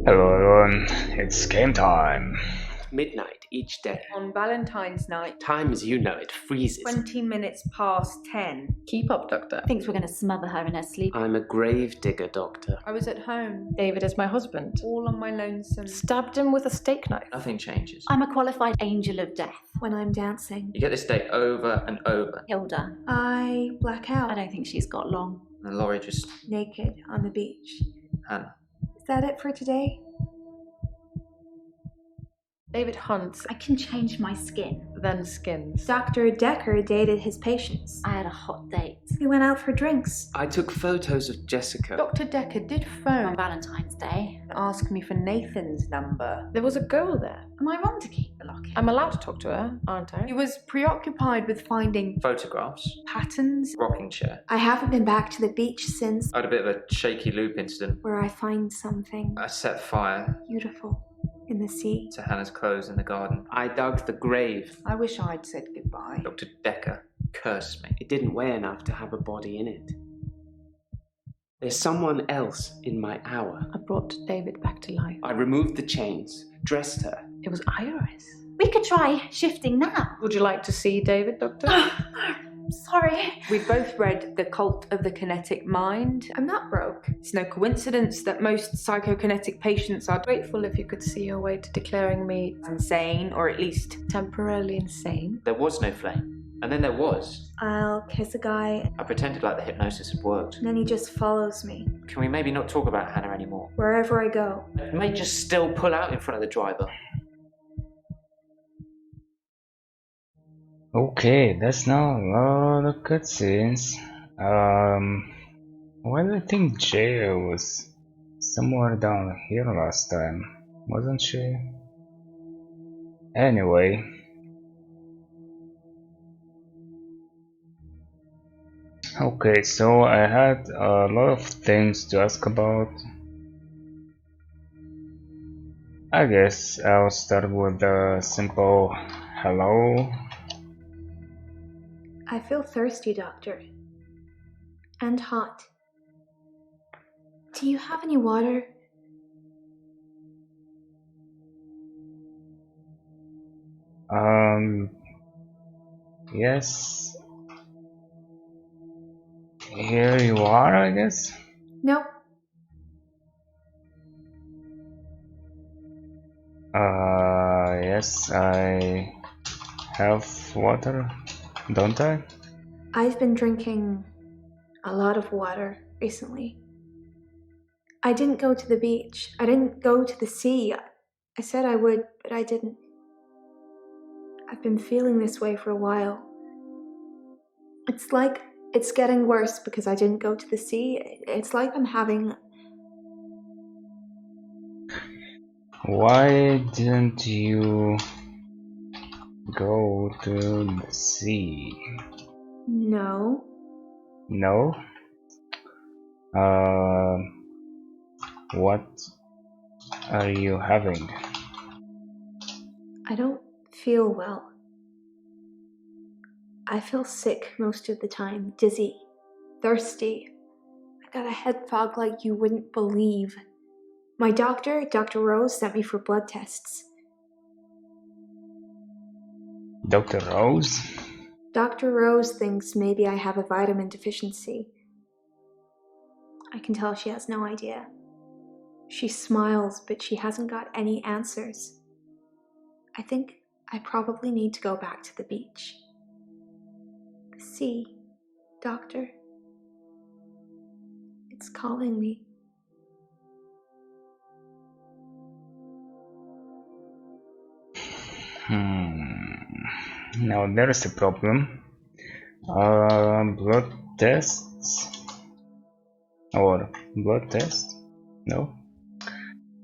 Hello everyone, it's game time. Midnight each day. On Valentine's night, Time as you know it freezes. 20 minutes past 10. Keep up, Doctor. Thinks we're going to smother her in her sleep. I'm a grave digger, Doctor. I was at home, David is my husband. all on my lonesome. Stabbed him with a steak knife. Nothing changes. I'm a qualified angel of death. When I'm dancing, You get this day over and over. Hilda. I black out. I don't think she's got long. And Laurie just... Naked on the beach. Hannah. Is that it for today? David hunts, I can change my skin. then skins. Dr. Dekker dated his patients. I had a hot date. We went out for drinks. I took photos of Jessica. Dr. Dekker did On phone Valentine's Day. and ask me for Nathan's number. There was a girl there. Am I wrong to keep the locket? I'm allowed to talk to her, aren't I? He was preoccupied with finding Photographs. patterns. Rocking chair. I haven't been back to the beach since I had a bit of a shaky loop incident. where I find something I set fire beautiful in the sea. to Hannah's clothes in the garden. I dug the grave. I wish I'd said goodbye. Dr. Dekker cursed me. It didn't weigh enough to have a body in it. There's someone else in my hour. I brought David back to life. I removed the chains, dressed her. It was Iris. We could try shifting now. Would you like to see David, Doctor? Sorry. We both read The Cult of the Kinetic Mind. I'm not broke. It's no coincidence that most psychokinetic patients are Grateful if you could see your way to declaring me insane, or at least temporarily insane. There was no flame. And then there was. I'll kiss a guy, I pretended like the hypnosis had worked. and then he just follows me Can we maybe not talk about Hannah anymore? wherever I go. I may just still pull out in front of the driver. Okay, that's now a lot of cutscenes. Well, I think Jaya was somewhere down here last time, wasn't she? Anyway. Okay, so I had a lot of things to ask about. I guess I'll start with a simple hello. I feel thirsty, Doctor. And hot. Do you have any water? Yes. Here you are, I guess. Nope. Yes, I have water, don't I? I've been drinking a lot of water recently. I didn't go to the beach. I didn't go to the sea. I said I would, but I didn't. I've been feeling this way for a while. It's like it's getting worse because I didn't go to the sea. It's like I'm having... Why didn't you go to the sea? No. No? What are you having? I don't feel well. I feel sick most of the time, dizzy, thirsty. I got a head fog like you wouldn't believe. My doctor, Dr. Rose, sent me for blood tests. Dr. Rose? Dr. Rose thinks maybe I have a vitamin deficiency. I can tell she has no idea. She smiles, but she hasn't got any answers. I think I probably need to go back to the beach. The sea, Doctor. It's calling me. Now there's a problem. Blood tests? Or blood test? No?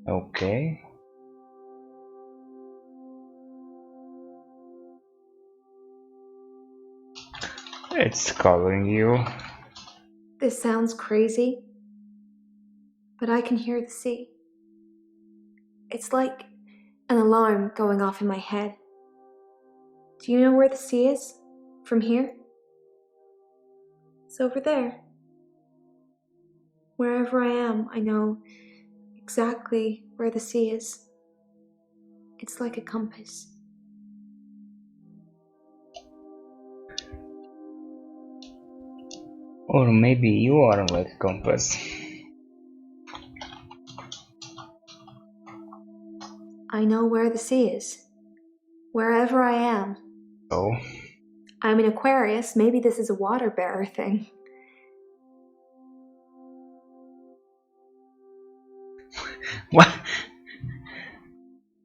Okay. It's calling you. This sounds crazy, but I can hear the sea. It's like an alarm going off in my head. Do you know where the sea is? From here? It's over there. Wherever I am, I know exactly where the sea is. It's like a compass. Or maybe you are like a compass. I know where the sea is. Wherever I am. Oh, I'm an Aquarius. Maybe this is a water bearer thing. what?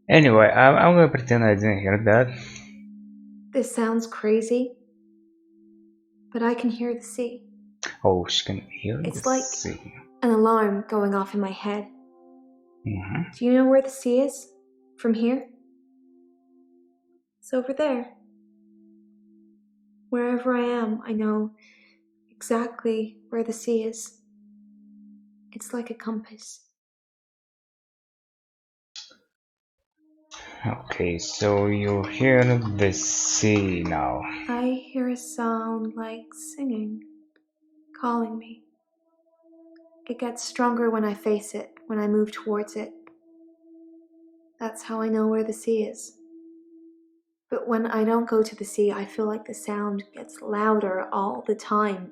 Anyway, I'm gonna pretend I didn't hear that. This sounds crazy, but I can hear the sea. Oh, she can hear It's the like sea. an alarm going off in my head. Mm-hmm. Do you know where the sea is? From here? It's over there. Wherever I am, I know exactly where the sea is. It's like a compass. Okay, so you hear the sea now. I hear a sound like singing, calling me. It gets stronger when I face it, when I move towards it. That's how I know where the sea is. But when I don't go to the sea, I feel like the sound gets louder all the time.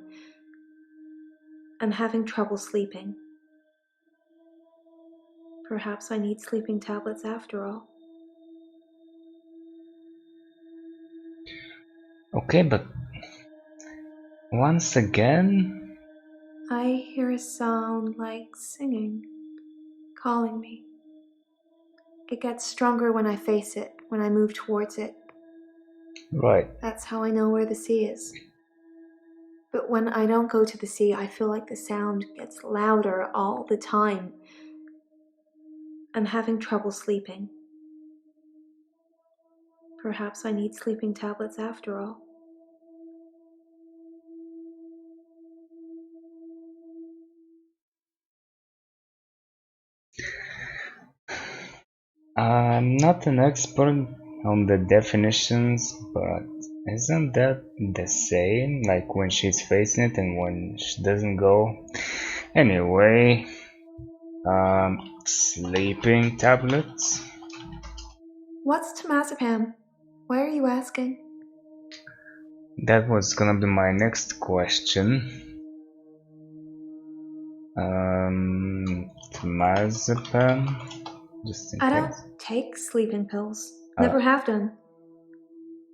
I'm having trouble sleeping. Perhaps I need sleeping tablets after all. Okay, but once again, I hear a sound like singing, calling me. It gets stronger when I face it, when I move towards it. right. That's how I know where the sea is. But when I don't go to the sea, I feel like the sound gets louder all the time. I'm having trouble sleeping. Perhaps I need sleeping tablets after all. I'm not an expert on the definitions, but isn't that the same? Like when she's facing it and when she doesn't go? Anyway, sleeping tablets? What's temazepam? Why are you asking? That was gonna be my next question. Temazepam? Just in I case. don't take sleeping pills. Never have done.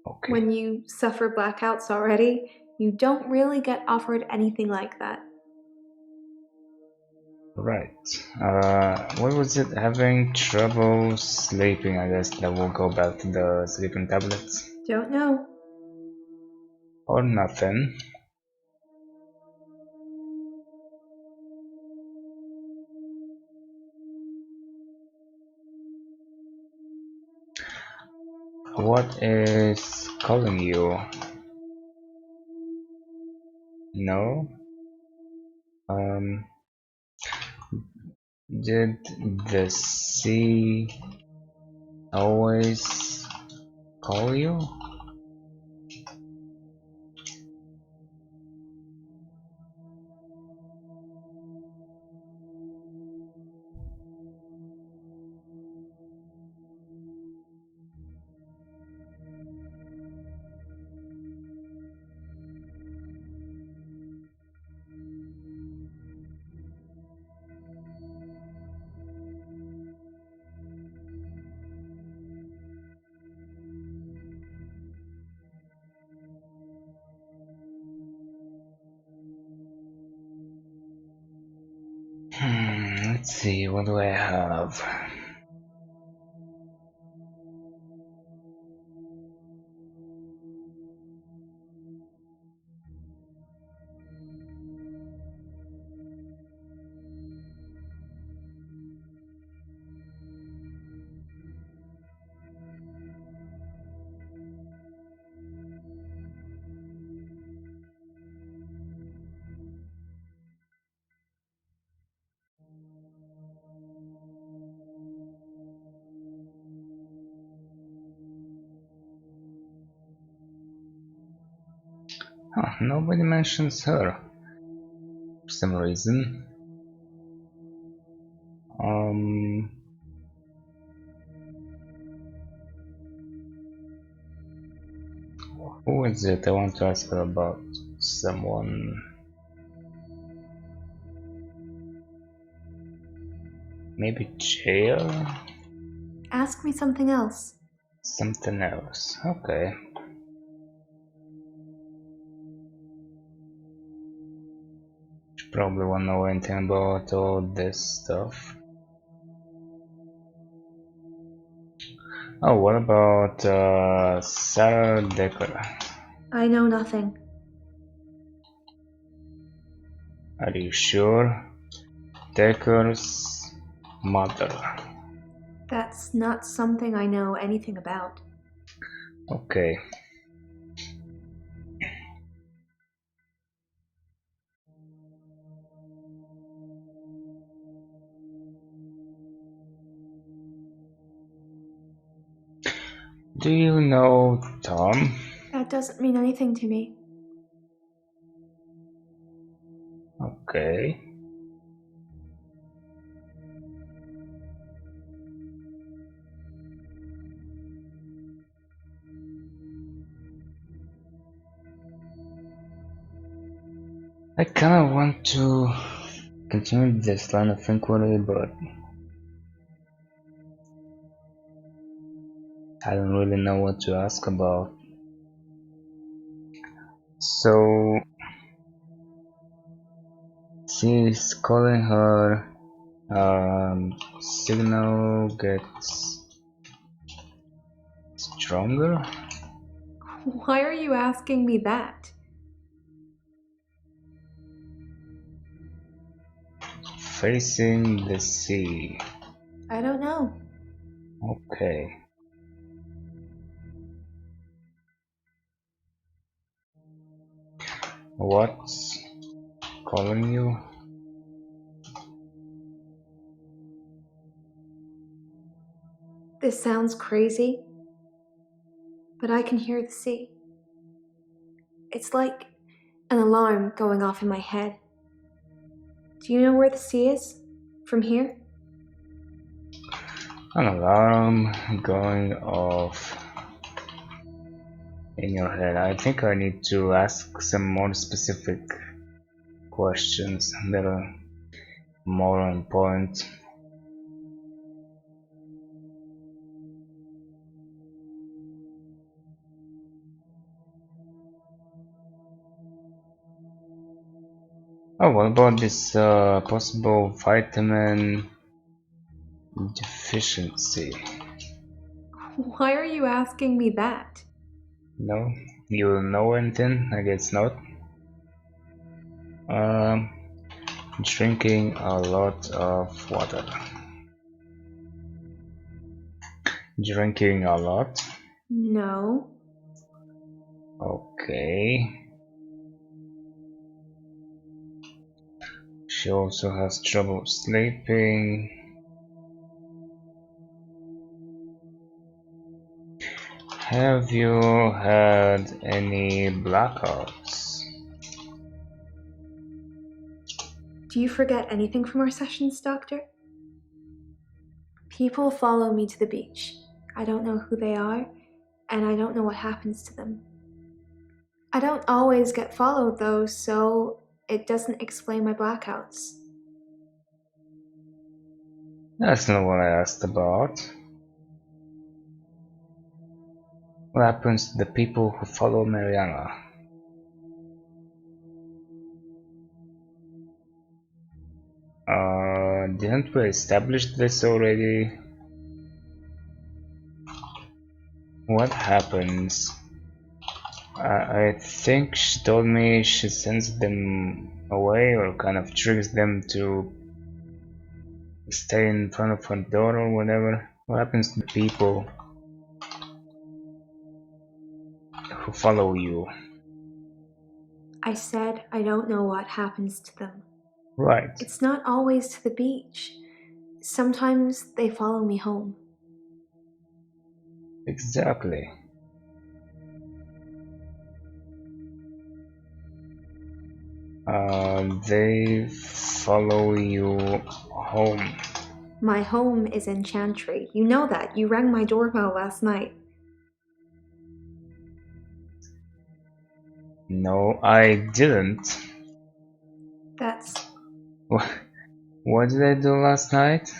Okay. When you suffer blackouts already, you don't really get offered anything like that. Right. What was it? Having trouble sleeping, I guess that will go back to the sleeping tablets. Don't know. Or nothing. What is calling you? No? Did the sea always call you? Let's see, what do I have? Huh, nobody mentions her. For some reason. Um, who is it? I want to ask her about someone. Maybe jail? Ask me something else. Something else. Okay. You probably won't know anything about all this stuff. Oh, what about Sarah Dekker? I know nothing. Are you sure? Dekker's mother. That's not something I know anything about. Okay. Do you know Tom? That doesn't mean anything to me. Okay. I kinda want to continue this line of inquiry, but I don't really know what to ask about. So she's calling her signal gets stronger. Why are you asking me that? Facing the sea. I don't know. Okay. What's calling you? This sounds crazy, but I can hear the sea. It's like an alarm going off in my head. Do you know where the sea is? From here? An alarm going off in your head. I think I need to ask some more specific questions that are more on point. Oh, what about this possible vitamin deficiency? Why are you asking me that? No? You know anything? I guess not. Um, drinking a lot of water. Drinking a lot? No. Okay. She also has trouble sleeping. Have you had any blackouts? Do you forget anything from our sessions, Doctor? People follow me to the beach. I don't know who they are, and I don't know what happens to them. I don't always get followed though, so it doesn't explain my blackouts. That's not what I asked about. What happens to the people who follow Mariana? Didn't we establish this already? What happens? I think she told me she sends them away or kind of tricks them to stay in front of her door or whatever. What happens to the people who follow you? I said I don't know what happens to them. Right, It's not always to the beach. Sometimes they follow me home. exactly. They follow you home. My home is in Chantry. You know that. You rang my doorbell last night. No, I didn't. That's... What did I do last night?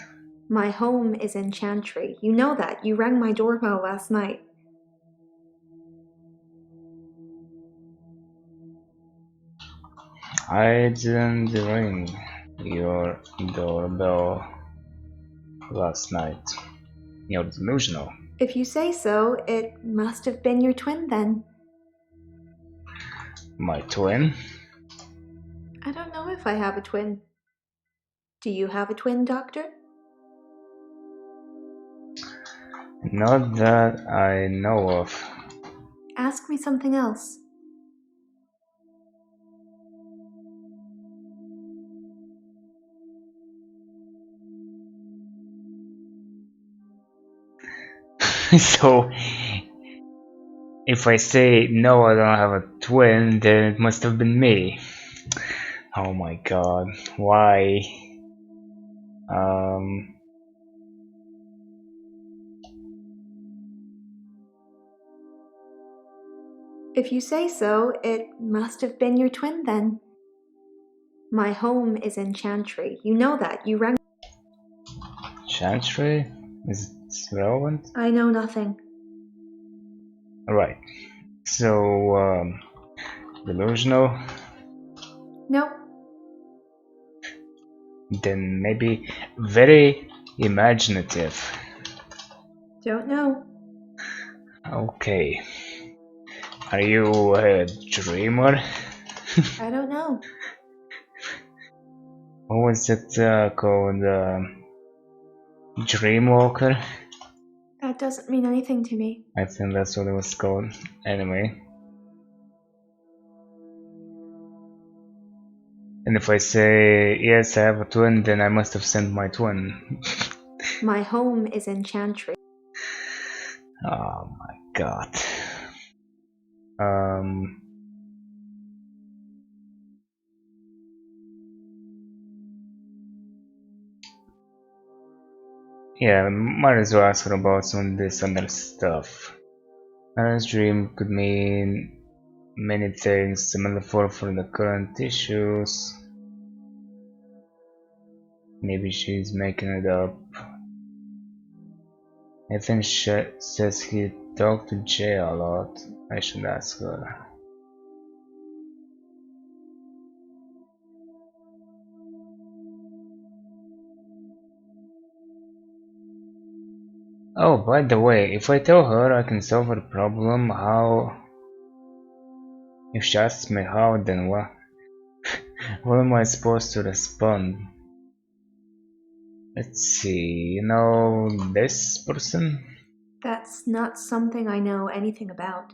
My home is in Chantry. You know that. You rang my doorbell last night. I didn't ring your doorbell last night. You're delusional. If you say so, it must have been your twin then. My twin? I don't know if I have a twin. Do you have a twin, Doctor? Not that I know of. Ask me something else. So, if I say no, I don't have a twin, then it must have been me. Oh my god, why? If you say so, it must have been your twin then. My home is in Chantry. You know that. You rang. Chantry? Is it relevant? I know nothing. Right. So, delusional? Nope. Then maybe very imaginative. Don't know. Okay. Are you a dreamer? I don't know. What was it called? Dreamwalker? That doesn't mean anything to me. I think that's what it was called. Anyway. And if I say, yes, I have a twin, then I must have sent my twin. My home is in Chantry. Oh my god. Yeah, might as well ask her about some of this other stuff. Anna's dream could mean many things, similar for the current issues. Maybe she's making it up. I think she says he talked to Jay a lot. I should ask her. Oh, by the way, if I tell her I can solve her problem, how? If she asks me how, then what? What am I supposed to respond? Let's see, you know this person? That's not something I know anything about.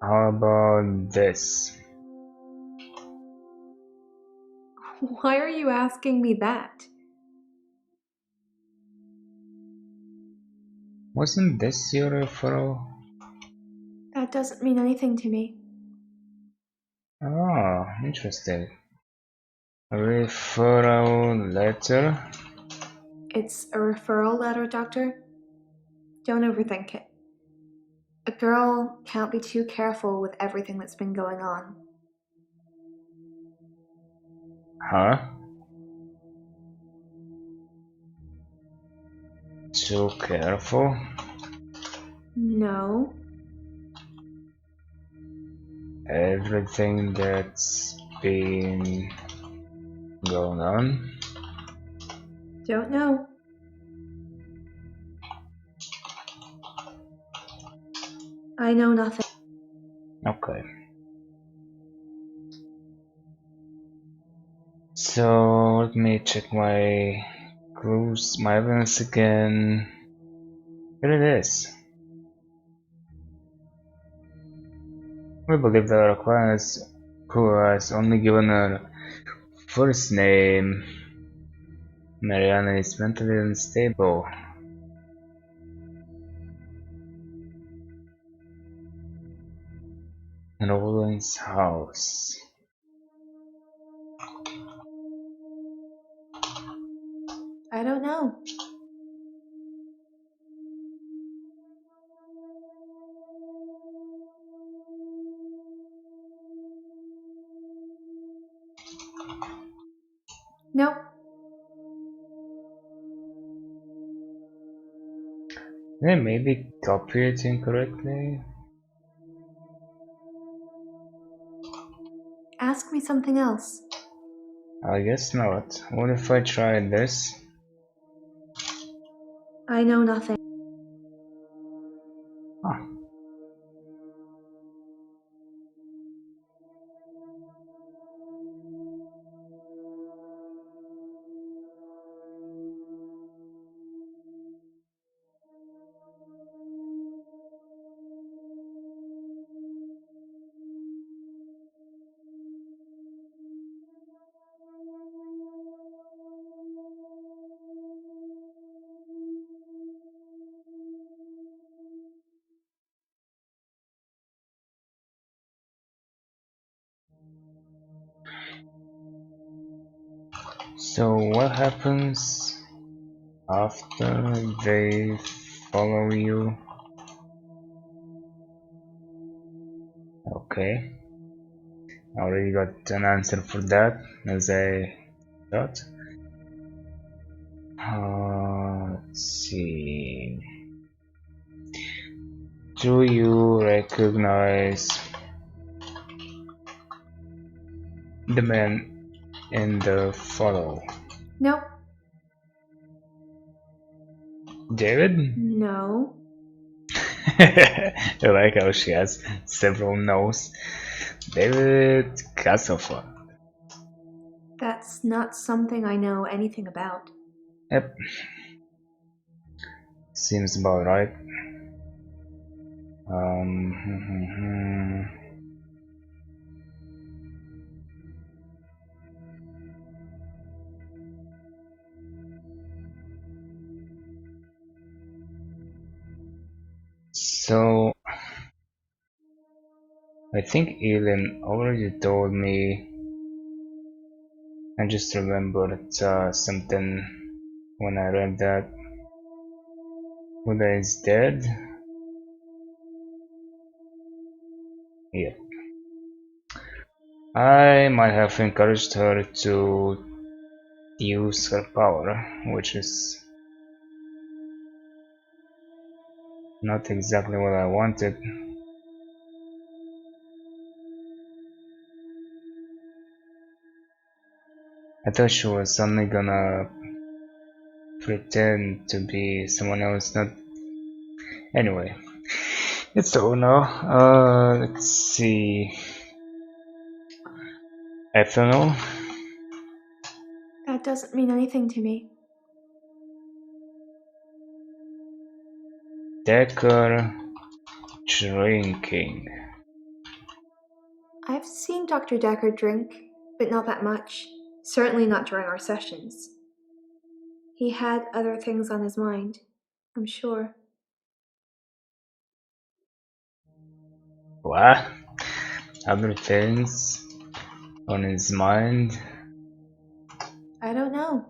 How about this? Why are you asking me that? Wasn't this your referral? That doesn't mean anything to me. Oh, interesting. Referral letter? It's a referral letter, Doctor. Don't overthink it. A girl can't be too careful with everything that's been going on. Huh? Too careful? No. Everything that's been going on? Don't know. I know nothing. Okay. So let me check my clues, my evidence again. Here it is. We believe that our client who has only given her first name, Mariana, is mentally unstable. Roland's house. I don't know. Nope. They maybe copy it incorrectly. Ask me something else. I guess not. What if I try this? I know nothing. Huh. So what happens after they follow you? Okay, I already got an answer for that, as I thought. Let's see. Do you recognize the man in the photo? Nope. David? No. I like how she has several no's. David Castlefoot. That's not something I know anything about. Yep. Seems about right. So I think Elin already told me. I just remembered something when I read that Buddha is dead. Yep. I might have encouraged her to use her power, which is not exactly what I wanted. I thought she was only gonna pretend to be someone else, not. Anyway, it's over now. Let's see. Ethanol. That doesn't mean anything to me. Dekker drinking. I've seen Dr. Dekker drink, but not that much. Certainly not during our sessions. He had other things on his mind, I'm sure. What? Other things on his mind? I don't know.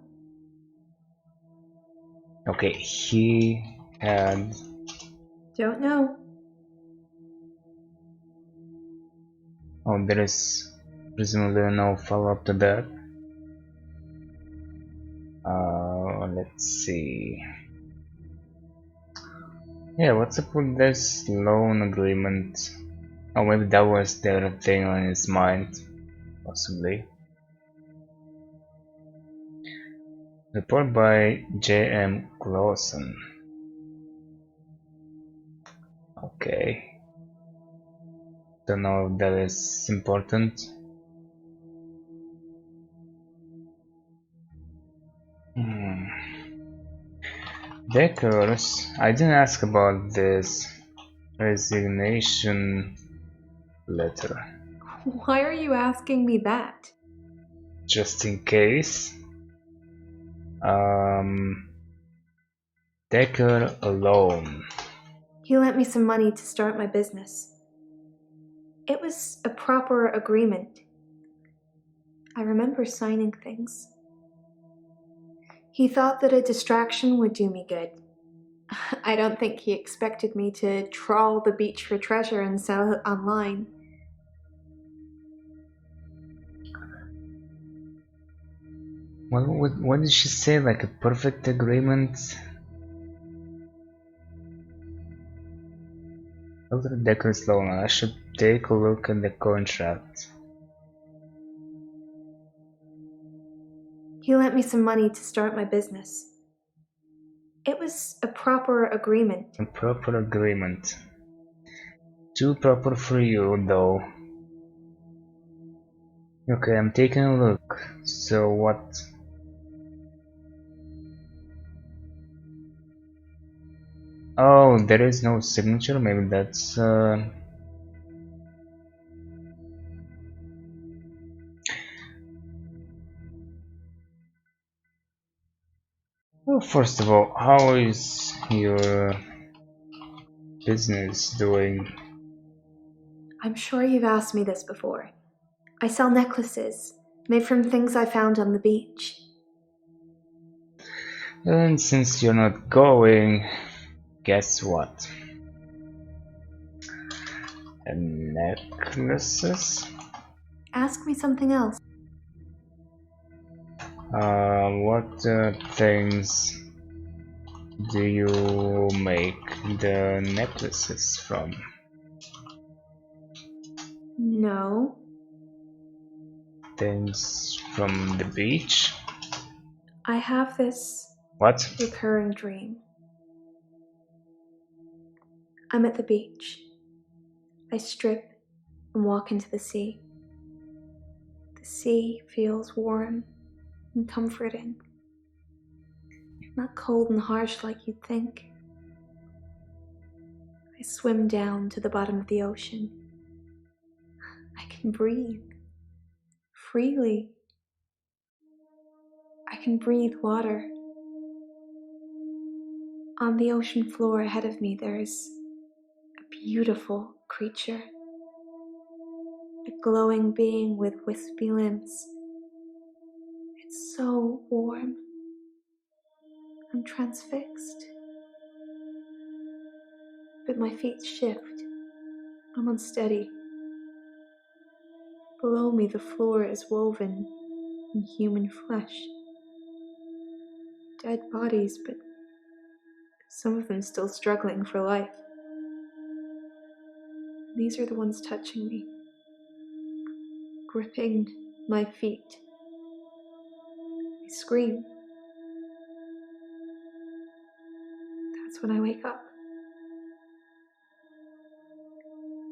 Okay, he had. Don't know. Oh, there is presumably no follow up to that. Let's see. Yeah, what's up with this loan agreement? Oh, maybe that was the other thing on his mind. Possibly. Report by J.M. Clausen. Okay. Don't know if that is important. Dekkers, I didn't ask about this resignation letter. Why are you asking me that? Just in case. Dekker alone. He lent me some money to start my business. It was a proper agreement. I remember signing things. He thought that a distraction would do me good. I don't think he expected me to trawl the beach for treasure and sell it online. What did she say? Like a perfect agreement? Dr. Dekker's loan. I should take a look at the contract. He lent me some money to start my business. It was a proper agreement. A proper agreement. Too proper for you, though. Okay, I'm taking a look. So what? Oh, there is no signature. Maybe that's well, first of all, how is your business doing? I'm sure you've asked me this before. I sell necklaces made from things I found on the beach. And since you're not going, guess what? Necklaces? Ask me something else. What things do you make the necklaces from? No. Things from the beach? I have this What? recurring dream. I'm at the beach. I strip and walk into the sea. The sea feels warm and comforting. Not cold and harsh like you'd think. I swim down to the bottom of the ocean. I can breathe freely. I can breathe water. On the ocean floor ahead of me, there's a beautiful creature. A glowing being with wispy limbs. It's so warm. I'm transfixed. But my feet shift. I'm unsteady. Below me, the floor is woven in human flesh. Dead bodies, but some of them still struggling for life. These are the ones touching me, gripping my feet. I scream. That's when I wake up.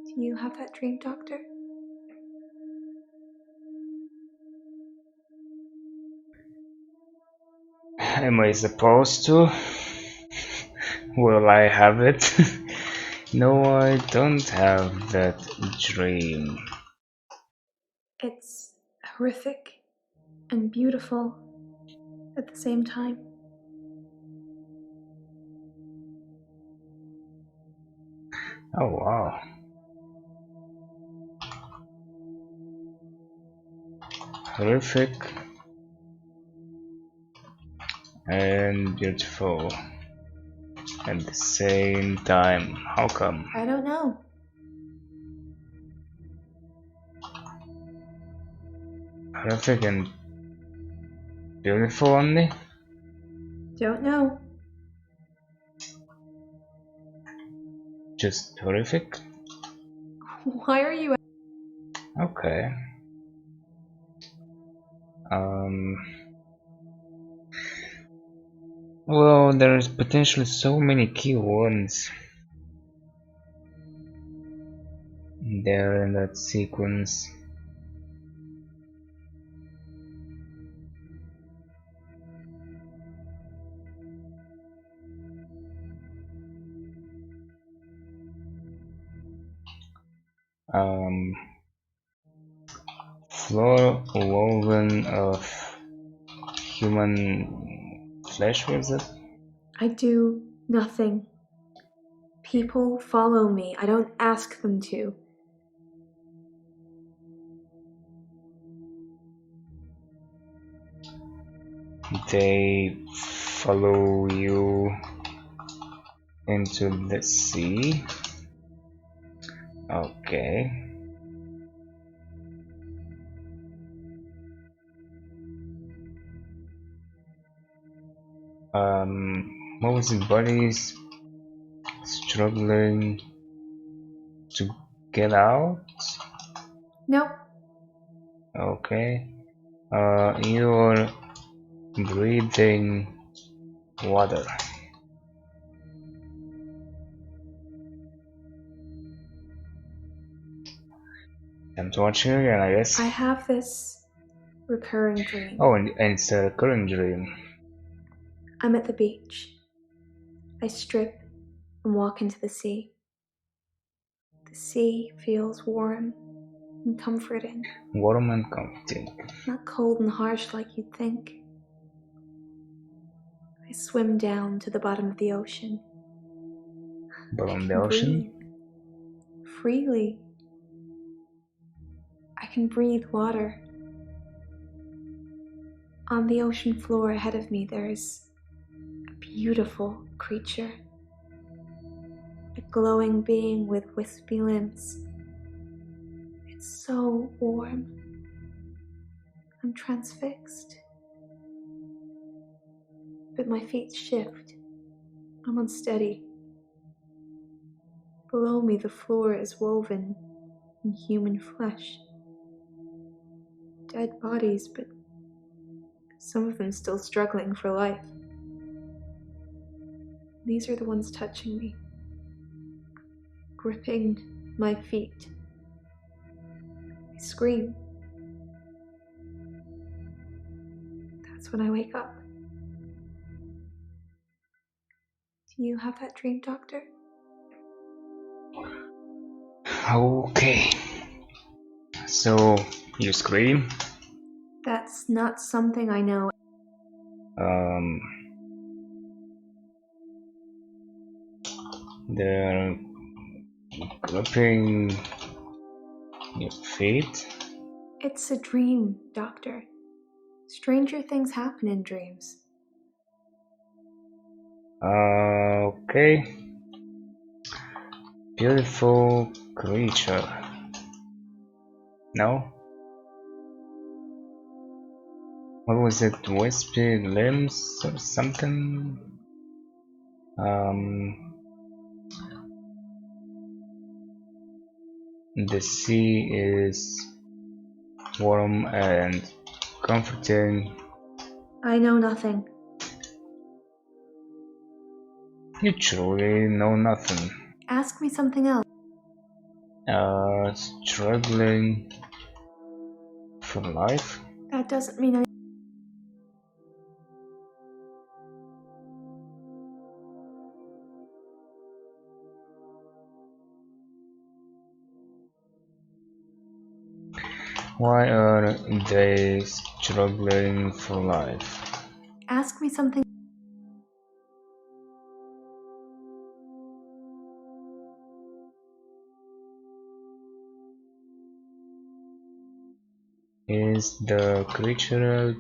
Do you have that dream, Doctor? Am I supposed to? Will I have it? No, I don't have that dream. It's horrific and beautiful at the same time. Oh wow. Horrific and beautiful at the same time. How come? I don't know. Horrific and beautiful only? Don't know. Just horrific? Why are you? Okay. Well, there's potentially so many key words there in that sequence. Floor woven of human flesh, was it? I do nothing. People follow me. I don't ask them to. they follow you into the sea. Okay. What was his buddies struggling to get out? Nope. Okay. You're breathing water. Time to watch it again, I guess. I have this recurring dream. Oh, and it's a recurring dream. I'm at the beach. I strip and walk into the sea. The sea feels warm and comforting, Warm and comforting. not cold and harsh like you'd think. I swim down to the bottom of the ocean. Bottom of the can ocean. breathe freely. I can breathe water. On the ocean floor ahead of me, there's a beautiful creature. A glowing being with wispy limbs. It's so warm. I'm transfixed. But my feet shift. I'm unsteady. Below me, the floor is woven in human flesh. Dead bodies, but some of them still struggling for life. These are the ones touching me, gripping my feet. I scream. That's when I wake up. Do you have that dream, Doctor? Okay. So you scream. That's not something I know. They're gripping your feet. It's a dream, Doctor. Stranger things happen in dreams. Okay. Beautiful creature. No? What was it? Wispy limbs or something? The sea is warm and comforting. I know nothing. You truly know nothing. Ask me something else. Struggling for life? That doesn't mean anything. Why are they struggling for life? Ask me something. Is the creature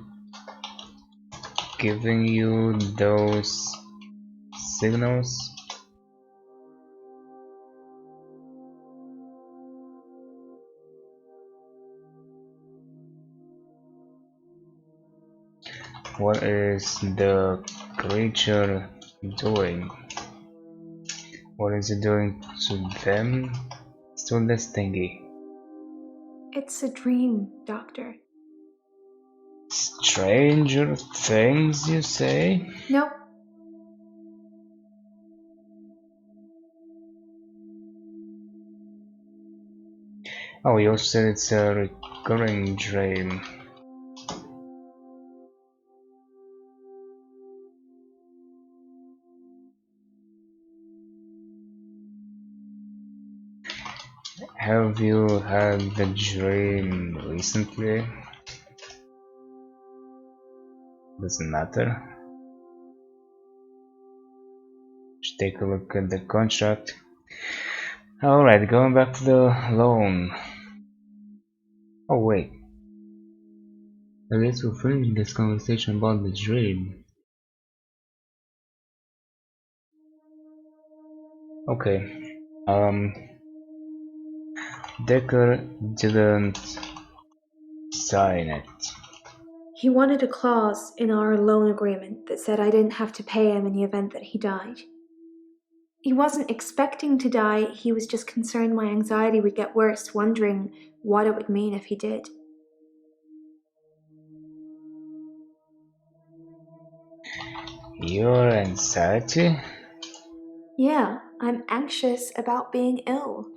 giving you those signals? What is the creature doing? What is it doing to them? To this thingy? It's a dream, Doctor. Stranger things, you say? Nope. Oh, you said it's a recurring dream. Have you had the dream recently? Doesn't matter. Just take a look at the contract. Alright, going back to the loan. Oh wait. I guess we'll finish this conversation about the dream. Okay. Dekker didn't sign it. He wanted a clause in our loan agreement that said I didn't have to pay him in the event that he died. He wasn't expecting to die, he was just concerned my anxiety would get worse, wondering what it would mean if he did. Your anxiety? Yeah, I'm anxious about being ill.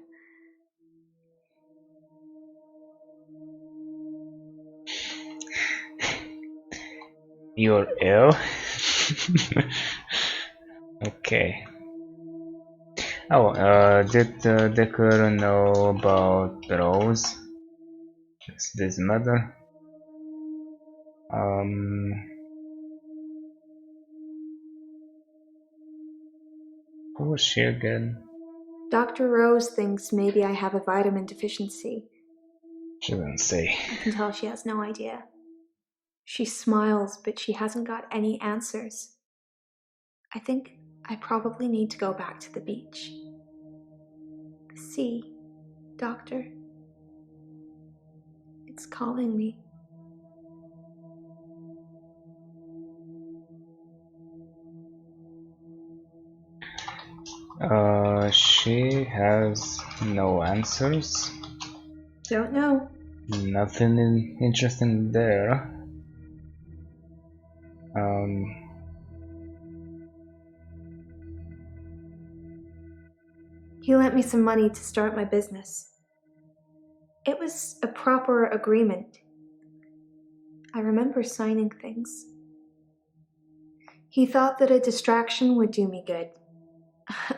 You're ill? Okay. Oh, did Dekker know about Rose? This mother? Who was she again? Dr. Rose thinks maybe I have a vitamin deficiency. She didn't say. I can tell she has no idea. She smiles, but she hasn't got any answers. I think I probably need to go back to the beach. The sea, Doctor. It's calling me. She has no answers. Don't know. Nothing interesting there. He lent me some money to start my business. It was a proper agreement. I remember signing things. He thought that a distraction would do me good.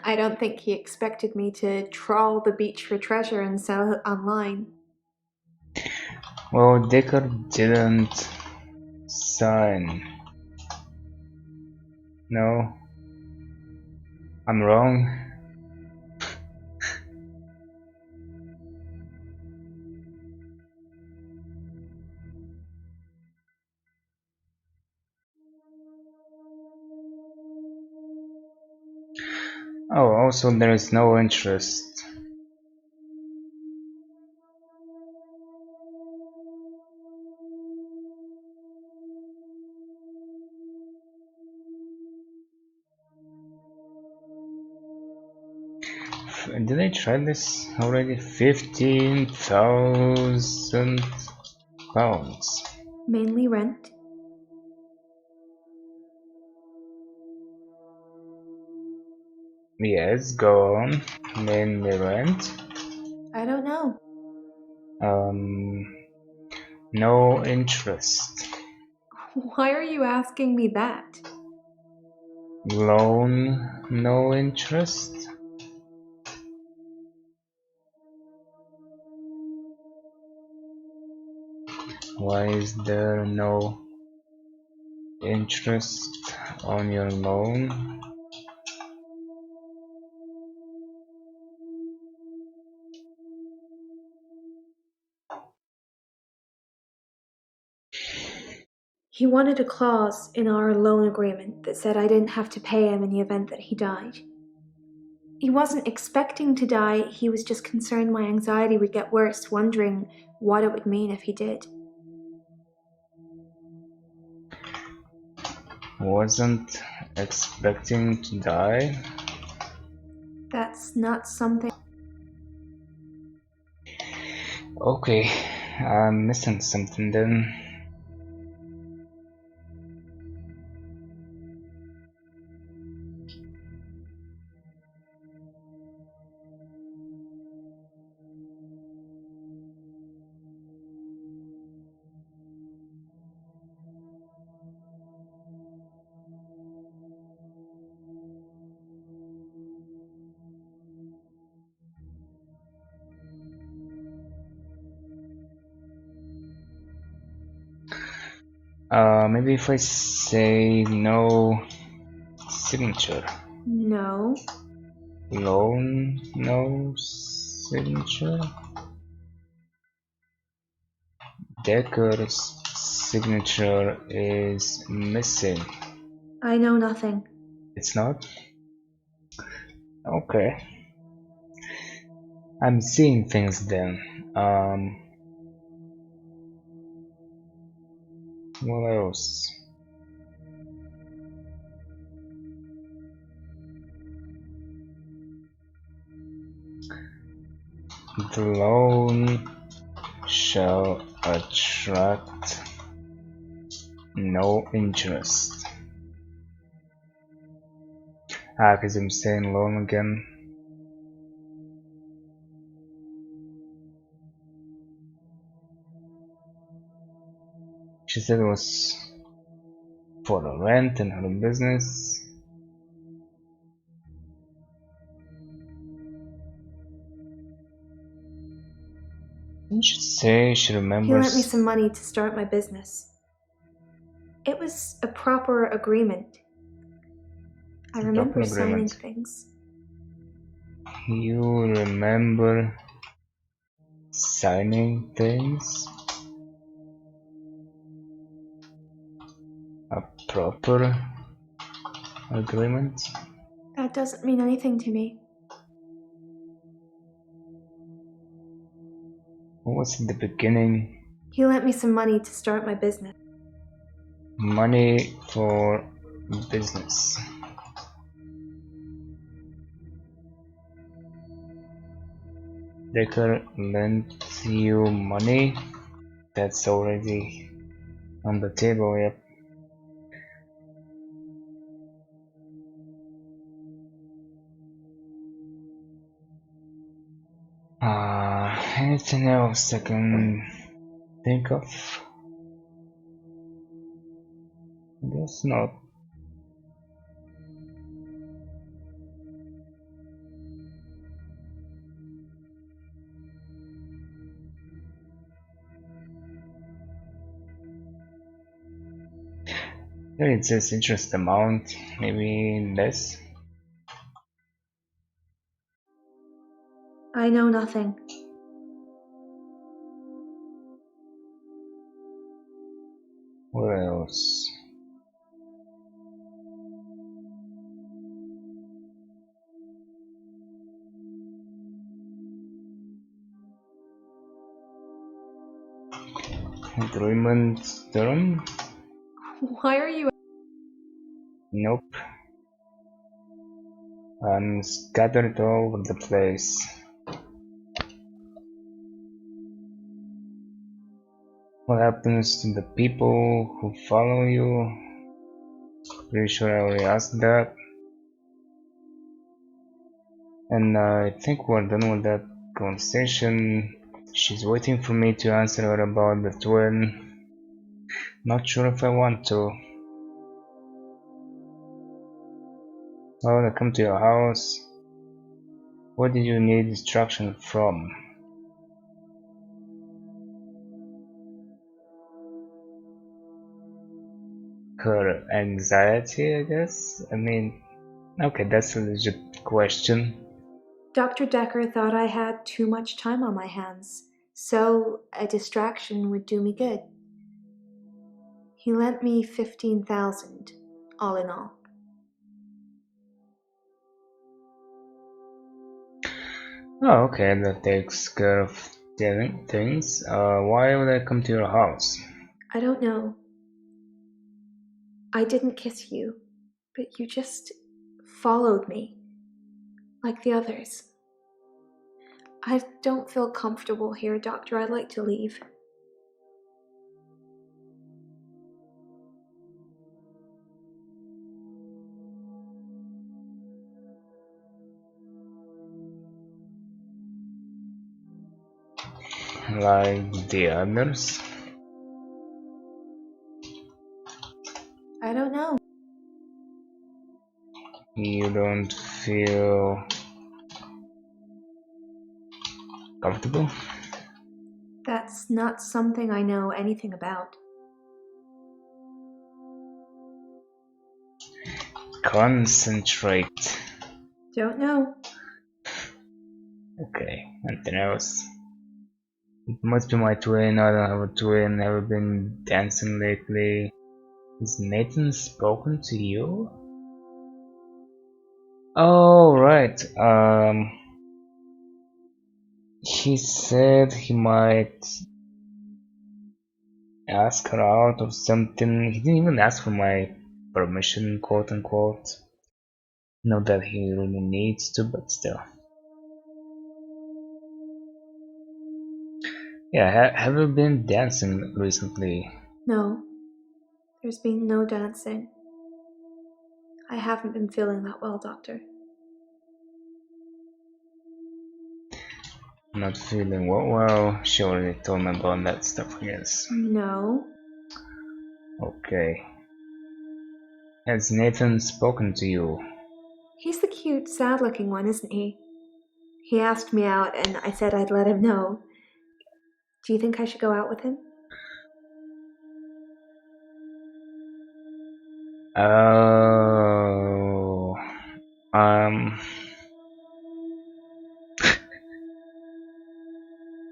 I don't think he expected me to trawl the beach for treasure and sell it online. Well, Dekker didn't sign. No, I'm wrong. Oh, also there is no interest. Did I try this already? 15,000 pounds. Mainly rent. Yes, go on. Mainly rent. I don't know. No interest. Why are you asking me that? Loan, no interest. Why is there no interest on your loan? He wanted a clause in our loan agreement that said I didn't have to pay him in the event that he died. He wasn't expecting to die, he was just concerned my anxiety would get worse, wondering what it would mean if he did. Wasn't expecting to die. That's not something. Okay, I'm missing something then. Maybe if I say no signature. No. Loan, no signature. Dekker signature is missing. I know nothing. It's not? Okay. I'm seeing things then. What else? The loan shall attract no interest. Because I'm saying loan again. She said it was for the rent and her business. Didn't she say she He remembers? lent me some money to start my business. It was a proper agreement. I A remember proper signing agreement. things. You remember signing things? A proper agreement? That doesn't mean anything to me. What was in the beginning? He lent me some money to start my business. Money for business. Dekker lent you money? That's already on the table, yep. Anything else I can think of? I guess not. Here it says interest amount, maybe less. I know nothing. What else? Agreement term? Why are you? Nope. I'm scattered all over the place. What happens to the people who follow you? Pretty sure I already asked that. And I think we're done with that conversation. She's waiting for me to answer her about the twin. Not sure if I want to. I wanna come to your house. What did you need instruction from? Her anxiety, I guess? I mean, okay, that's a legit question. Dr. Dekker thought I had too much time on my hands, so a distraction would do me good. He lent me 15,000, all in all. Oh, okay, that takes care of things. Why would I come to your house? I don't know. I didn't kiss you, but you just followed me, like the others. I don't feel comfortable here, Doctor. I'd like to leave. Like the others? I don't know. You don't feel comfortable? That's not something I know anything about. Concentrate. Don't know. Okay, anything else? It must be my twin. I don't have a twin. Never been dancing lately. Has Nathan spoken to you? Oh, right. He said he might ask her out or something. He didn't even ask for my permission, quote unquote. Not that he really needs to, but still. Yeah, have you been dancing recently? No, there's been no dancing. I haven't been feeling that well, Doctor. Not feeling well? She already told me about that stuff, I guess. No. Okay. Has Nathan spoken to you? He's the cute, sad-looking one, isn't he? He asked me out, and I said I'd let him know. Do you think I should go out with him? Oh,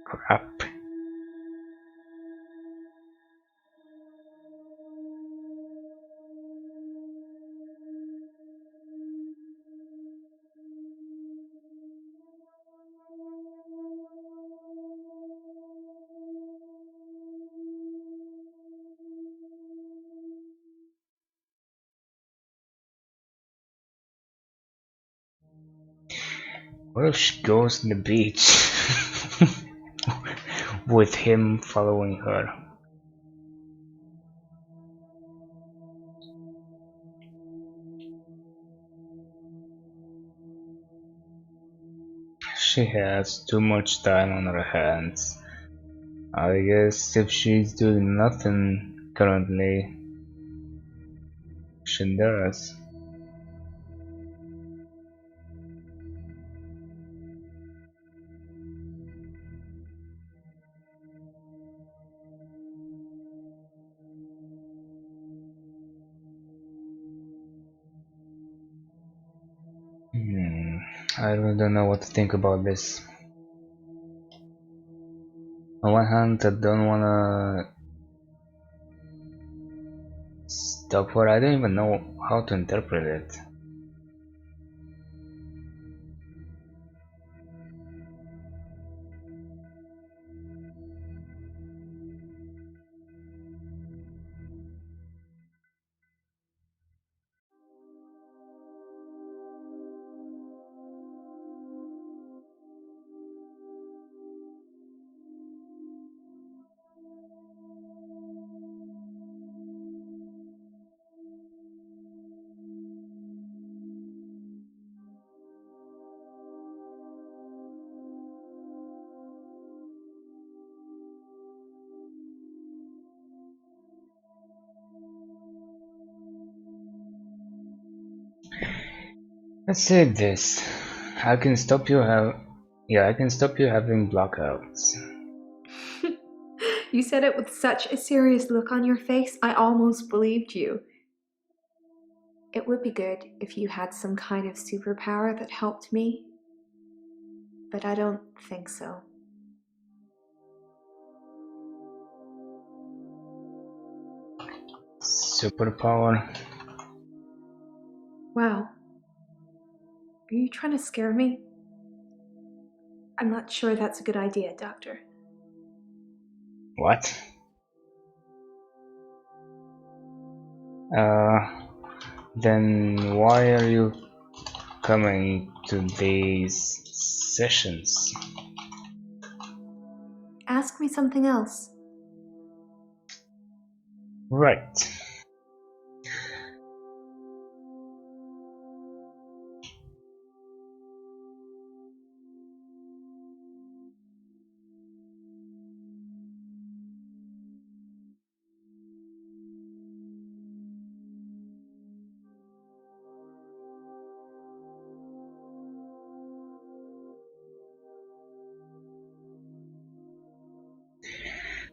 crap. What if she goes to the beach with him following her? She has too much time on her hands. I guess if she's doing nothing currently, she does. I really don't know what to think about this. On one hand, I don't wanna stop her. I don't even know how to interpret it. Let's say this. I can stop you I can stop you having blackouts. You said it with such a serious look on your face, I almost believed you. It would be good if you had some kind of superpower that helped me, but I don't think so. Superpower? Wow. Are you trying to scare me? I'm not sure that's a good idea, Doctor. What? Then why are you coming to these sessions? Ask me something else. Right.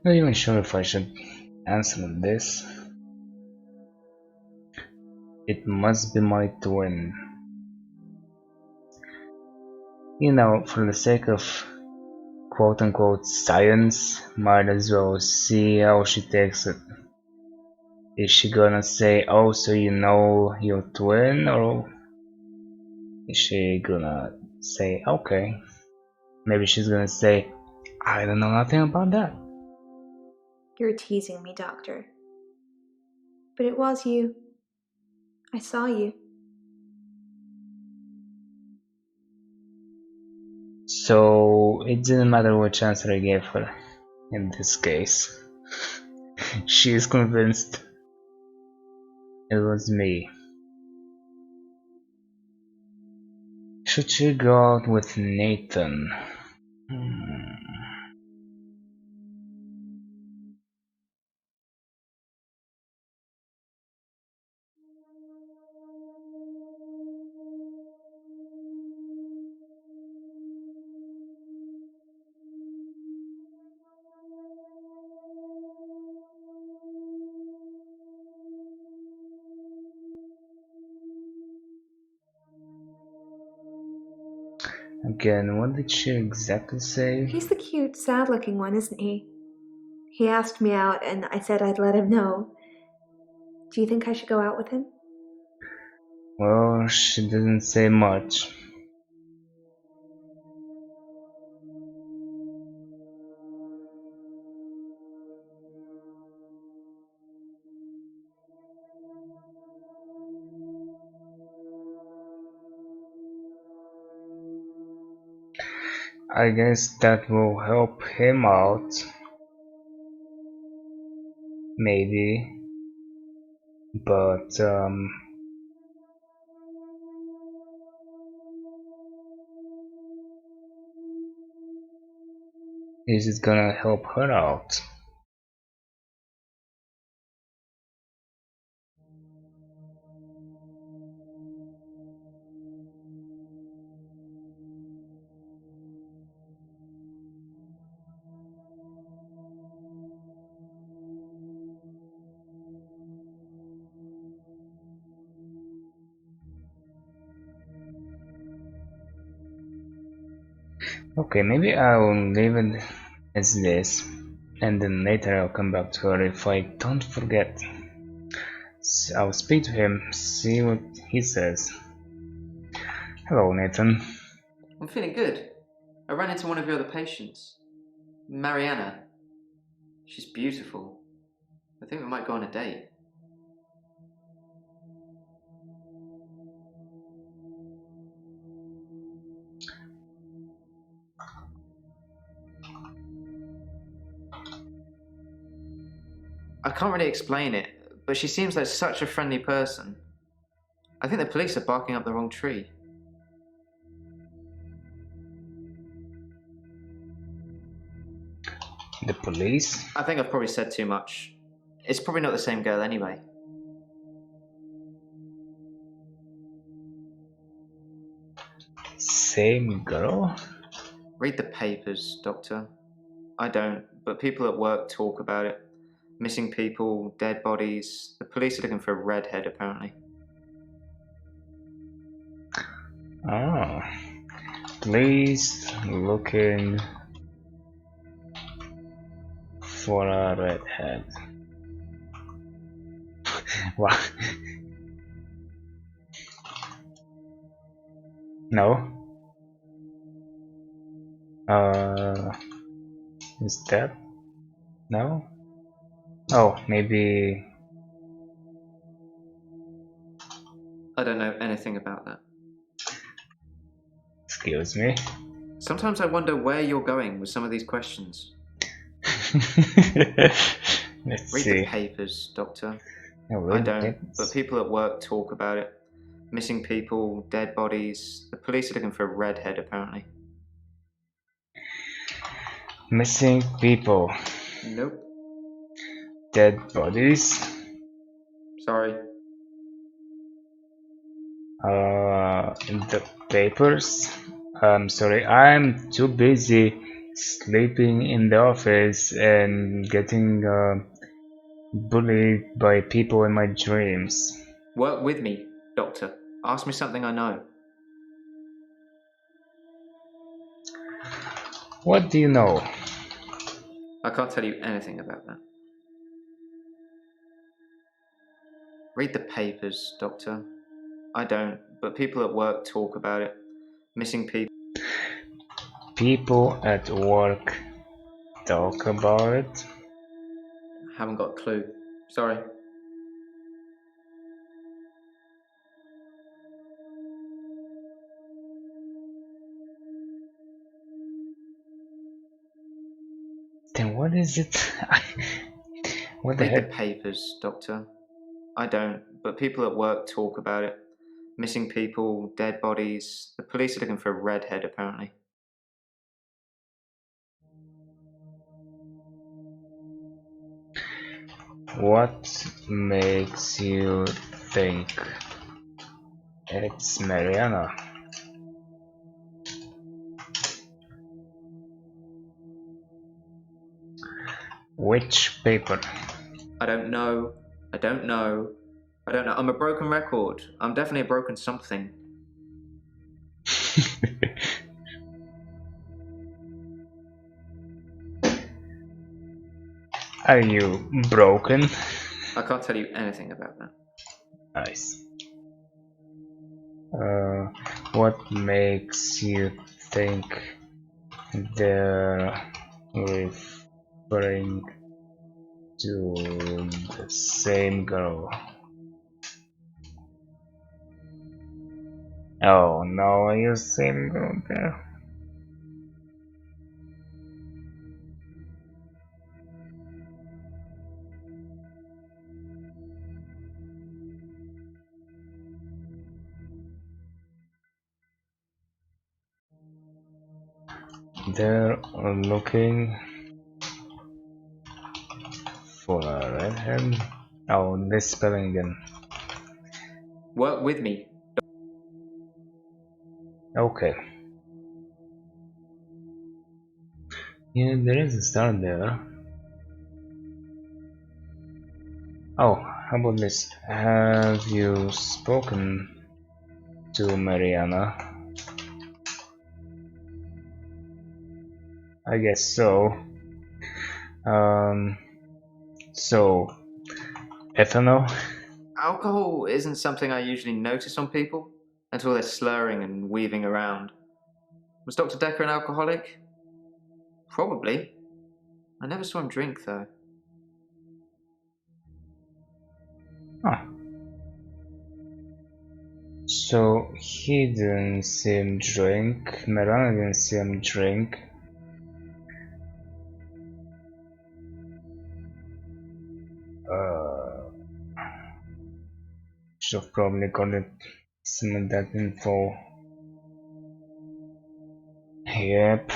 Not even sure if I should answer this. It must be my twin. You know, for the sake of quote unquote science, might as well see how she takes it. Is she gonna say, oh, so you know your twin, or is she gonna say, okay? Maybe she's gonna say, I don't know nothing about that. You're teasing me, Doctor. But it was you. I saw you. So it didn't matter which answer I gave her in this case. She is convinced it was me. Should she go out with Nathan? Again, what did she exactly say? He's the cute, sad-looking one, isn't he? He asked me out, and I said I'd let him know. Do you think I should go out with him? Well, she didn't say much. I guess that will help him out. Maybe. But, is it gonna help her out? Okay, maybe I'll leave it as this, and then later I'll come back to her if I don't forget. So I'll speak to him, see what he says. Hello, Nathan. I'm feeling good. I ran into one of your other patients, Mariana. She's beautiful. I think we might go on a date. I can't really explain it, but she seems like such a friendly person. I think the police are barking up the wrong tree. The police? I think I've probably said too much. It's probably not the same girl anyway. Same girl? Read the papers, Doctor. I don't, but people at work talk about it. Missing people, dead bodies. The police are looking for a redhead, apparently. Oh. Police looking for a redhead. Wow. No? Is that? No? Oh, maybe. I don't know anything about that. Excuse me. Sometimes I wonder where you're going with some of these questions. Let's Read see. the papers, Doctor. Yeah, I read the don't, papers. but people at work talk about it. Missing people, dead bodies. The police are looking for a redhead, apparently. Missing people. Nope. Dead bodies. Sorry. In the papers. I'm sorry, I'm too busy sleeping in the office and getting bullied by people in my dreams. Work with me, Doctor. Ask me something I know. What do you know? I can't tell you anything about that. Read the papers, Doctor. I don't, but people at work talk about it. Missing people. People at work talk about it? Haven't got a clue. Sorry. Then what is it? What the Read the heck? papers, Doctor. I don't, but people at work talk about it. Missing people, dead bodies. The police are looking for a redhead, apparently. What makes you think it's Mariana? Which paper? I don't know. I don't know. I don't know. I'm a broken record. I'm definitely a broken something. Are you broken? I can't tell you anything about that. Nice. What makes you think they're referring to the same girl? Oh no, you same girl there. They're looking for a redhead. Oh, this spelling again. Work with me. Okay. Yeah, there is a star there. Oh, how about this? Have you spoken to Mariana? I guess so. So, ethanol? Alcohol isn't something I usually notice on people until they're slurring and weaving around. Was Dr. Dekker an alcoholic? Probably. I never saw him drink, though. Huh. So, he didn't see him drink, Mariana didn't see him drink. Should have probably got it, some of that info. Yep.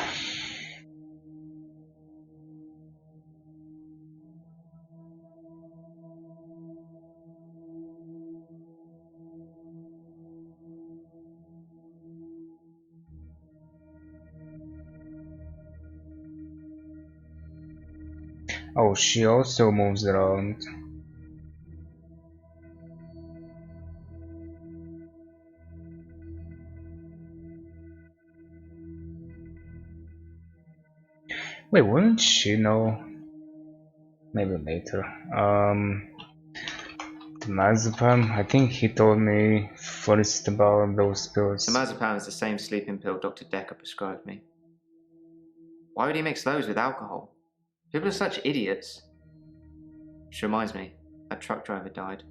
Oh, she also moves around. Wait, wouldn't she know? Maybe later. Diazepam, I think he told me first about those pills. Diazepam is the same sleeping pill Dr. Dekker prescribed me. Why would he mix those with alcohol? People are such idiots. Which reminds me, that truck driver died.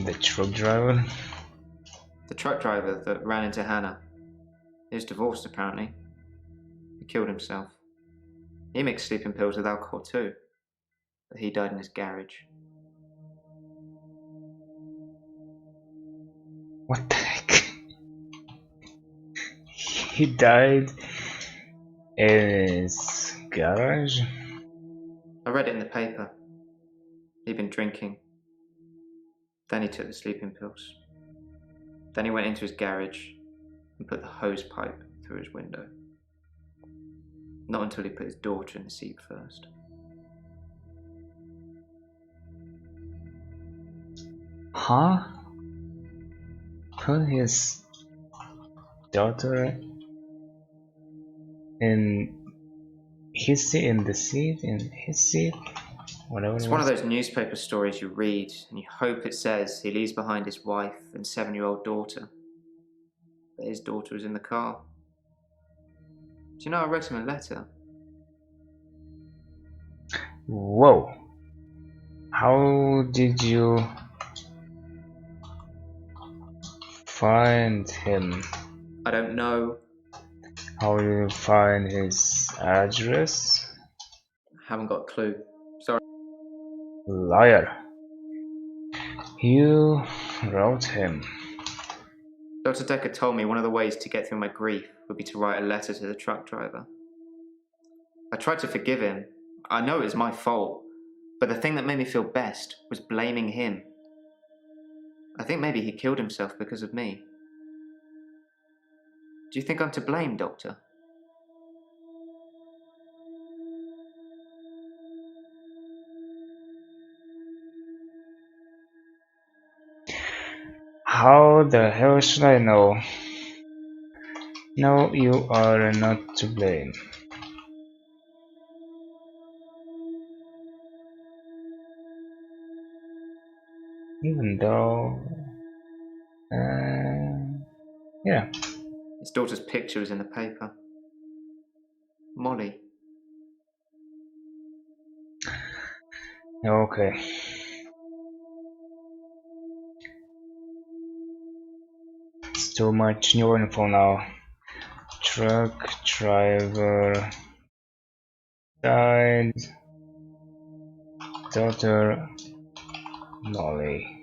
The truck driver? The truck driver that ran into Hannah. He was divorced, apparently. He killed himself. He mixed sleeping pills with alcohol too, but he died in his garage. What the heck? He died in his garage? I read it in the paper. He'd been drinking. Then he took the sleeping pills. Then he went into his garage and put the hose pipe through his window. Not until he put his daughter in the seat first. Huh? Put his daughter in his seat, in his seat, whatever It's it one of was. those newspaper stories you read and you hope it says he leaves behind his wife and 7-year-old daughter. But his daughter was in the car. Do you know, I wrote him a letter. Whoa! How did you find him? I don't know, How did you find his address? haven't got a clue. Sorry. Liar! You wrote him. Dr. Dekker told me one of the ways to get through my grief would be to write a letter to the truck driver. I tried to forgive him. I know it was my fault, but the thing that made me feel best was blaming him. I think maybe he killed himself because of me. Do you think I'm to blame, Doctor? How the hell should I know? No, you are not to blame. Even though... yeah. His daughter's picture was in the paper. Molly. Okay. It's too much new info now. Truck driver died. Daughter Molly.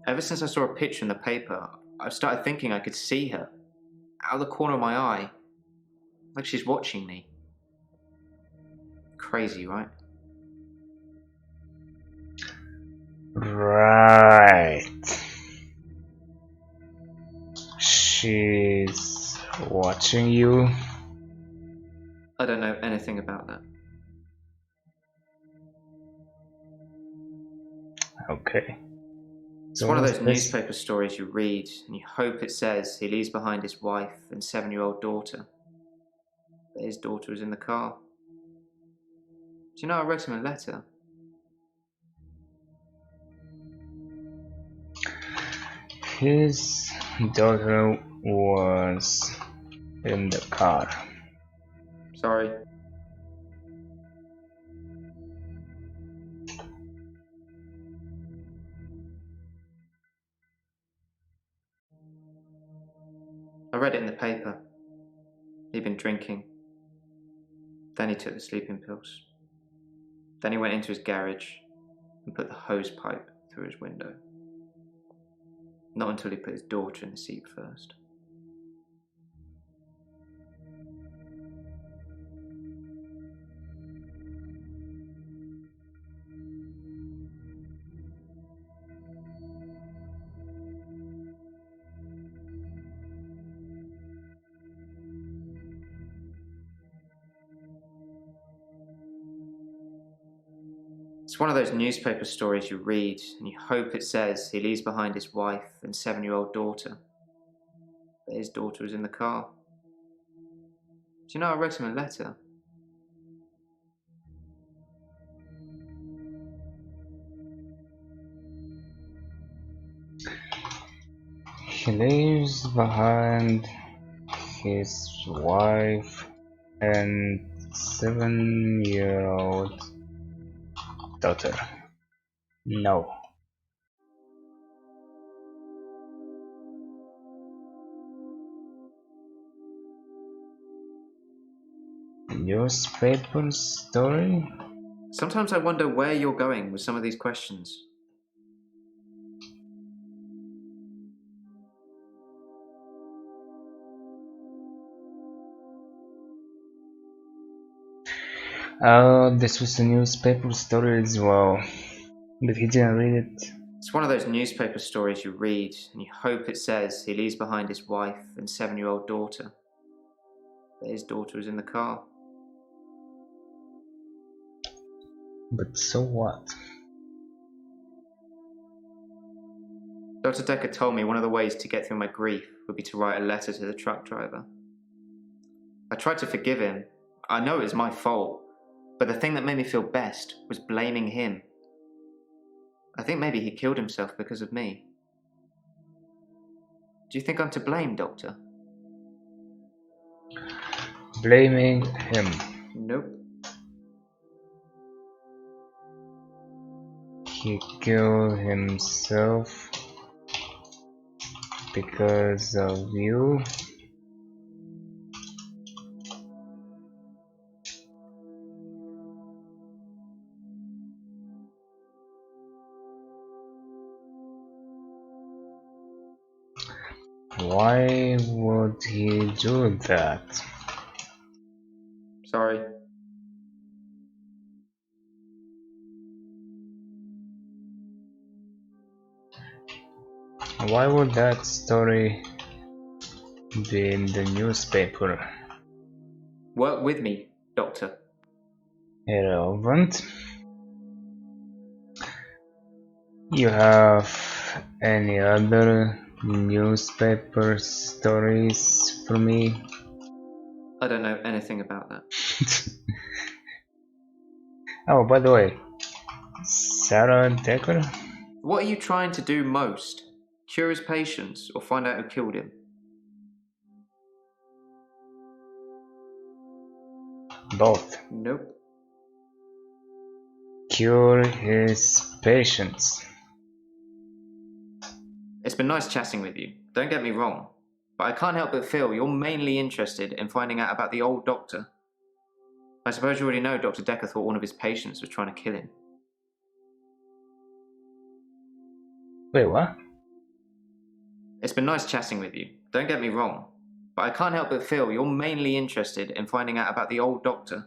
Ever since I saw a picture in the paper, I've started thinking I could see her. Out of the corner of my eye. Like she's watching me. Crazy, right? Right. She's watching you. I don't know anything about that. Okay. It's one of those newspaper stories you read and you hope it says he leaves behind his wife and 7-year-old daughter. But his daughter was in the car. Do you know, I wrote him a letter. His daughter was in the car. Sorry. I read it in the paper. He'd been drinking. Then he took the sleeping pills. Then he went into his garage and put the hose pipe through his window. Not until he put his daughter in the seat first. It's one of those newspaper stories you read and you hope it says he leaves behind his wife and 7-year-old daughter. But his daughter was in the car. Do you know, I wrote him a letter. He leaves behind his wife and 7-year-old daughter. No. Newspaper story? Sometimes I wonder where you're going with some of these questions. This was a newspaper story as well, but he didn't read it. It's one of those newspaper stories you read and you hope it says he leaves behind his wife and 7-year-old daughter. But his daughter was in the car. But so what? Dr. Dekker told me one of the ways to get through my grief would be to write a letter to the truck driver. I tried to forgive him. I know it was my fault, but the thing that made me feel best was blaming him. I think maybe he killed himself because of me. Do you think I'm to blame, Doctor? Blaming him. Nope. He killed himself because of you. Why would he do that? Sorry. Why would that story be in the newspaper? Work with me, Doctor. Irrelevant. You have any other newspaper stories for me? I don't know anything about that. Oh, by the way, Sarah Dekker? What are you trying to do most? Cure his patients or find out who killed him? Both. Nope. Cure his patients. It's been nice chatting with you, don't get me wrong, but I can't help but feel you're mainly interested in finding out about the old doctor. I suppose you already know Dr. Dekker thought one of his patients was trying to kill him. Wait, what? It's been nice chatting with you, don't get me wrong, but I can't help but feel you're mainly interested in finding out about the old doctor.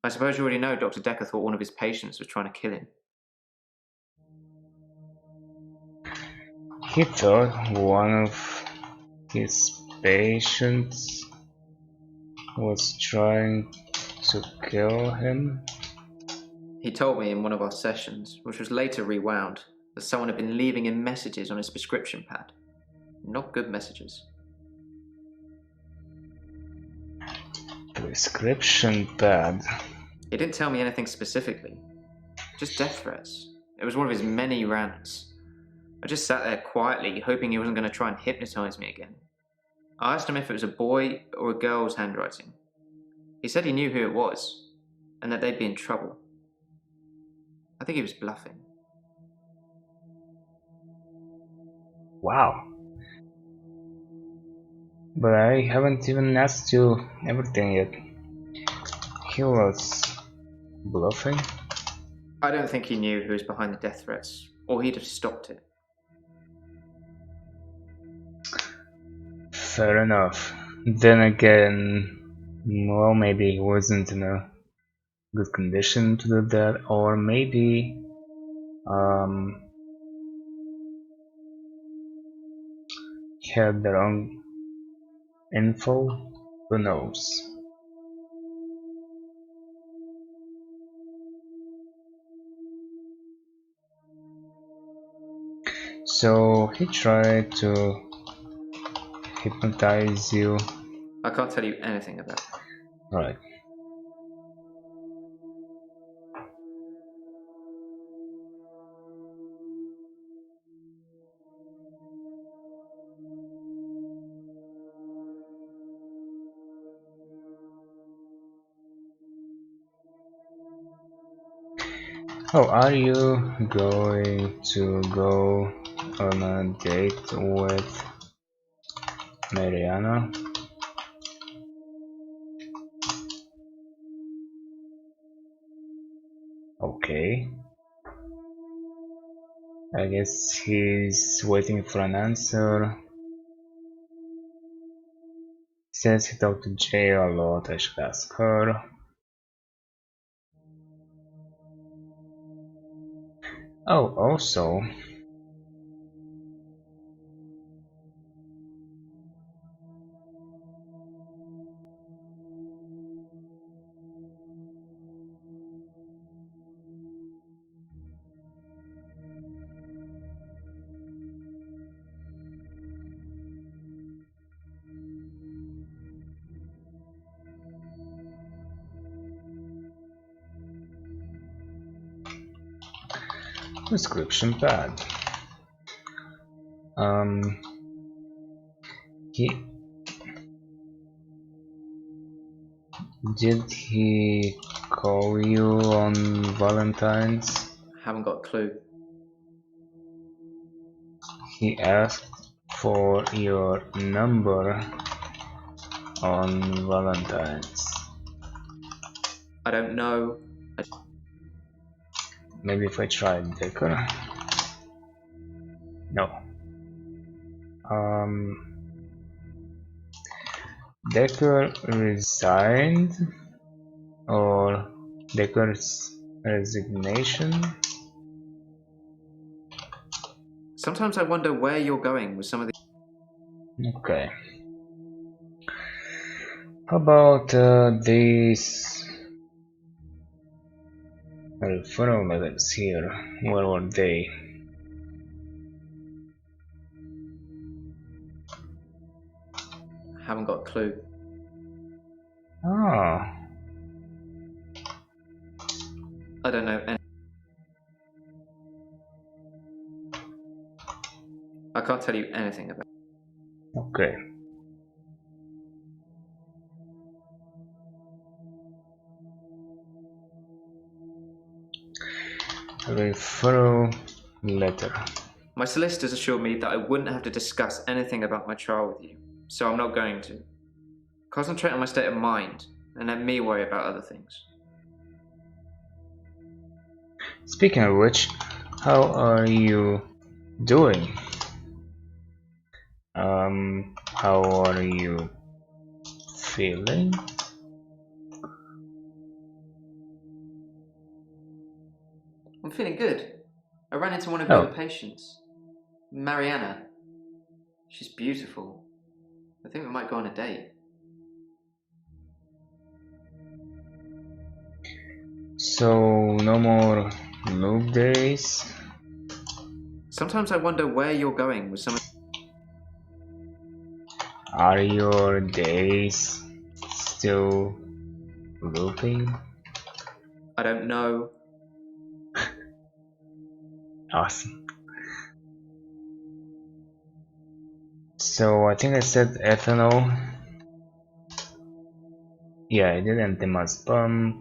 I suppose you already know Dr. Dekker thought one of his patients was trying to kill him. He thought one of his patients was trying to kill him. He told me in one of our sessions, which was later rewound, that someone had been leaving him messages on his prescription pad. Not good messages. Prescription pad. He didn't tell me anything specifically, just death threats. It was one of his many rants. I just sat there quietly, hoping he wasn't going to try and hypnotize me again. I asked him if it was a boy or a girl's handwriting. He said he knew who it was, and that they'd be in trouble. I think he was bluffing. Wow. But I haven't even asked you everything yet. He was bluffing? I don't think he knew who was behind the death threats, or he'd have stopped it. Fair enough. Then again, well, maybe he wasn't in a good condition to do that, or maybe he had the wrong info. Who knows? So he tried to hypnotize you. I can't tell you anything about it. Right. Oh, are you going to go on a date with Mariana? Okay. I guess he's waiting for an answer. Says he talked to Jay a lot, I should ask her. Oh, also, Prescription pad. He did he call you on Valentine's? Haven't got a clue. He asked for your number on Valentine's. I don't know. Maybe if I try Dekker. No. Dekker resigned, or Dekker's resignation? Sometimes I wonder where you're going with some of the. Okay. How about these referral letters here? Where were they? Haven't got a clue. Ah, I don't know any. I can't tell you anything about. okay. Referral letter. My solicitors assured me that I wouldn't have to discuss anything about my trial with you, so I'm not going to. Concentrate on my state of mind, and let me worry about other things. Speaking of which, how are you doing? How are you feeling? I'm feeling good. I ran into one of Oh. your patients, Mariana. She's beautiful. I think we might go on a date. So, no more noob days? Sometimes I wonder where you're going with some of. Are your days still looping? I don't know. Awesome. So I think I said ethanol. Yeah, I did anti-spam.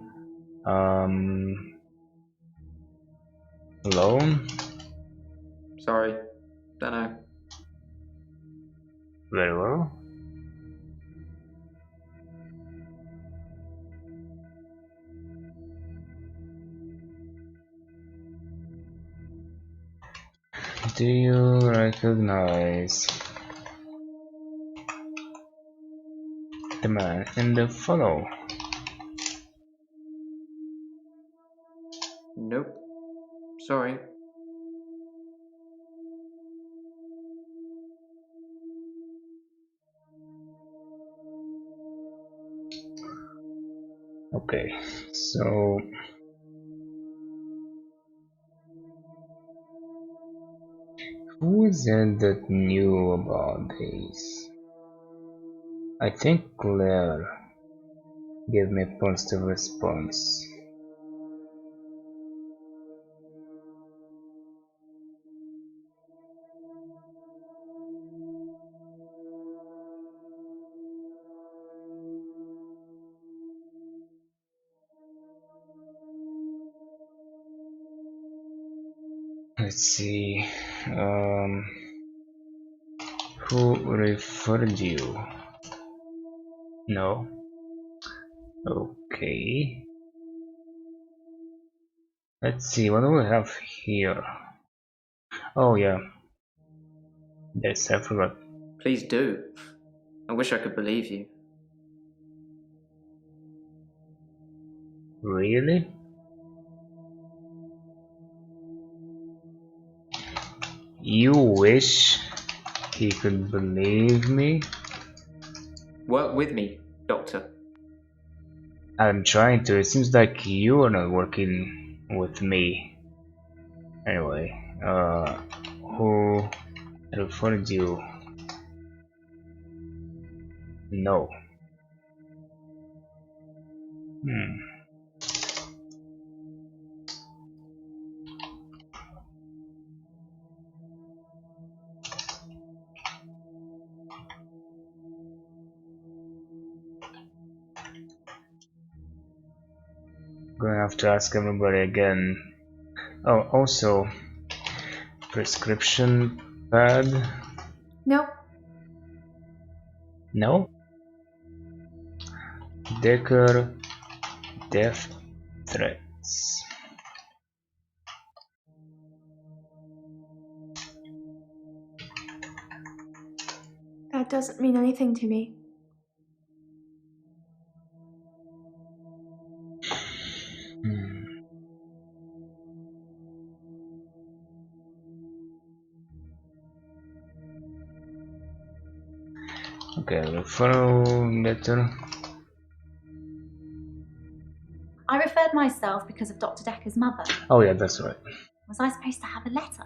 Loan? Sorry. Don't know. Very well. Do you recognize the man in the photo? Nope. Sorry. Okay, so who is it that knew about this? I think Claire gave me a positive response. Let's see. Who referred you? No. Okay. Let's see. What do we have here? Oh yeah. Yes, I forgot. Please do. I wish I could believe you. Really? You wish he could believe me? Work with me, Doctor. I'm trying to. It seems like you are not working with me. Anyway, who referred you? No. Gonna have to ask everybody again. Oh, also, prescription pad? Nope. No? Dekker, death threats. That doesn't mean anything to me. Okay, referral letter. I referred myself because of Dr. Dekker's mother. Oh yeah, that's right. Was I supposed to have a letter?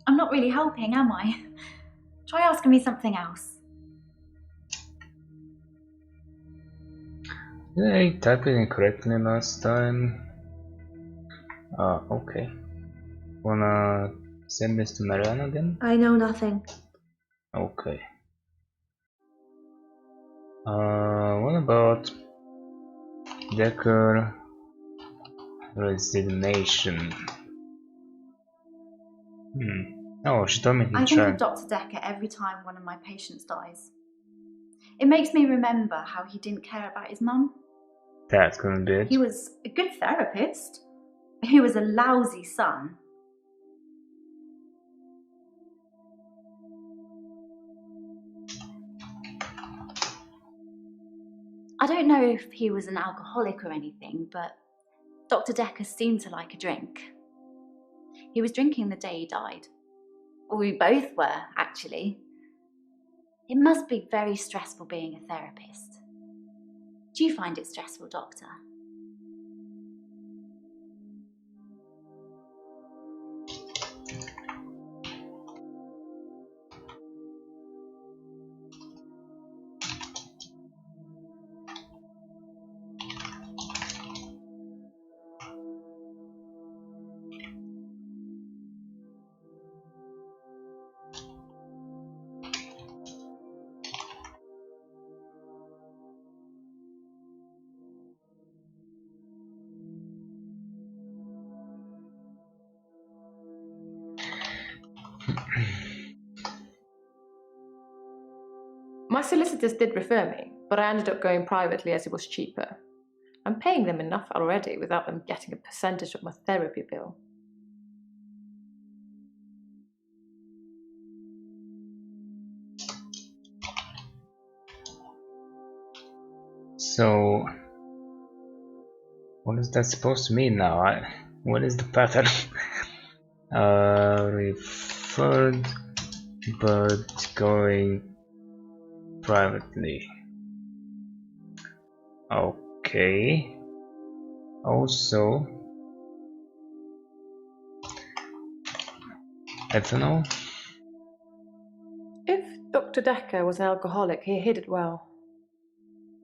I'm not really helping, am I? Try asking me something else. Did I type it incorrectly last time? Okay. Wanna send this to Mariana again? I know nothing. Okay. What about Dekker resignation? Oh, she told me I to think try. of Dr. Dekker every time one of my patients dies. It makes me remember how he didn't care about his mum. That's gonna be it. He was a good therapist. He was a lousy son. I don't know if he was an alcoholic or anything, but Dr. Dekker seemed to like a drink. He was drinking the day he died. Or we both were, actually. It must be very stressful being a therapist. Do you find it stressful, Doctor? My solicitors did refer me, but I ended up going privately as it was cheaper. I'm paying them enough already without them getting a percentage of my therapy bill. So, what is that supposed to mean now? What is the pattern? Referred, but going privately. Okay. Also, ethanol. If Dr. Dekker was an alcoholic, he hid it well.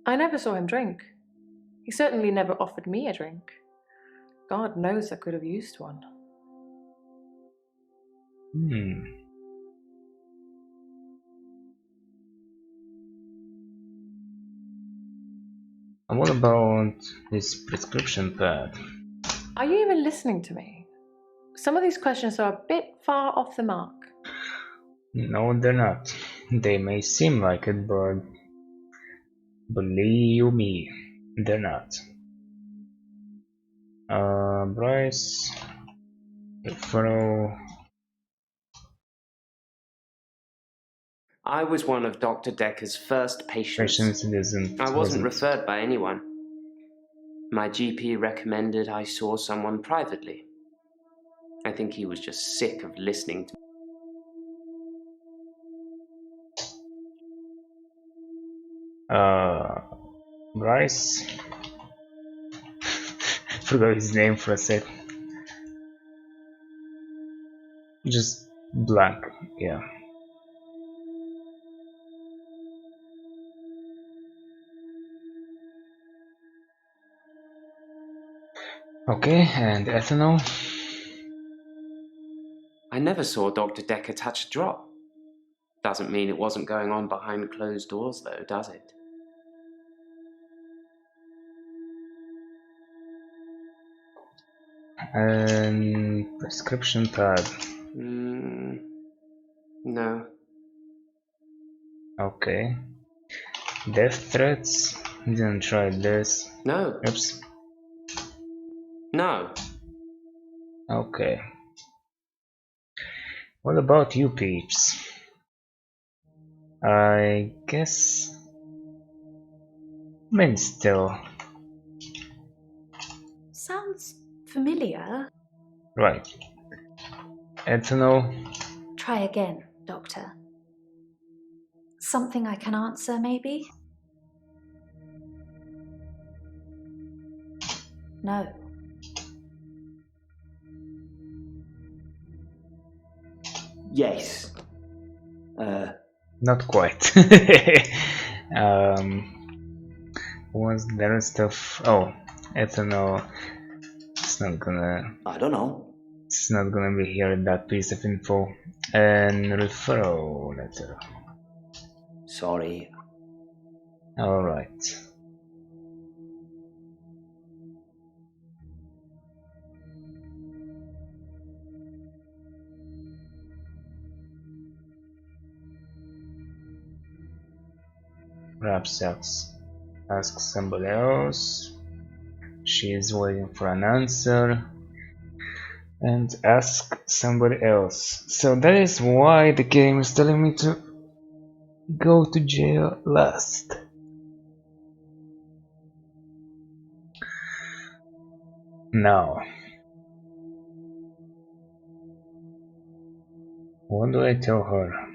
I never saw him drink. He certainly never offered me a drink. God knows I could have used one. And what about this prescription pad? Are you even listening to me? Some of these questions are a bit far off the mark. No, they're not. They may seem like it, but believe me, they're not. Bryce, referral. I was one of Dr. Dekker's first patients. I wasn't wasn't referred by anyone. My GP recommended I saw someone privately. I think he was just sick of listening to me. Bryce. Forgot his name for a sec. Just blank, yeah. Okay, and ethanol? I never saw Dr. Dekker touch a drop. Doesn't mean it wasn't going on behind closed doors, though, does it? And prescription pad. No. Okay. Death threats? Didn't try this. No. Oops. No. Okay. What about you, Peeps? I guess... Men still. Sounds familiar. Right. Ethanol? Try again, Doctor. Something I can answer, maybe? No. Yes. Not quite. What's the rest of... Oh, ethanol. It's not gonna... I don't know. It's not gonna be here in that piece of info. And referral letter. Sorry. Alright. Perhaps ask somebody else. She is waiting for an answer. And ask somebody else. So that is why the game is telling me to go to jail last. Now, what do I tell her?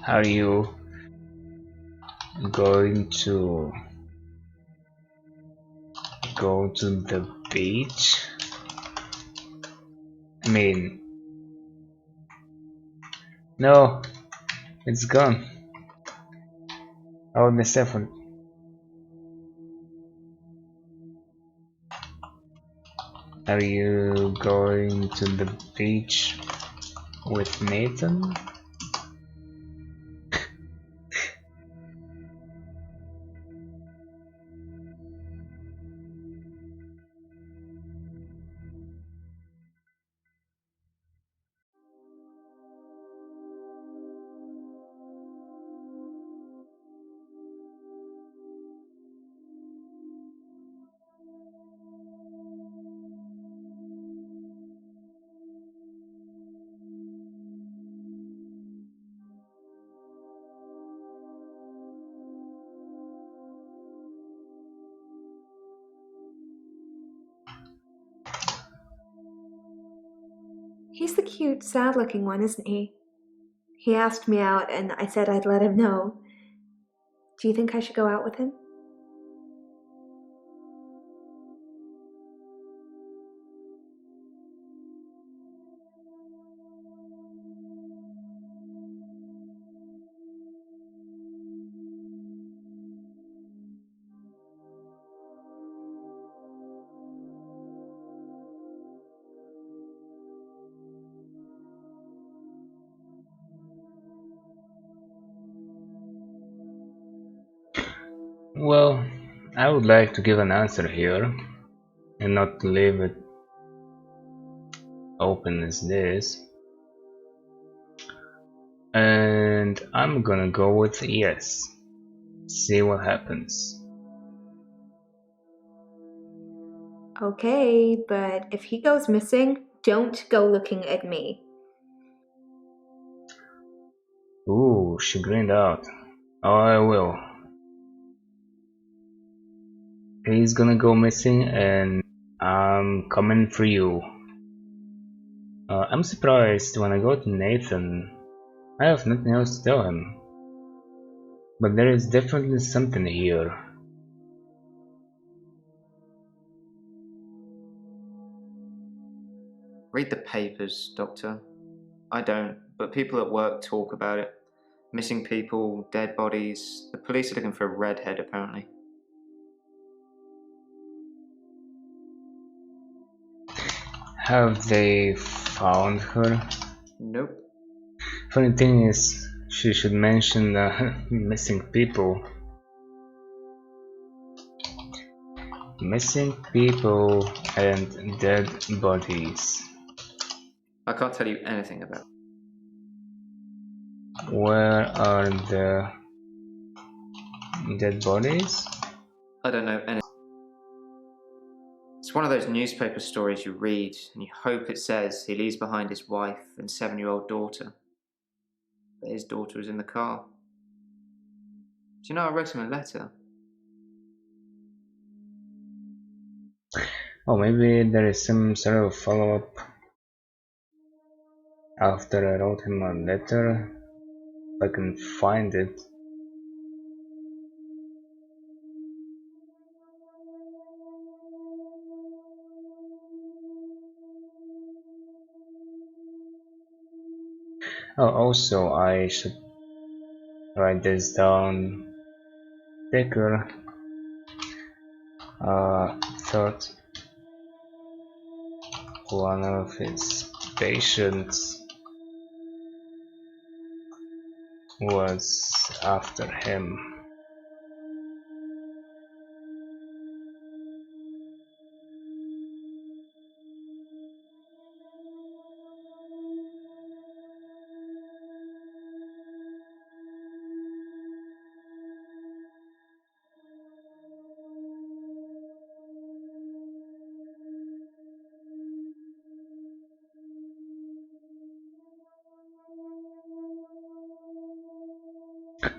Are you going to go to the beach? I mean, no, it's gone. Oh, the second. Are you going to the beach with Nathan? He's the cute, sad-looking one, isn't he? He asked me out, and I said I'd let him know. Do you think I should go out with him? Well, I would like to give an answer here and not leave it open as this. And I'm gonna go with yes. See what happens. Okay, but if he goes missing, don't go looking at me. Ooh, she grinned out. Oh, I will. He's gonna go missing and I'm coming for you. I'm surprised when I go to Nathan. I have nothing else to tell him. But there is definitely something here. Read the papers, Doctor. I don't, but people at work talk about it. Missing people, dead bodies. The police are looking for a redhead, apparently. Have they found her? Nope. Funny thing is, she should mention missing people. Missing people and dead bodies. I can't tell you anything about it. Where are the dead bodies? I don't know anything. It's one of those newspaper stories you read and you hope it says he leaves behind his wife and 7-year-old daughter. But his daughter was in the car. Do you know, I wrote him a letter. Oh, maybe there is some sort of follow-up. After I wrote him a letter, if I can find it. Oh, also I should write this down. Dekker thought one of his patients was after him.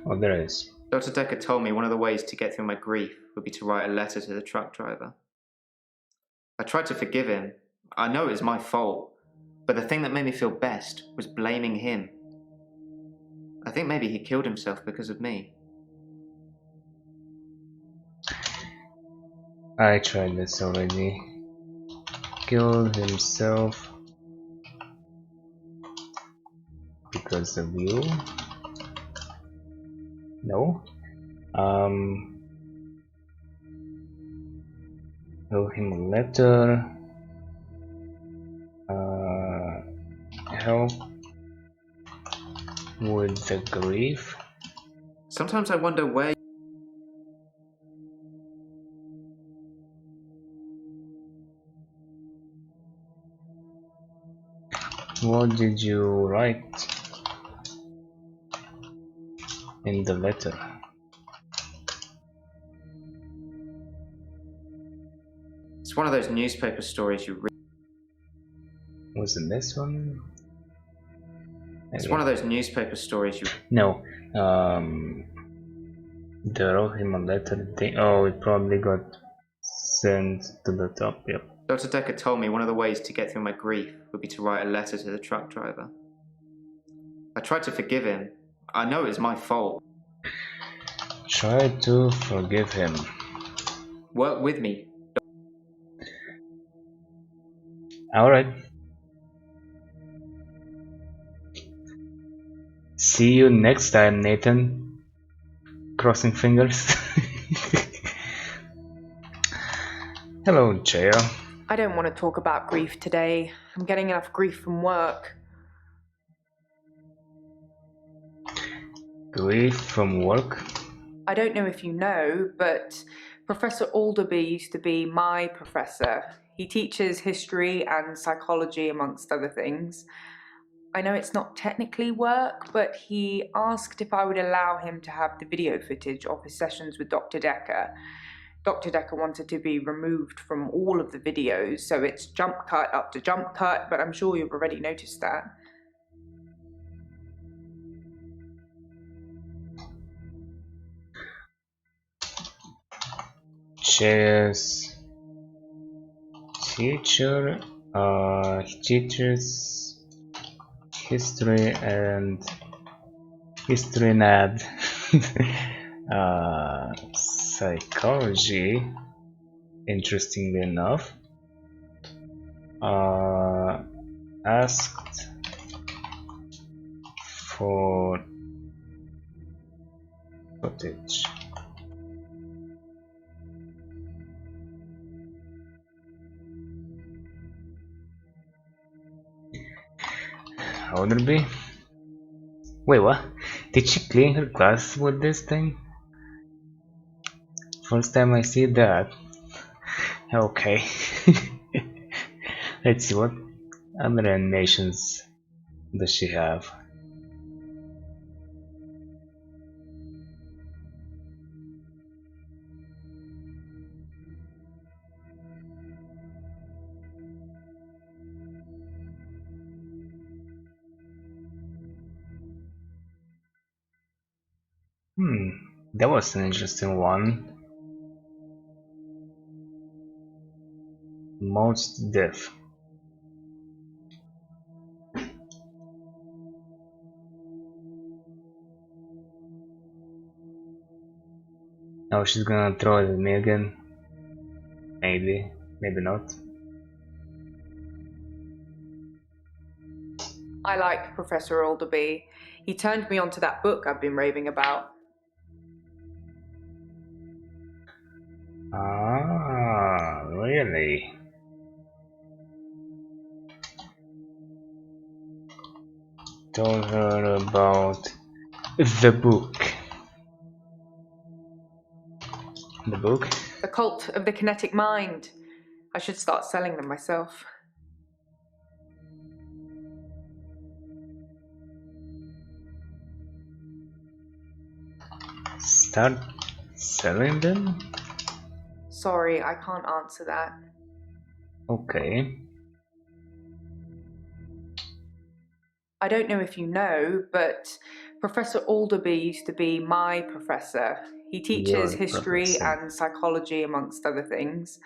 Oh, there is. Dr. Dekker told me one of the ways to get through my grief would be to write a letter to the truck driver. I tried to forgive him. I know it was my fault, but the thing that made me feel best was blaming him. I think maybe he killed himself because of me. I tried this already. Killed himself because of you? No. Wrote him a letter. Help with the grief. Sometimes I wonder where. What did you write in the letter? It's one of those newspaper stories you read. Was it this one? It's one of those newspaper stories you. No. They wrote him a letter thing. Oh, it probably got sent to the top. Yep. Dr. Dekker told me one of the ways to get through my grief would be to write a letter to the truck driver. I tried to forgive him. I know it was my fault. Try to forgive him. Work with me. Alright. See you next time, Nathan. Crossing fingers. Hello, Chair. I don't want to talk about grief today. I'm getting enough grief from work. Grief from work? I don't know if you know, but Professor Alderby used to be my professor. He teaches history and psychology, amongst other things. I know it's not technically work, but he asked if I would allow him to have the video footage of his sessions with Dr. Dekker. Dr. Dekker wanted to be removed from all of the videos, so it's jump cut after jump cut, but I'm sure you've already noticed that. Chair's teacher he teaches history and history and psychology, interestingly enough. asked for footage. Olderby? Wait, what? Did she clean her glass with this thing? First time I see that. Okay. Let's see, what other animations does she have? That was an interesting one. Most deaf. Oh, she's gonna throw it at me again. Maybe, maybe not. I like Professor Alderby. He turned me onto that book I've been raving about. Ah, really? Told her about the book. The book? The Cult of the Kinetic Mind. I should start selling them myself. Start selling them? Sorry, I can't answer that. Okay. I don't know if you know, but Professor Alderby used to be my professor. He teaches Your history professor. and psychology, amongst other things.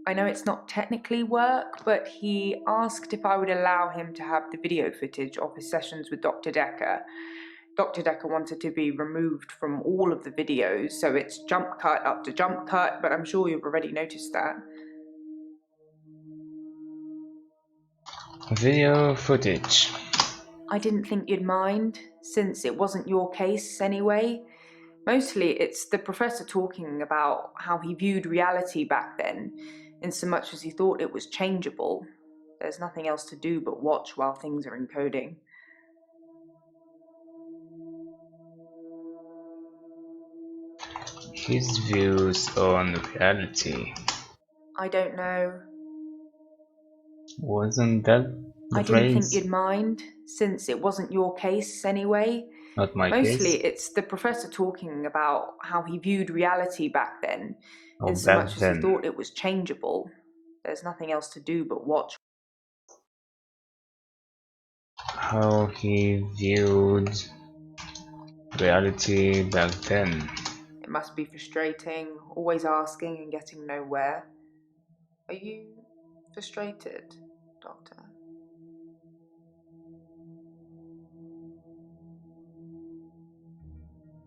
I know it's not technically work, but he asked if I would allow him to have the video footage of his sessions with Dr. Dekker. Dr. Dekker wanted to be removed from all of the videos, so it's jump cut up to jump cut, but I'm sure you've already noticed that. Video footage. I didn't think you'd mind, since it wasn't your case anyway. Mostly it's the professor talking about how he viewed reality back then, in so much as he thought it was changeable. There's nothing else to do but watch while things are encoding. His views on reality. I don't know. Wasn't that the I didn't think phrase? you'd mind, since it wasn't your case anyway. Not my Mostly case? it's the professor talking about how he viewed reality back then, Oh, in so back much as he then. thought it was changeable. There's nothing else to do but watch. How he viewed reality back then. It must be frustrating, always asking and getting nowhere. Are you frustrated, Doctor?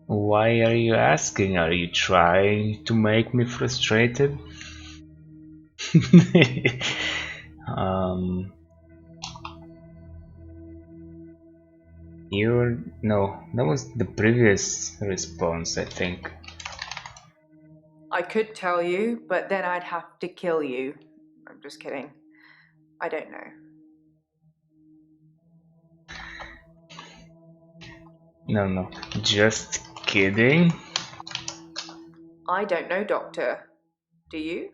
Why are you asking? Are you trying to make me frustrated? No, that was the previous response, I think. I could tell you, but then I'd have to kill you. I'm just kidding. I don't know. No, just kidding. I don't know, Doctor. Do you?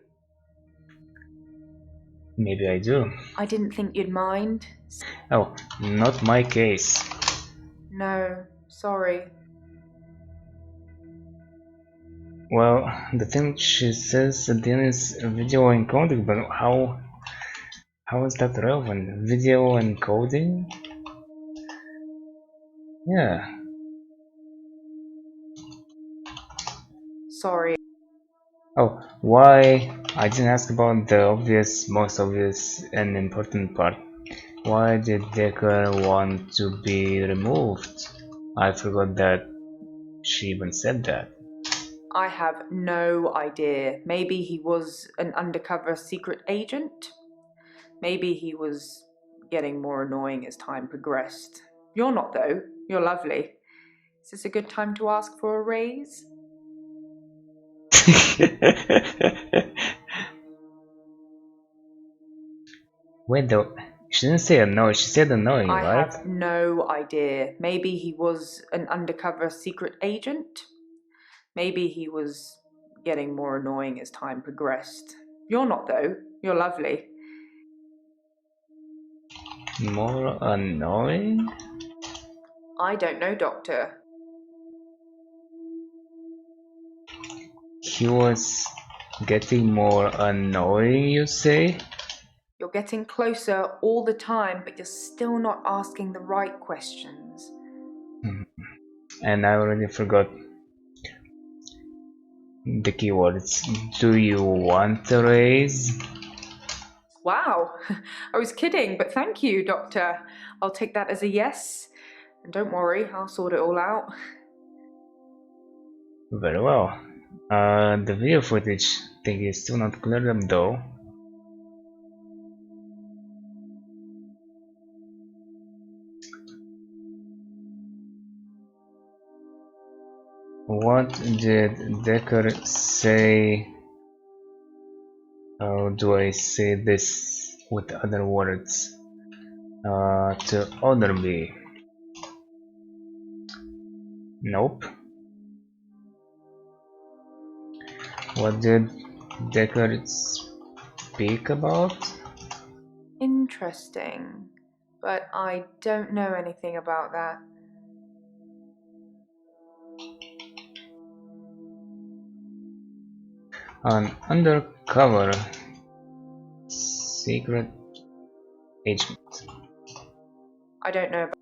Maybe I do. I didn't think you'd mind. Oh, not my case. No, sorry. Well, the thing she says at the end is video encoding, but how is that relevant? Video encoding? Yeah. Sorry. Oh, why? I didn't ask about the most obvious and important part. Why did Dekker want to be removed? I forgot that she even said that. I have no idea. Maybe he was an undercover secret agent? Maybe he was getting more annoying as time progressed. You're not, though. You're lovely. Is this a good time to ask for a raise? Wait, though. She didn't say annoying, she said annoying, I right? have no idea. Maybe he was an undercover secret agent? Maybe he was getting more annoying as time progressed. You're not, though. You're lovely. More annoying? I don't know, Doctor. He was getting more annoying, you say? You're getting closer all the time, but you're still not asking the right questions. And I already forgot the keywords. Do you want a raise? Wow, I was kidding, but thank you, Doctor. I'll take that as a yes. And don't worry, I'll sort it all out. Very well. The video footage thing is still not cleared up though. What did Dekker say? How do I say this with other words? To honor me. Nope. What did Dekker speak about? Interesting, but I don't know anything about that. An undercover secret agent. I don't know about.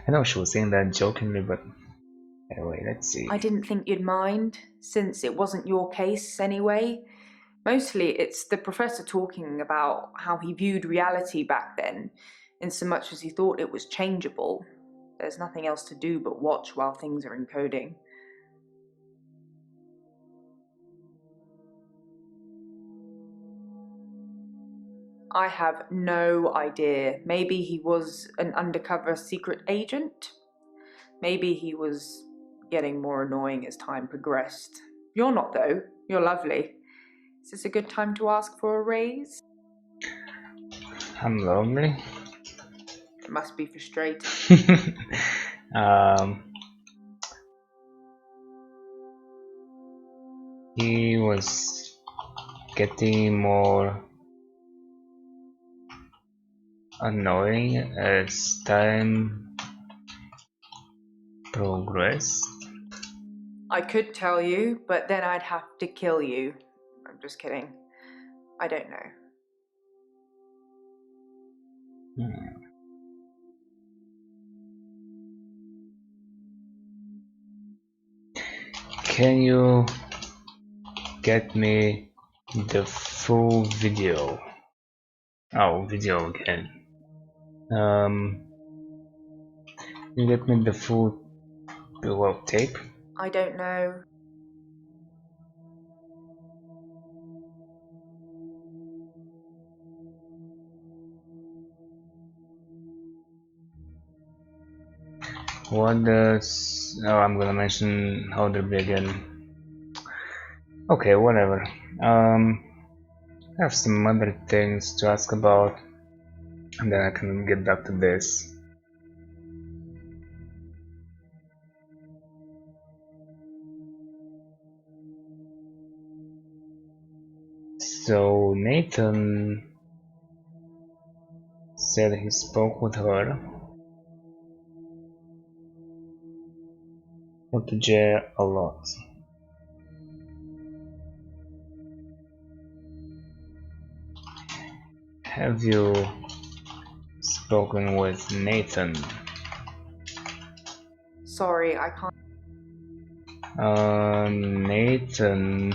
I know she was saying that jokingly, but anyway, let's see. I didn't think you'd mind, since it wasn't your case anyway. Mostly it's the professor talking about how he viewed reality back then, in so much as he thought it was changeable. There's nothing else to do but watch while things are encoding. I have no idea. Maybe he was an undercover secret agent? Maybe he was getting more annoying as time progressed. You're not, though. You're lovely. Is this a good time to ask for a raise? I'm lovely. It must be frustrating. He was getting more annoying as time progressed. I could tell you, but then I'd have to kill you. I'm just kidding. I don't know. Can you get me the full video? Oh, video again. You get me the full tape? I don't know. What does... Oh, I'm gonna mention how to be again. Okay, whatever. I have some other things to ask about, and then I can get back to this. So Nathan said he spoke with her. Went to jail a lot. Have you spoken with Nathan? Sorry, I can't. Nathan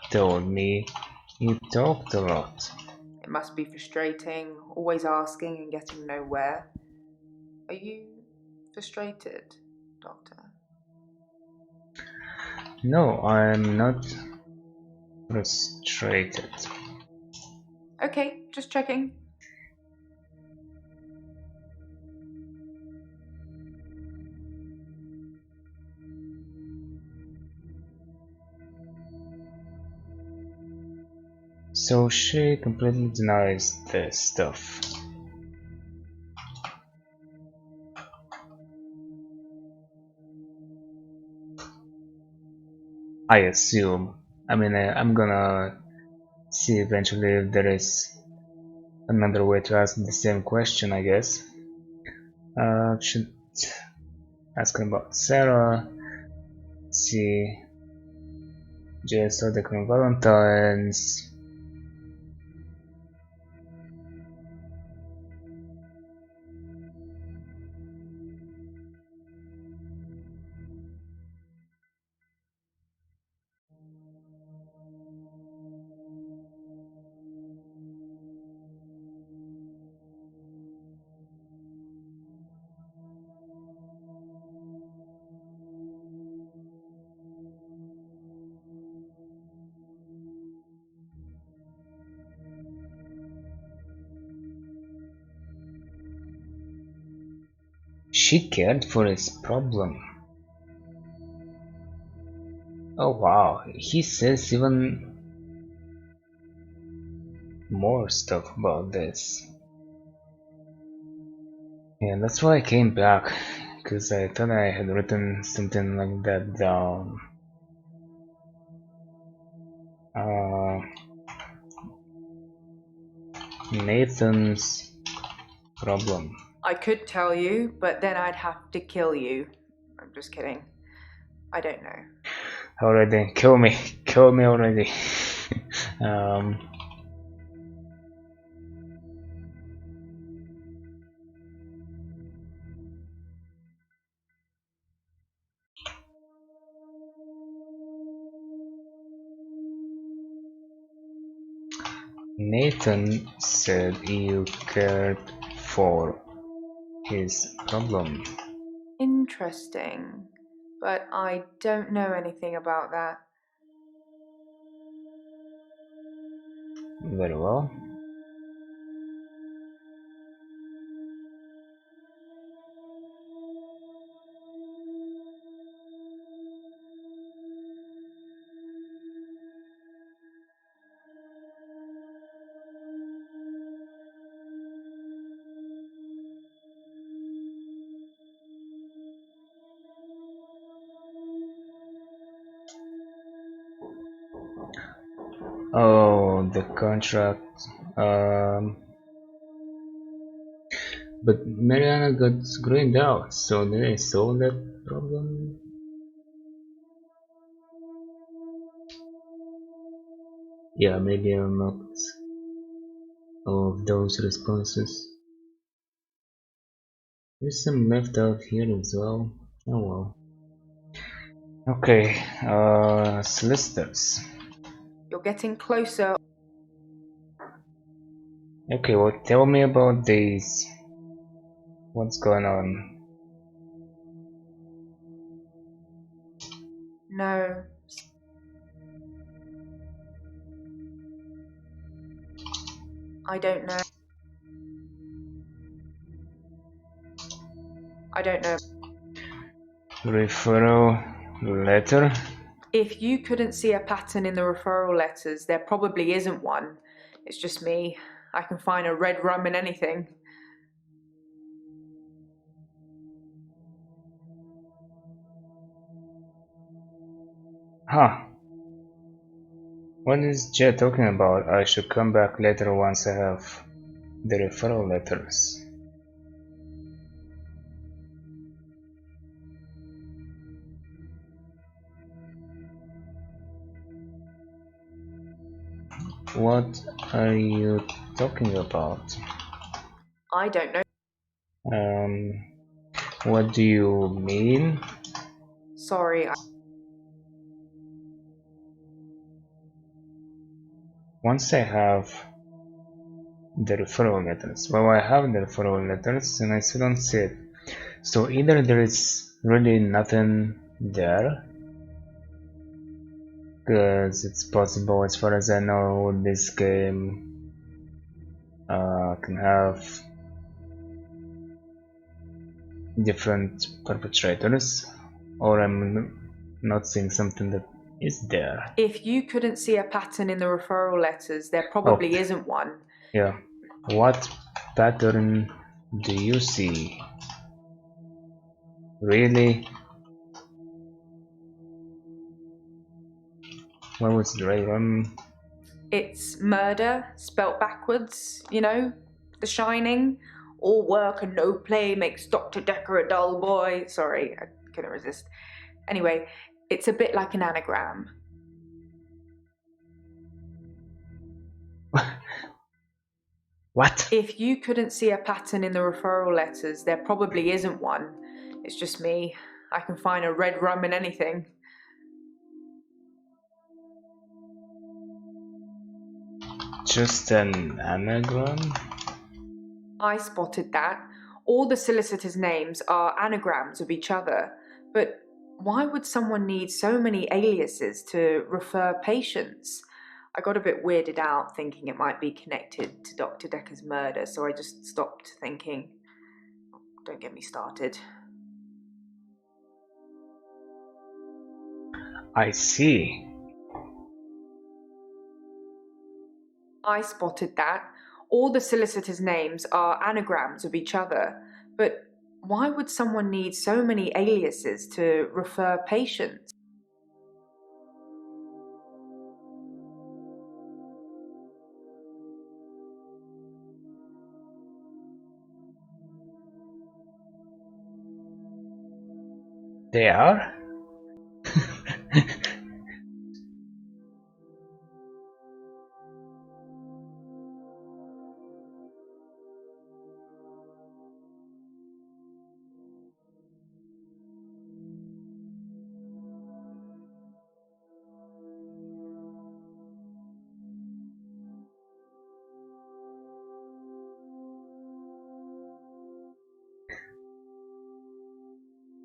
told me you talked a lot. It must be frustrating, always asking and getting nowhere. Are you frustrated, Doctor? No, I'm not frustrated. Okay, just checking. So she completely denies this stuff. I assume. I mean, I'm gonna see eventually if there is another way to ask the same question, I guess. Should ask about Sarah. See, JSO Dekker Valentine's. She cared for his problem. Oh wow, he says even more stuff about this. Yeah, that's why I came back, because I thought I had written something like that down. Nathan's problem. I could tell you, but then I'd have to kill you. I'm just kidding. I don't know. Already, kill me already. Nathan said you cared for his problem. Interesting. But I don't know anything about that. Very well. Oh, the contract. But Mariana got greened out, so did I solve that problem? Yeah, maybe I unlocked all of those responses. There's some left out here as well. Oh well. Okay, solicitors. You're getting closer. Okay, well, tell me about these. What's going on? No. I don't know. I don't know. Referral letter? If you couldn't see a pattern in the referral letters, there probably isn't one. It's just me. I can find a red rum in anything. Huh. What is Jet talking about? I should come back later once I have the referral letters. What are you talking about? I don't know. What do you mean? Sorry. Once I have the referral letters. Well, I have the referral letters and I still don't see it. So either there is really nothing there, because it's possible, as far as I know, this game can have different perpetrators, or I'm not seeing something that is there. If you couldn't see a pattern in the referral letters, there probably isn't one. Yeah. What pattern do you see? Really? What was the right one? It's murder, spelt backwards, you know? The Shining. All work and no play makes Dr. Dekker a dull boy. Sorry, I couldn't resist. Anyway, it's a bit like an anagram. What? If you couldn't see a pattern in the referral letters, there probably isn't one. It's just me. I can find a red rum in anything. Just an anagram? I spotted that. All the solicitors' names are anagrams of each other. But why would someone need so many aliases to refer patients? I got a bit weirded out thinking it might be connected to Dr. Dekker's murder, so I just stopped thinking. Don't get me started. I see. I spotted that. All the solicitors' names are anagrams of each other. But why would someone need so many aliases to refer patients? They are?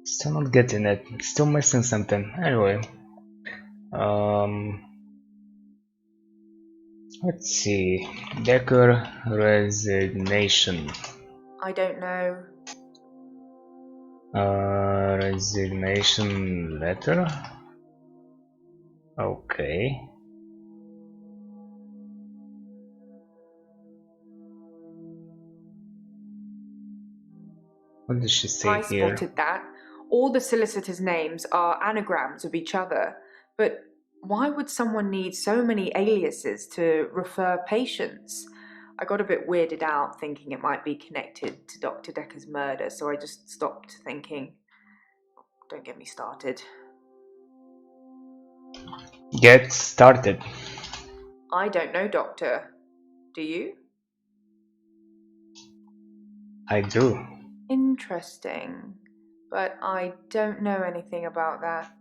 Still not getting it. Still missing something. Anyway. Let's see. Dekker resignation. I don't know. Resignation letter? Okay. What does she say I here? spotted that. All the solicitors' names are anagrams of each other. But why would someone need so many aliases to refer patients? I got a bit weirded out thinking it might be connected to Dr. Dekker's murder, so I just stopped thinking. Don't get me started. Get started. I don't know, Doctor. Do you? I do. Interesting. But I don't know anything about that.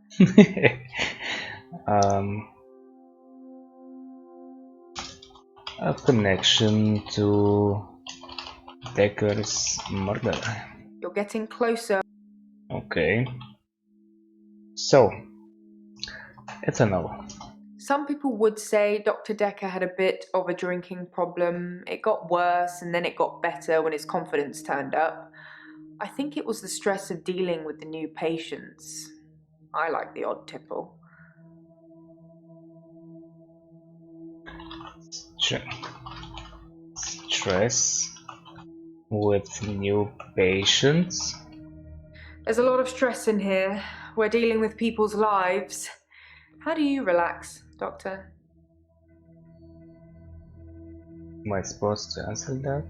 A connection to Dekker's murder. You're getting closer. Okay. So, it's a no. Some people would say Dr. Dekker had a bit of a drinking problem. It got worse and then it got better when his confidence turned up. I think it was the stress of dealing with the new patients. I like the odd tipple. Stress with new patients? There's a lot of stress in here. We're dealing with people's lives. How do you relax, Doctor? Am I supposed to answer that?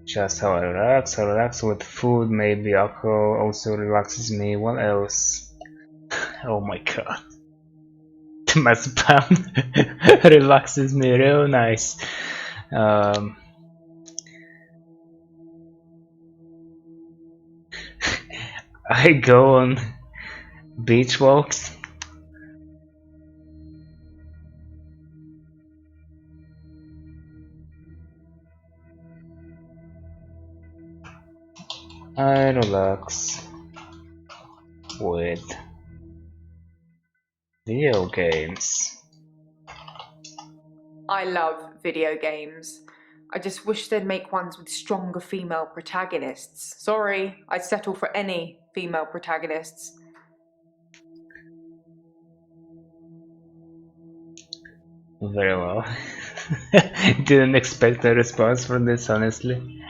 Just how I relax. I relax with food, maybe alcohol also relaxes me. What else? Oh my god. Marzipan relaxes me real nice. I go on beach walks. I relax with video games. I love video games. I just wish they'd make ones with stronger female protagonists. Sorry, I'd settle for any female protagonists. Very well. Didn't expect a response from this, honestly.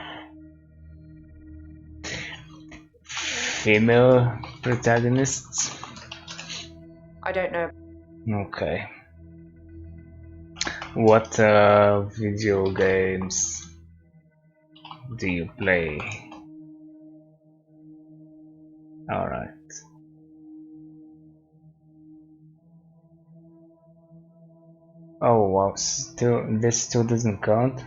Female protagonists? I don't know. Okay. What video games do you play? Alright. Oh wow, this still doesn't count?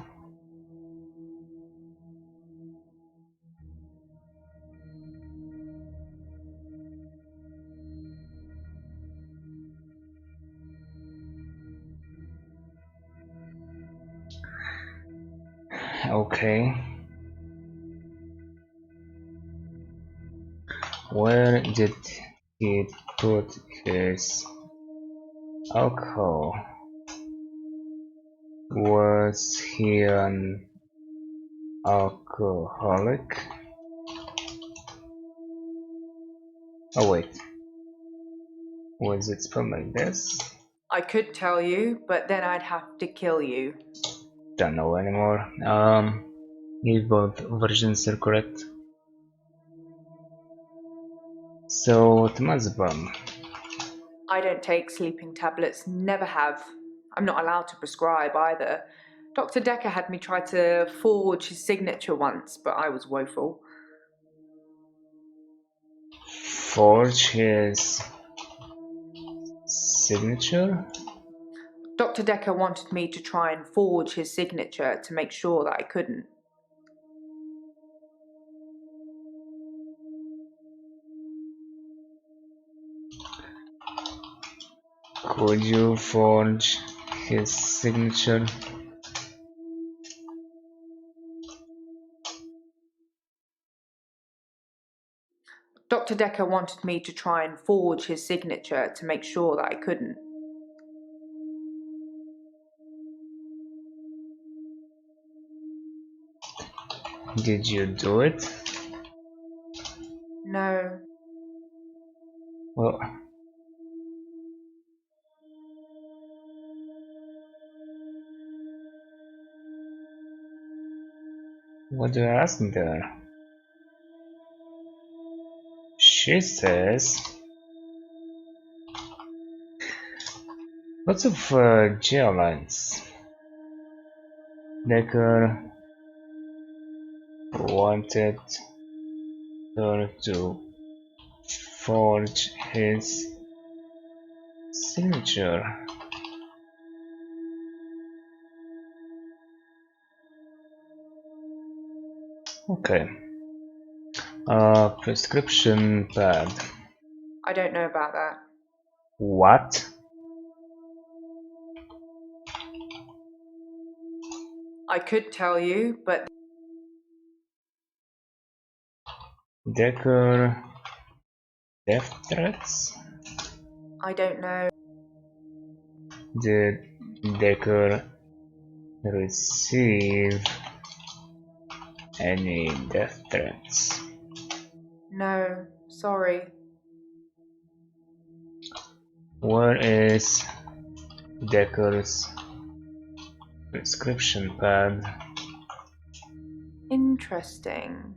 Okay. Where did he put his alcohol? Was he an alcoholic? Oh wait. Was it spelled like this? I could tell you, but then I'd have to kill you. Don't know anymore. If both versions are correct. So, Tmazbam. I don't take sleeping tablets, never have. I'm not allowed to prescribe either. Dr. Dekker had me try to forge his signature once, but I was woeful. Forge his signature? Dr. Dekker wanted me to try and forge his signature to make sure that I couldn't. Could you forge his signature? Dr. Dekker wanted me to try and forge his signature to make sure that I couldn't. Did you do it? No. Well, what do you ask there? She says lots of jail lines. Dekker wanted her to forge his signature. Okay. Prescription pad. I don't know about that. What? I could tell you, but Dekker death threats? I don't know. Did Dekker receive any death threats? No, sorry. Where is Dekker's prescription pad? Interesting,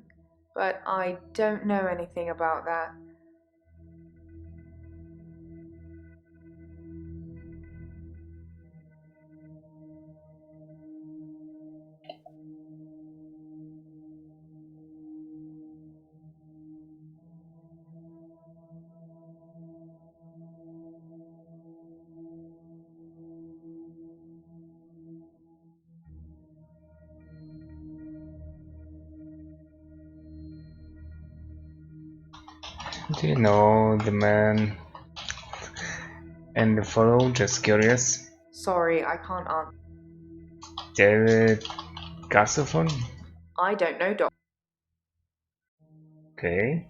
but I don't know anything about that. Do you know the man and the photo? Just curious. Sorry, I can't answer. David Castlephone? I don't know, Doc. Okay.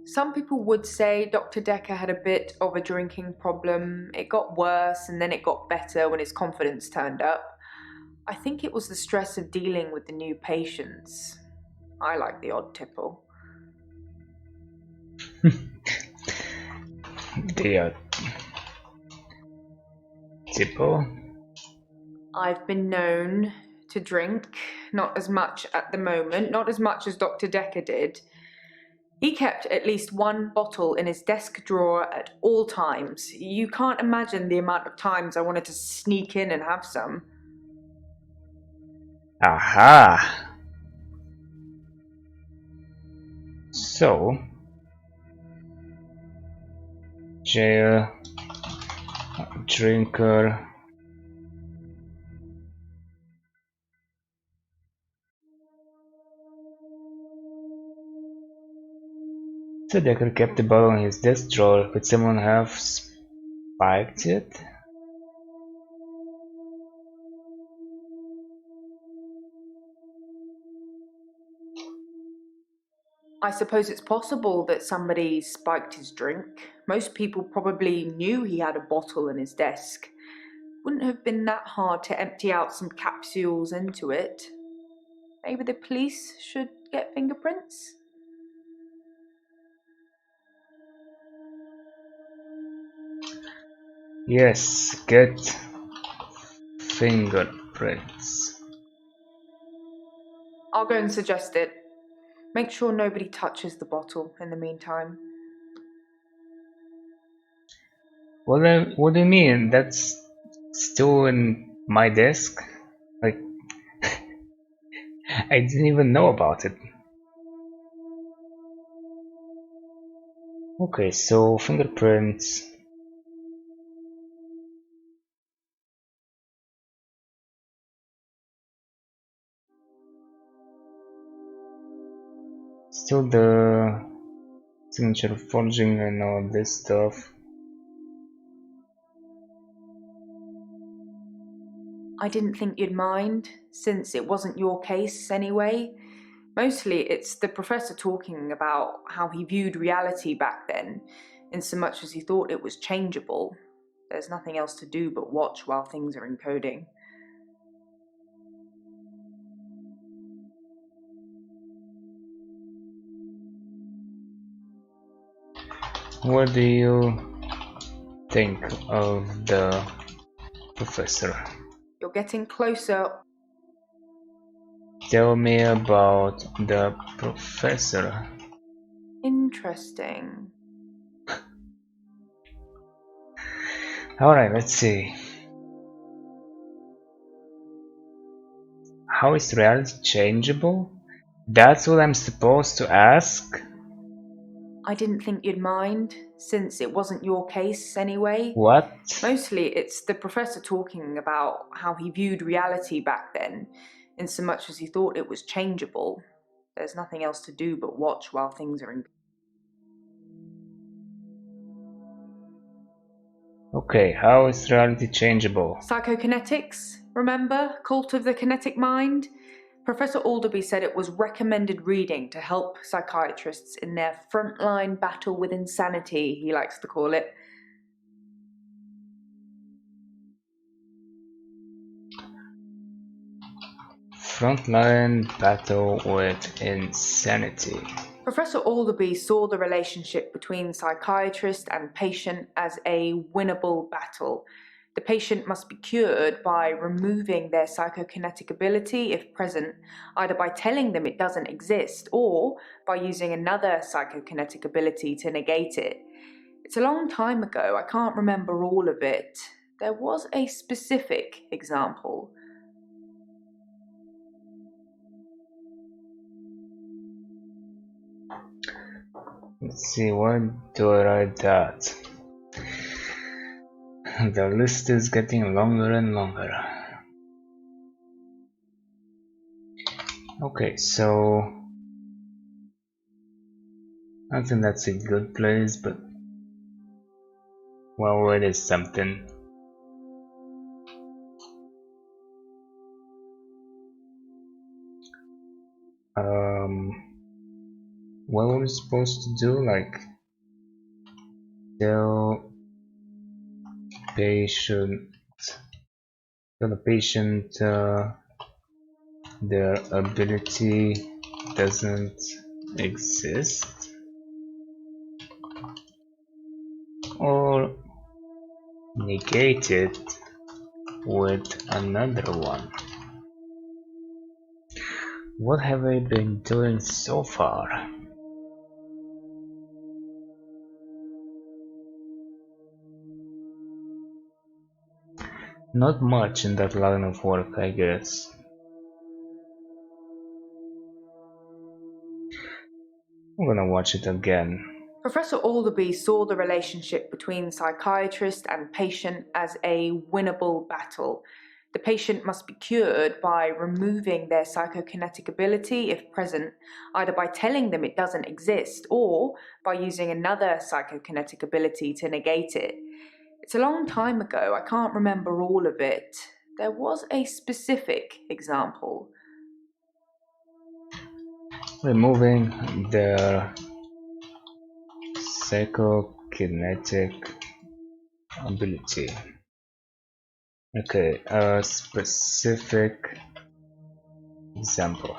Some people would say Dr. Dekker had a bit of a drinking problem. It got worse and then it got better when his confidence turned up. I think it was the stress of dealing with the new patients. I like the odd tipple. The tipple? I've been known to drink, not as much at the moment, not as much as Dr. Dekker did. He kept at least one bottle in his desk drawer at all times. You can't imagine the amount of times I wanted to sneak in and have some. Aha! So, jail, drinker. So Dekker kept the bottle in his desk drawer. Could someone have spiked it? I suppose it's possible that somebody spiked his drink. Most people probably knew he had a bottle in his desk. Wouldn't have been that hard to empty out some capsules into it. Maybe the police should get fingerprints? Yes, get fingerprints. I'll go and suggest it. Make sure nobody touches the bottle in the meantime. What do you mean? That's still in my desk? Like, I didn't even know about it. Okay, so fingerprints. Still the signature forging and all this stuff. I didn't think you'd mind, since it wasn't your case anyway. Mostly it's the professor talking about how he viewed reality back then, in so much as he thought it was changeable. There's nothing else to do but watch while things are encoding. What do you think of the professor? You're getting closer. Tell me about the professor. Interesting. Alright, let's see. How is reality changeable? That's what I'm supposed to ask? I didn't think you'd mind, since it wasn't your case anyway. What? Mostly it's the professor talking about how he viewed reality back then, in so much as he thought it was changeable. There's nothing else to do but watch while things are encoding. Okay, how is reality changeable? Psychokinetics, remember? Cult of the Kinetic Mind? Professor Alderby said it was recommended reading to help psychiatrists in their frontline battle with insanity, he likes to call it. Frontline battle with insanity. Professor Alderby saw the relationship between psychiatrist and patient as a winnable battle. The patient must be cured by removing their psychokinetic ability, if present, either by telling them it doesn't exist or by using another psychokinetic ability to negate it. It's a long time ago, I can't remember all of it. There was a specific example. Let's see, why do I write that? The list is getting longer and longer. Okay, so I think that's a good place, but well, it is something. What were we supposed to do? Like, tell patient, tell the patient their ability doesn't exist, or negate it with another one. What have I been doing so far? Not much in that line of work, I guess. I'm gonna watch it again. Professor Alderby saw the relationship between psychiatrist and patient as a winnable battle. The patient must be cured by removing their psychokinetic ability if present, either by telling them it doesn't exist or by using another psychokinetic ability to negate it. It's a long time ago, I can't remember all of it. There was a specific example. Removing their psychokinetic ability. Okay, a specific example.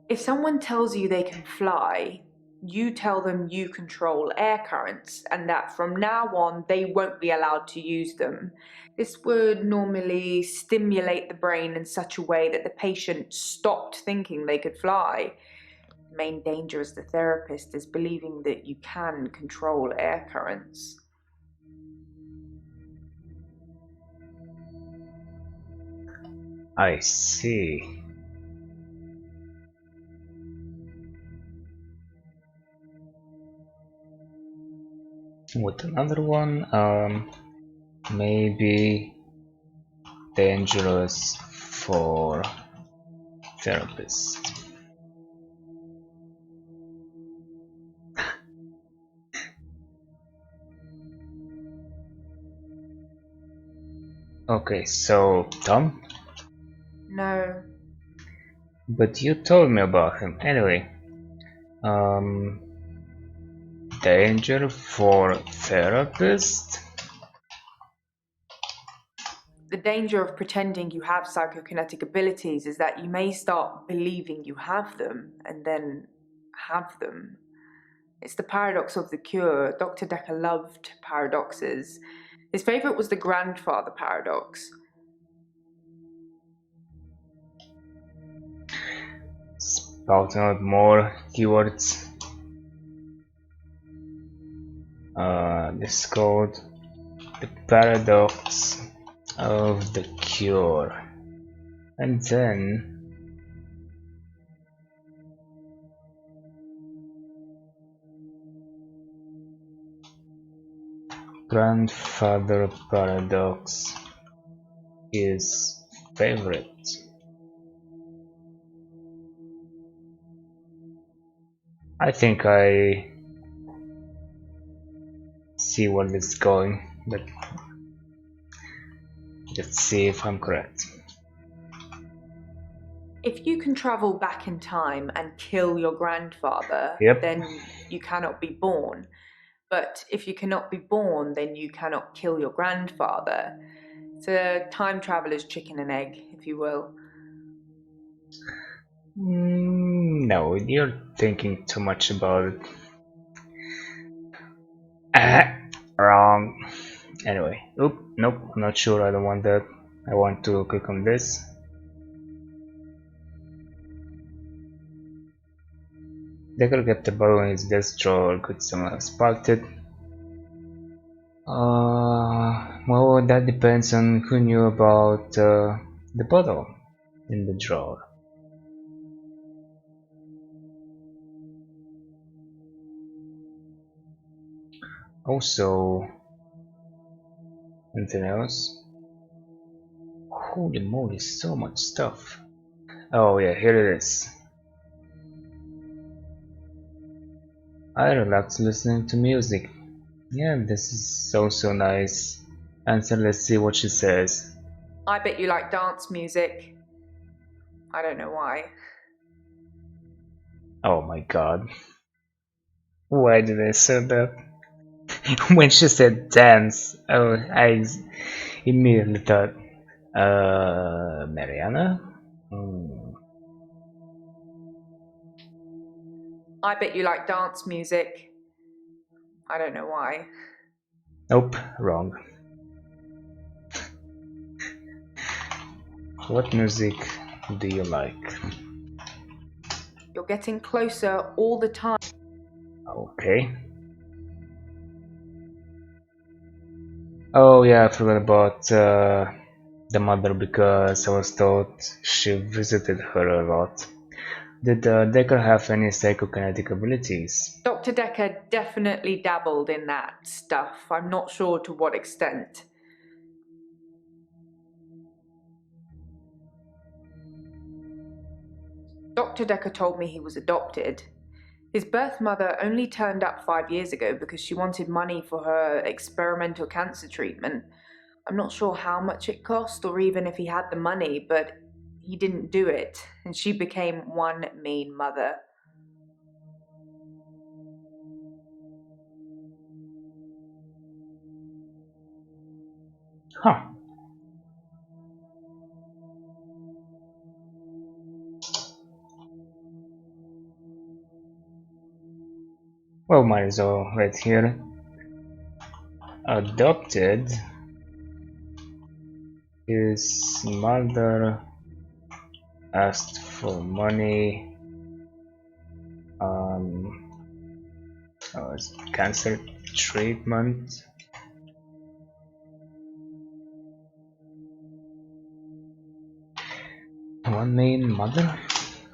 If someone tells you they can fly, you tell them you control air currents and that from now on they won't be allowed to use them. This would normally stimulate the brain in such a way that the patient stopped thinking they could fly. The main danger as the therapist is believing that you can control air currents. I see. With another one, maybe dangerous for therapists. Okay, so Tom? No. But you told me about him. Anyway, danger for therapists? The danger of pretending you have psychokinetic abilities is that you may start believing you have them and then have them. It's the paradox of the cure. Dr. Dekker loved paradoxes. His favourite was the grandfather paradox. Spouting out more keywords. This is called the paradox of the cure. And then grandfather paradox is favorite. I think I see where this is going, but let's see if I'm correct. If you can travel back in time and kill your grandfather, Yep. then you cannot be born. But if you cannot be born, then you cannot kill your grandfather. It's a time traveler's chicken and egg, if you will. No, you're thinking too much about it. Wrong. Anyway, nope, not sure, I don't want that. I want to click on this. Dekker kept the bottle in his desk drawer, could someone have sparked it? Well, that depends on who knew about the bottle in the drawer. Also, anything else? Holy moly, so much stuff. Oh yeah, here it is. I relax listening to music. Yeah, this is so nice. Answer, let's see what she says. I bet you like dance music. I don't know why. Oh my god. Why did I say that? When she said dance, I immediately thought, Mariana? Hmm. I bet you like dance music. I don't know why. Nope, wrong. What music do you like? You're getting closer all the time. Okay. Oh yeah, I forgot about the mother because I was told she visited her a lot. Did Dekker have any psychokinetic abilities? Dr. Dekker definitely dabbled in that stuff. I'm not sure to what extent. Dr. Dekker told me he was adopted. His birth mother only turned up 5 years ago because she wanted money for her experimental cancer treatment. I'm not sure how much it cost or even if he had the money, but he didn't do it, and she became one mean mother. Huh. Well, might as well right here. Adopted. His mother asked for money. Cancer treatment. One main mother?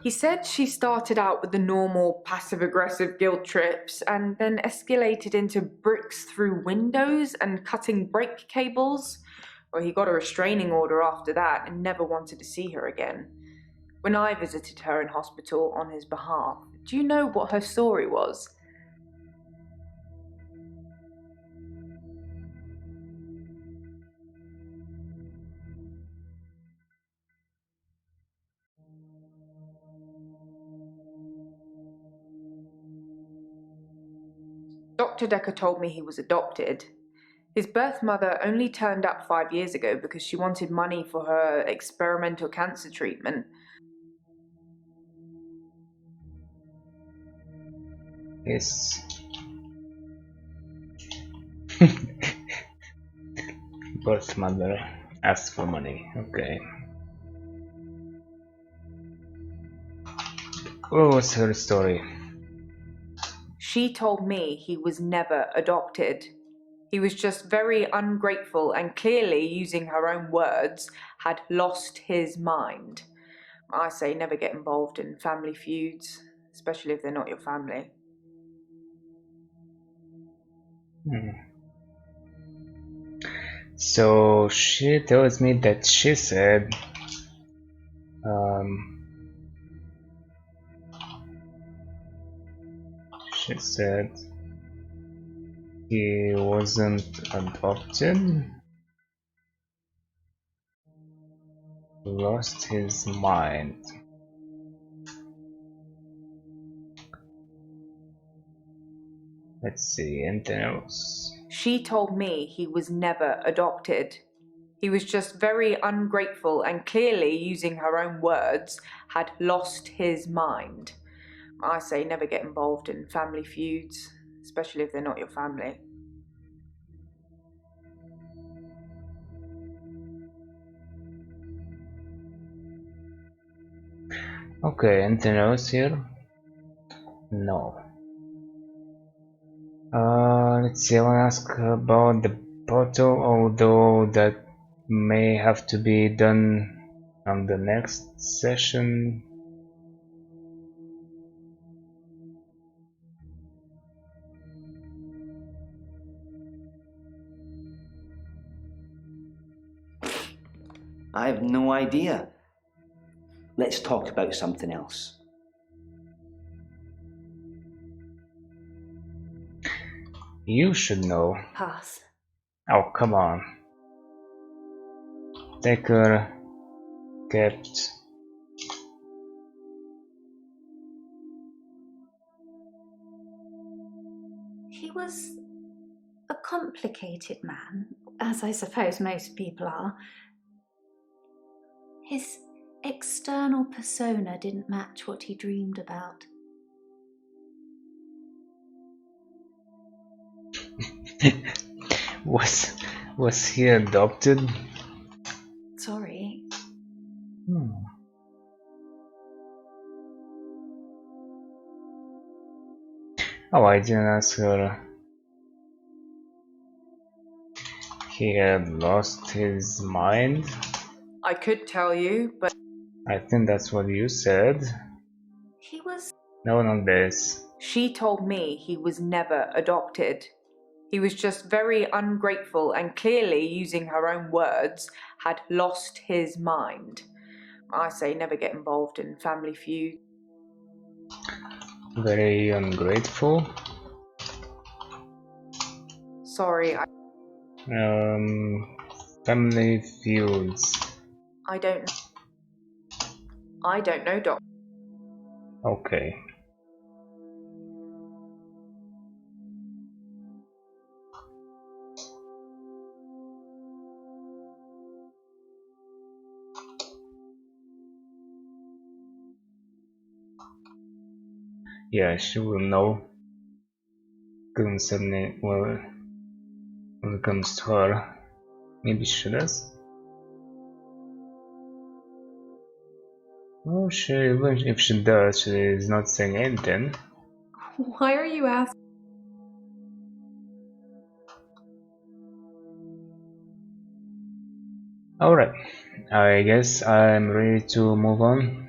He said she started out with the normal passive-aggressive guilt trips and then escalated into bricks through windows and cutting brake cables. Well, he got a restraining order after that and never wanted to see her again. When I visited her in hospital on his behalf, do you know what her story was? Dr. Dekker told me he was adopted. His birth mother only turned up 5 years ago because she wanted money for her experimental cancer treatment. His birth mother asked for money. Okay. What was her story? She told me he was never adopted. He was just very ungrateful and clearly, using her own words, had lost his mind. I say never get involved in family feuds, especially if they're not your family. So she tells me that she said he wasn't adopted, lost his mind. Let's see, anything else? She told me he was never adopted. He was just very ungrateful and clearly, using her own words, had lost his mind. I say never get involved in family feuds, especially if they're not your family. Okay, anything else here? No. Let's see, I want to ask about the bottle, although that may have to be done on the next session. I have no idea. Let's talk about something else. You should know. Pass. Oh, come on. Dekker kept. He was a complicated man, as I suppose most people are. His external persona didn't match what he dreamed about. Was he adopted? Sorry. Oh, I didn't ask her. He had lost his mind? I could tell you, but I think that's what you said. He was... No, not this. she told me he was never adopted. He was just very ungrateful and clearly, using her own words, had lost his mind. I say never get involved in family feuds. Very ungrateful. Sorry, Family feuds. I don't know, Doc. Okay. Yeah, she will know. Well, when it comes to her, maybe she does. Oh, even if she does, she is not saying anything. Why are you asking? Alright, I guess I'm ready to move on.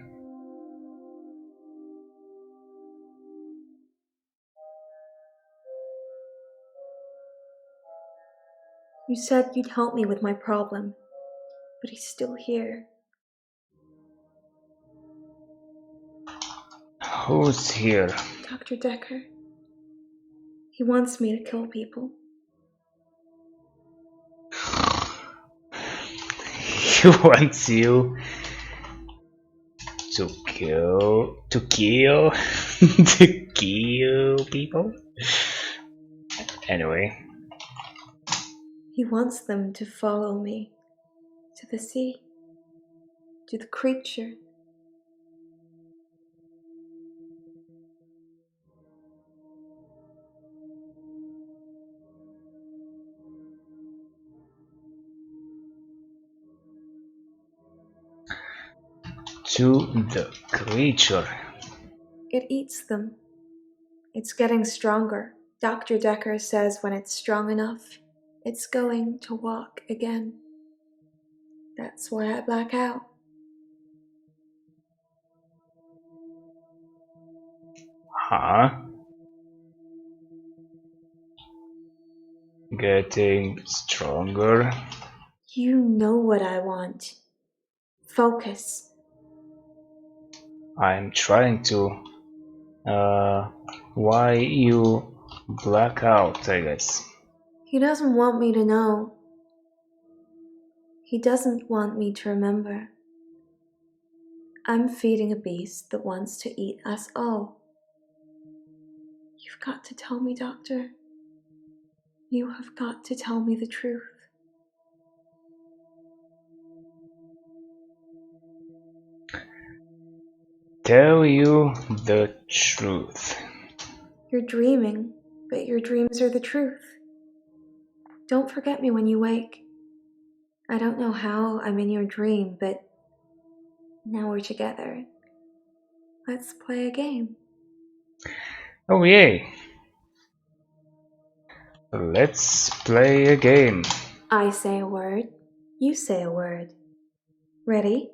You said you'd help me with my problem, but he's still here. Who's here? Dr. Dekker. He wants me to kill people. He wants you to kill to kill people. Anyway, He wants them to follow me to the sea, to the creature. to the creature. It eats them. It's getting stronger. Dr. Dekker says when it's strong enough, it's going to walk again. That's why I black out. Huh? Getting stronger. You know what I want. Focus. I'm trying to. Why you black out, I guess. He doesn't want me to know. He doesn't want me to remember. I'm feeding a beast that wants to eat us all. You've got to tell me, Doctor. You have got to tell me the truth. Tell you the truth. You're dreaming, but your dreams are the truth. Don't forget me when you wake. I don't know how I'm in your dream, but now we're together. Let's play a game. Oh yay! Let's play a game. I say a word, you say a word. Ready?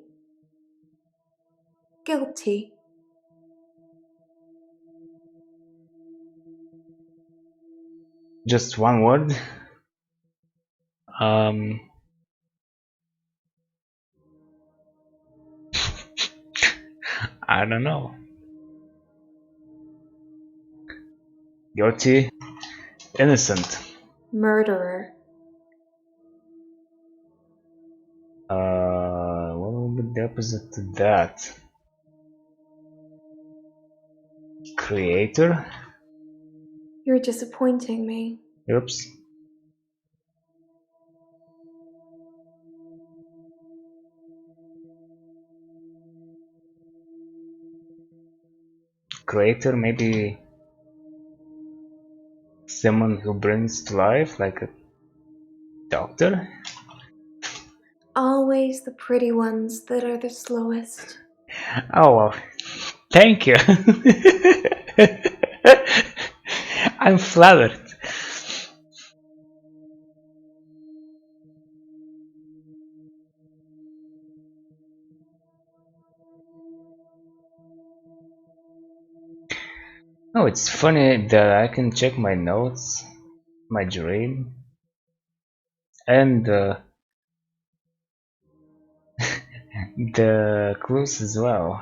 Guilty. Just one word. I don't know. Guilty. Innocent. Murderer. What would be the opposite to that? Creator? You're disappointing me. Oops. Creator, maybe someone who brings to life, like a doctor? Always the pretty ones that are the slowest. Oh, well, thank you. I'm flattered. Oh, it's funny that I can check my notes, my dream, and the clues as well.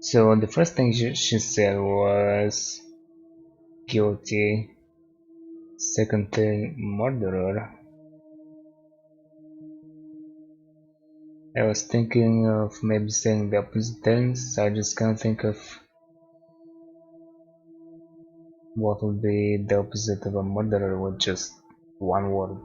So the first thing she said was guilty. Second thing, murderer. I was thinking of maybe saying the opposite things. I just can't think of what would be the opposite of a murderer with just one word.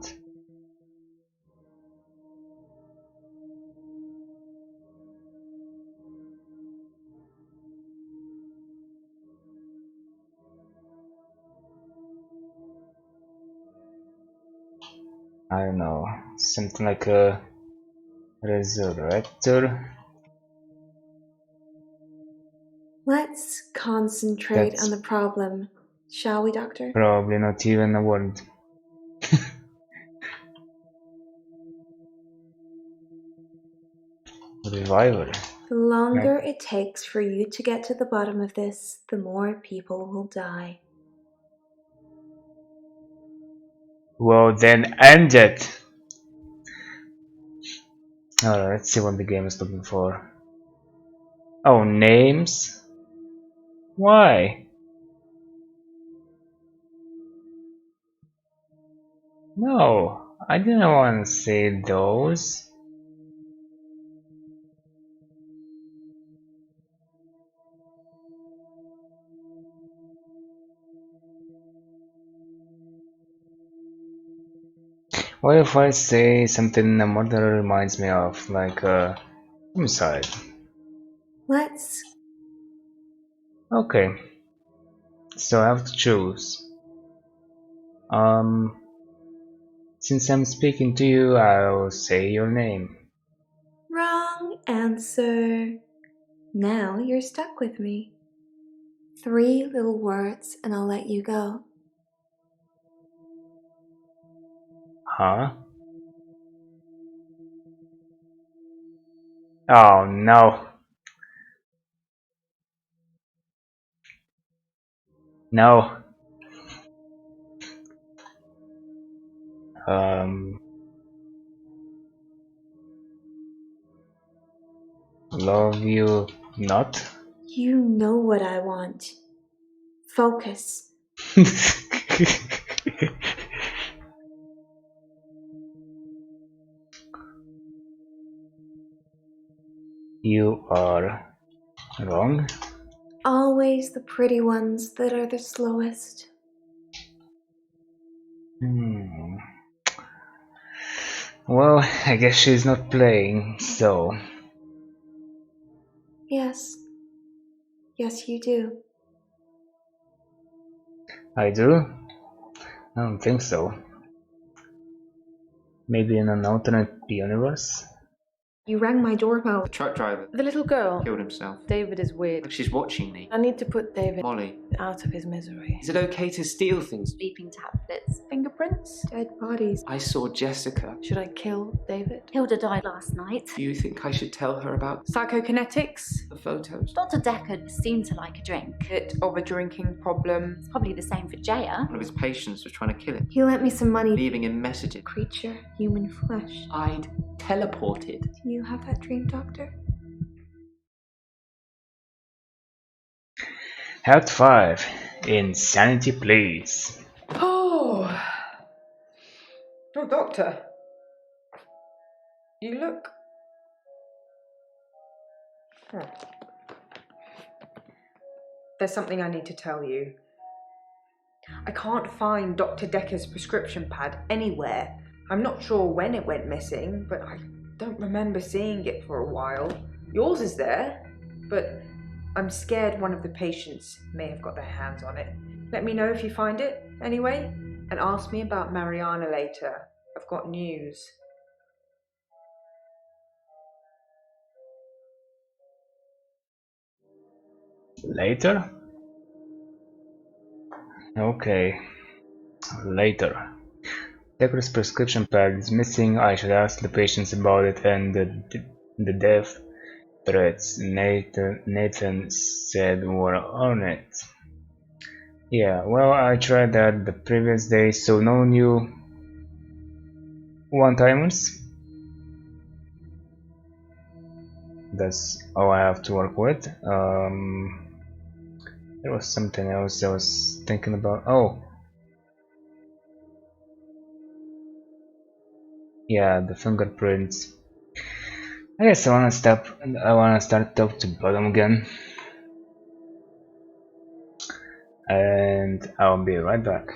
I don't know, something like a resurrector. Let's concentrate on the problem, shall we, Doctor? Probably not even a word. Reviver. The longer it takes for you to get to the bottom of this, the more people will die. Well, then end it! Alright, let's see what the game is looking for. Oh, names? Why? No, I didn't want to say those. What if I say something a murderer reminds me of, like a homicide? Let's... Okay, so I have to choose. Since I'm speaking to you, I'll say your name. Wrong answer. Now you're stuck with me. 3 little words and I'll let you go. Huh? Oh no. No. Love you not? You know what I want. Focus. You are wrong. Always the pretty ones that are the slowest. Well, I guess she's not playing, so... Yes. Yes, you do. I do? I don't think so. Maybe in an alternate universe? You rang my doorbell. The truck driver The little girl. killed himself. David is weird. Like she's watching me. I need to put David Molly. out of his misery. Is it okay to steal things? Sleeping tablets. Fingerprints? Dead bodies. I saw Jessica. Should I kill David? Hilda died last night. Do you think I should tell her about Psychokinetics? the photos? Dr. Dekker seemed to like a drink. Bit of a drinking problem. It's probably the same for Jaya. One of his patients was trying to kill him, He lent me some money. leaving him messages. Creature, human flesh. I'd teleported. Do you have that dream, Doctor? Act 5. Insanity Please. Oh, doctor. You look... Huh. There's something I need to tell you. I can't find Dr. Dekker's prescription pad anywhere. I'm not sure when it went missing, but I don't remember seeing it for a while. Yours is there, but I'm scared one of the patients may have got their hands on it. Let me know if you find it, anyway, and ask me about Mariana later. I've got news. Later? Okay. Later. Dekker's prescription pad is missing. I should ask the patients about it and the death threats Nathan said were on it. Yeah, well, I tried that the previous day, so no new one-timers. That's all I have to work with. There was something else I was thinking about. Oh, yeah, the fingerprints. I guess I wanna start top to bottom again. And I'll be right back.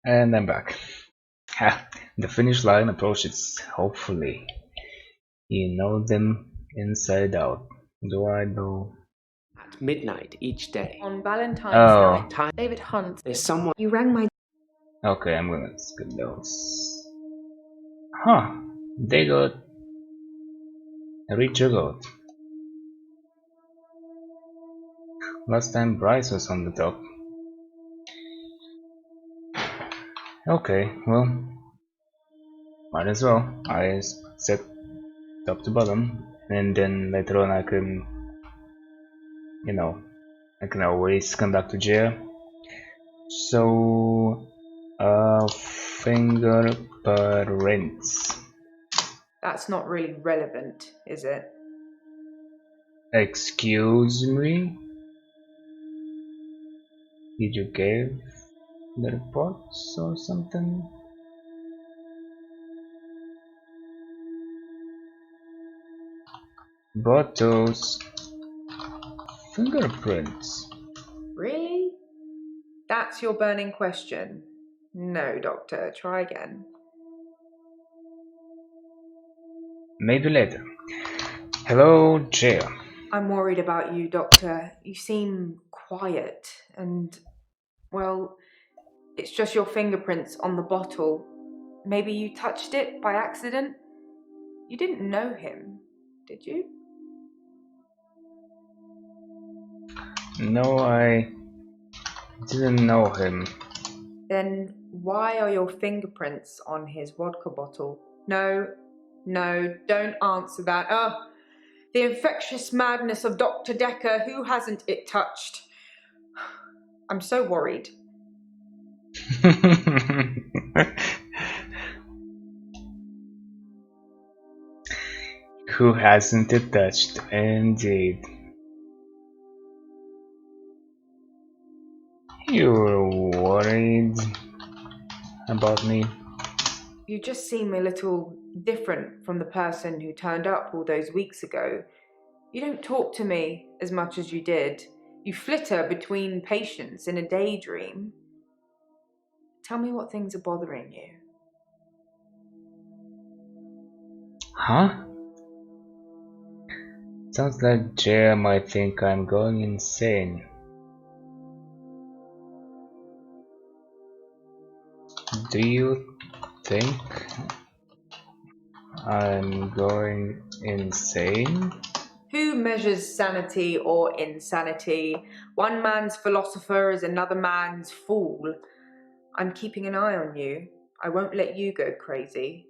And I'm back. The finish line approaches, hopefully. You know them inside out. Do I know? At midnight each day. On Valentine's Oh, night, David Hunt. There's someone. You rang my. okay, I'm gonna skip those. Huh, they got rejuggled. Last time Bryce was on the top. Okay, well, might as well. I set top to bottom, and then later on I can, you know, I can always come back to jail. So, fingerprints. That's not really relevant, is it? Excuse me? Did you give the reports or something? Bottles. Fingerprints. Really? That's your burning question? No, Doctor, try again. Maybe later. Hello, jail. I'm worried about you, Doctor. You seem quiet and, well, it's just your fingerprints on the bottle. Maybe you touched it by accident? You didn't know him, did you? No, I didn't know him. Then why are your fingerprints on his vodka bottle? No, don't answer that. Oh, the infectious madness of Dr. Dekker, who hasn't it touched? I'm so worried. Who hasn't it touched? Indeed. You're worried about me? You just seem a little different from the person who turned up all those weeks ago. You don't talk to me as much as you did. You flitter between patients in a daydream. Tell me what things are bothering you. Huh? Sounds like Jay might think I'm going insane. Do you think I'm going insane? Who measures sanity or insanity? One man's philosopher is another man's fool. I'm keeping an eye on you. I won't let you go crazy.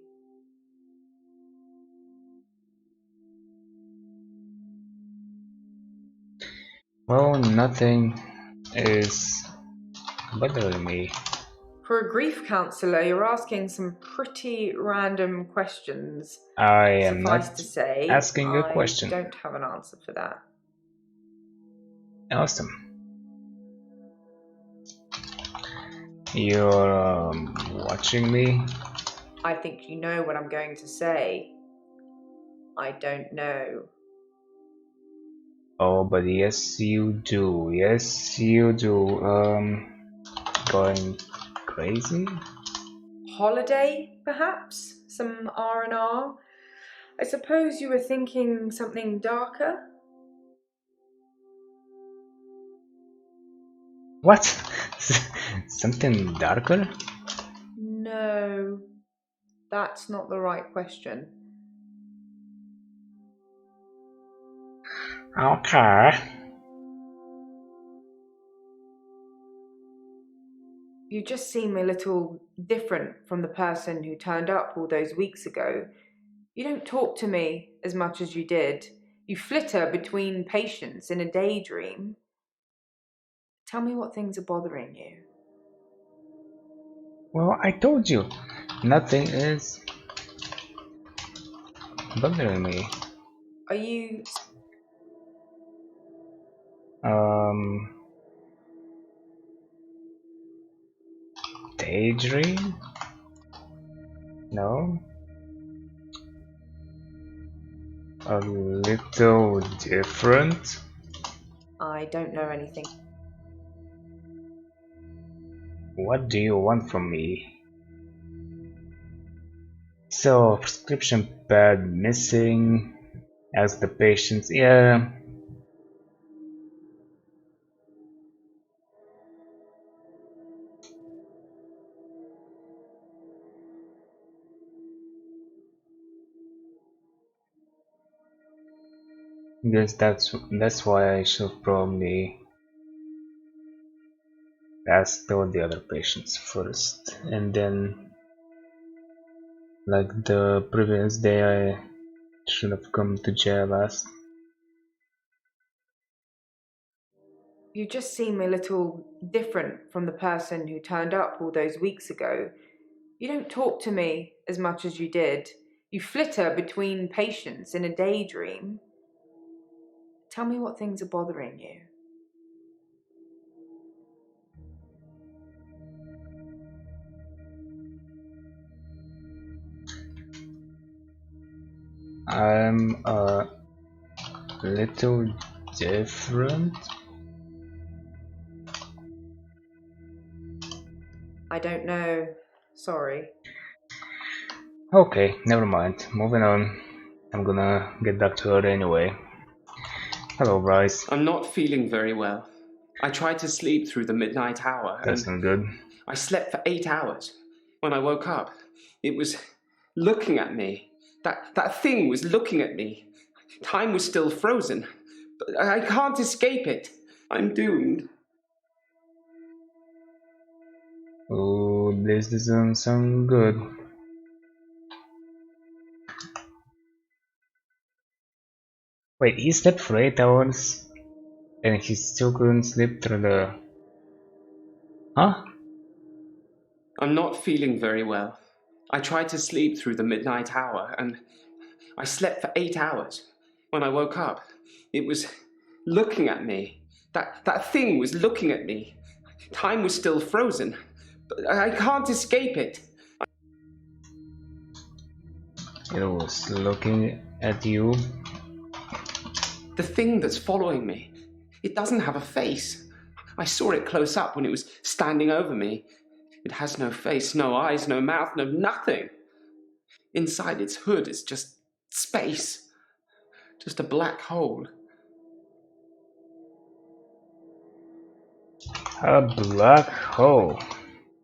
Well, nothing is bothering me. For a grief counsellor, you're asking some pretty random questions. I am Suffice not to say, asking a I question. don't have an answer for that. Awesome. You're watching me? I think you know what I'm going to say. I don't know. Oh, but yes you do. Yes you do. Going crazy? Holiday, perhaps? Some R&R? I suppose you were thinking something darker? What? Something darker? No, that's not the right question. Okay. You just seem a little different from the person who turned up all those weeks ago. You don't talk to me as much as you did. You flitter between patients in a daydream. Tell me what things are bothering you. Well, I told you. Nothing is bothering me. Are you... Daydream? No? A little different? I don't know anything. What do you want from me? So, prescription pad missing. Ask the patients. Yeah. Guess that's why I should probably ask all the other patients first, and then, like the previous day, I should have come to jail last. You just seem a little different from the person who turned up all those weeks ago. You don't talk to me as much as you did. You flitter between patients in a daydream. Tell me what things are bothering you. I'm a little different. I don't know. Sorry. Okay, never mind. Moving on. I'm gonna get back to her anyway. Hello, Bryce. I'm not feeling very well. I tried to sleep through the midnight hour, That's and not good. I slept for 8 hours. When I woke up, it was looking at me. That thing was looking at me. Time was still frozen. But I can't escape it. I'm doomed. Oh, this doesn't sound good. Wait, he slept for 8 hours and he still couldn't sleep through the... Huh? I'm not feeling very well. I tried to sleep through the midnight hour, and I slept for 8 hours. When I woke up, it was looking at me. That thing was looking at me. Time was still frozen, but I can't escape it. It was looking at you. The thing that's following me, it doesn't have a face. I saw it close up when it was standing over me. It has no face, no eyes, no mouth, no nothing. Inside its hood is just space. Just a black hole. A black hole.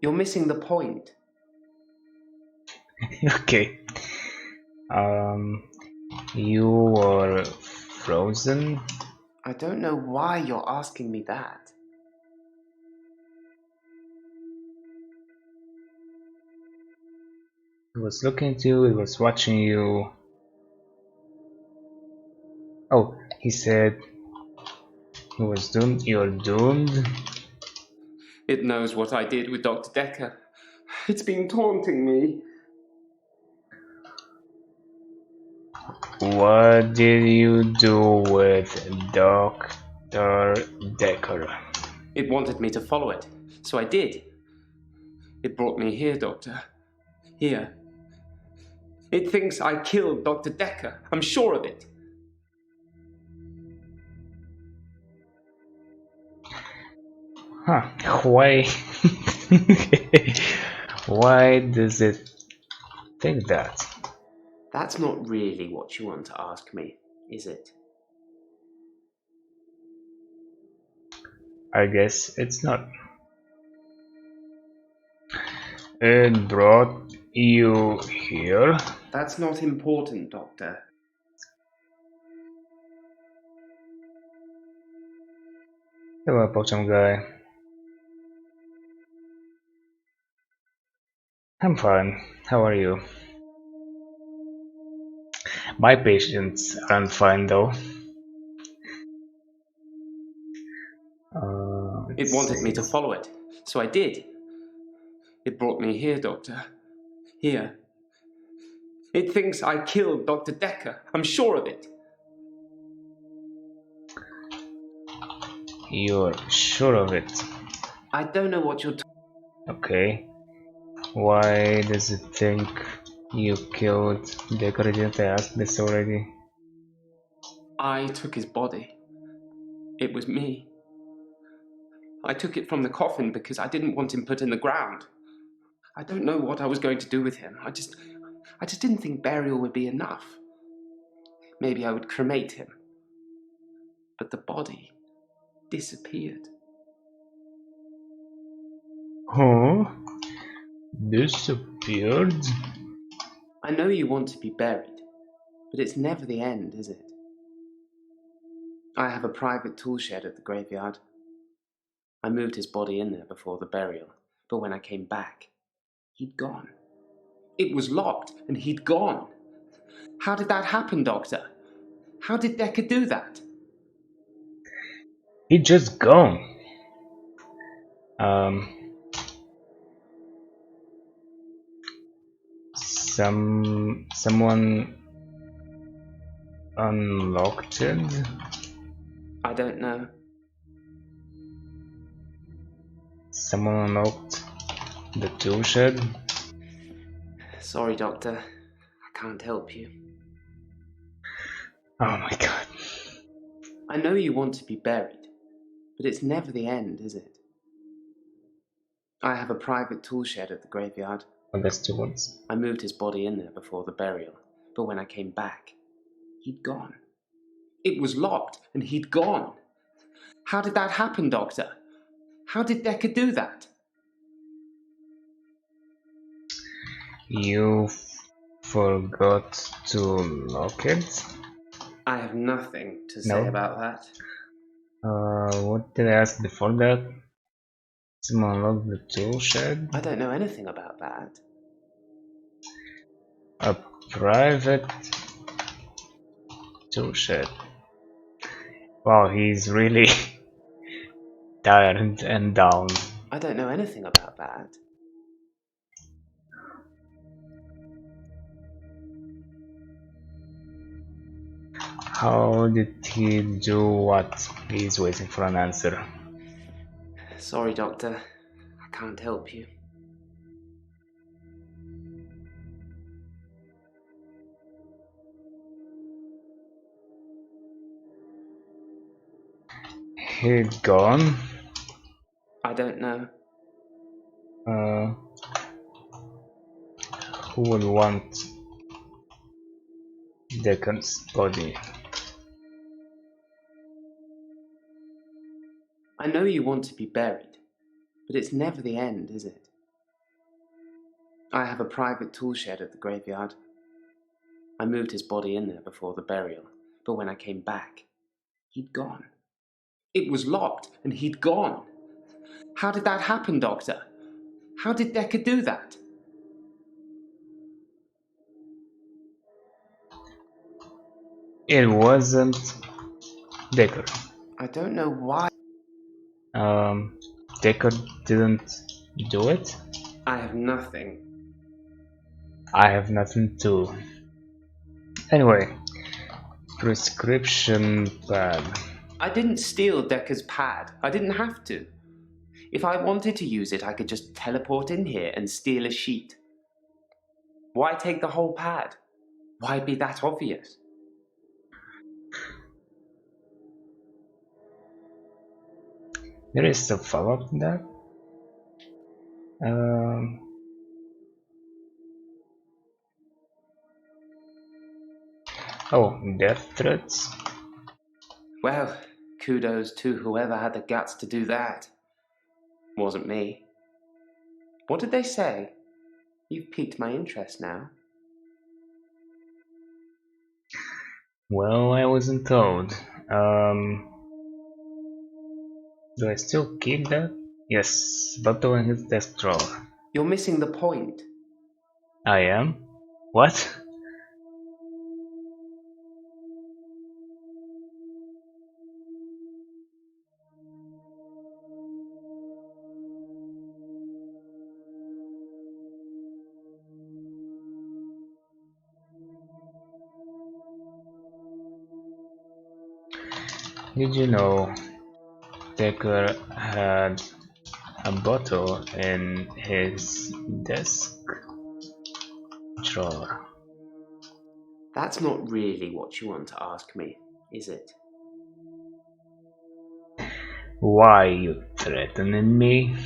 You're missing the point. Okay. You were frozen? I don't know why you're asking me that. It was looking at you, it was watching you. Oh, he said he was doomed. You're doomed? It knows what I did with Dr. Dekker. It's been taunting me. What did you do with Dr. Dekker? It wanted me to follow it, so I did. It brought me here, Doctor. Here. It thinks I killed Dr. Dekker. I'm sure of it. Huh, why? Why does it think that? That's not really what you want to ask me, is it? I guess it's not. It brought you here? That's not important, Doctor. Hello, Pokemon guy. I'm fine. How are you? My patients aren't fine though. It wanted me to follow it, so I did. It brought me here, Doctor. Here. It thinks I killed Dr. Dekker. I'm sure of it. You're sure of it? I don't know what you're Okay. Why does it think you killed Dekker? Didn't I ask this already? I took his body. It was me. I took it from the coffin because I didn't want him put in the ground. I don't know what I was going to do with him. I just didn't think burial would be enough. Maybe I would cremate him. But the body disappeared. Huh? Disappeared? I know you want to be buried, but it's never the end, is it? I have a private tool shed at the graveyard. I moved his body in there before the burial, but when I came back, he'd gone. It was locked, and he'd gone. How did that happen, Doctor? How did Dekker do that? He just gone. Someone unlocked it? I don't know. Someone unlocked the tool shed? Sorry, Doctor. I can't help you. Oh my god. I know you want to be buried, but it's never the end, is it? I have a private tool shed at the graveyard. Oh, that's two words. I moved his body in there before the burial, but when I came back, he'd gone. It was locked, and he'd gone. How did that happen, Doctor? How did Dekker do that? You forgot to lock it? I have nothing to say No. about that. What did I ask before that? Cymon, unlock the tool shed. I don't know anything about that. A private tool shed. Wow, he's really tired and down. I don't know anything about that. How did he do what? He's waiting for an answer. Sorry, Doctor. I can't help you. He'd gone. I don't know. Who would want Dekker's body? I know you want to be buried, but it's never the end, is it? I have a private tool shed at the graveyard. I moved his body in there before the burial, but when I came back, he'd gone. It was locked, and he'd gone. How did that happen, Doctor? How did Dekker do that? It wasn't Dekker. I don't know why. Dekker didn't do it. I have nothing. I have nothing too. Anyway, prescription pad. I didn't steal Dekker's pad. I didn't have to. If I wanted to use it, I could just teleport in here and steal a sheet. Why take the whole pad? Why be that obvious? There is a follow-up to that. Oh, death threats. Well, kudos to whoever had the guts to do that. Wasn't me. What did they say? You've piqued my interest now. Well, I wasn't told. Do I still keep that? Yes, bottle in his desk drawer. You're missing the point. I am? What? Did you know Dekker had a bottle in his desk drawer? That's not really what you want to ask me, is it? Why you threatening me?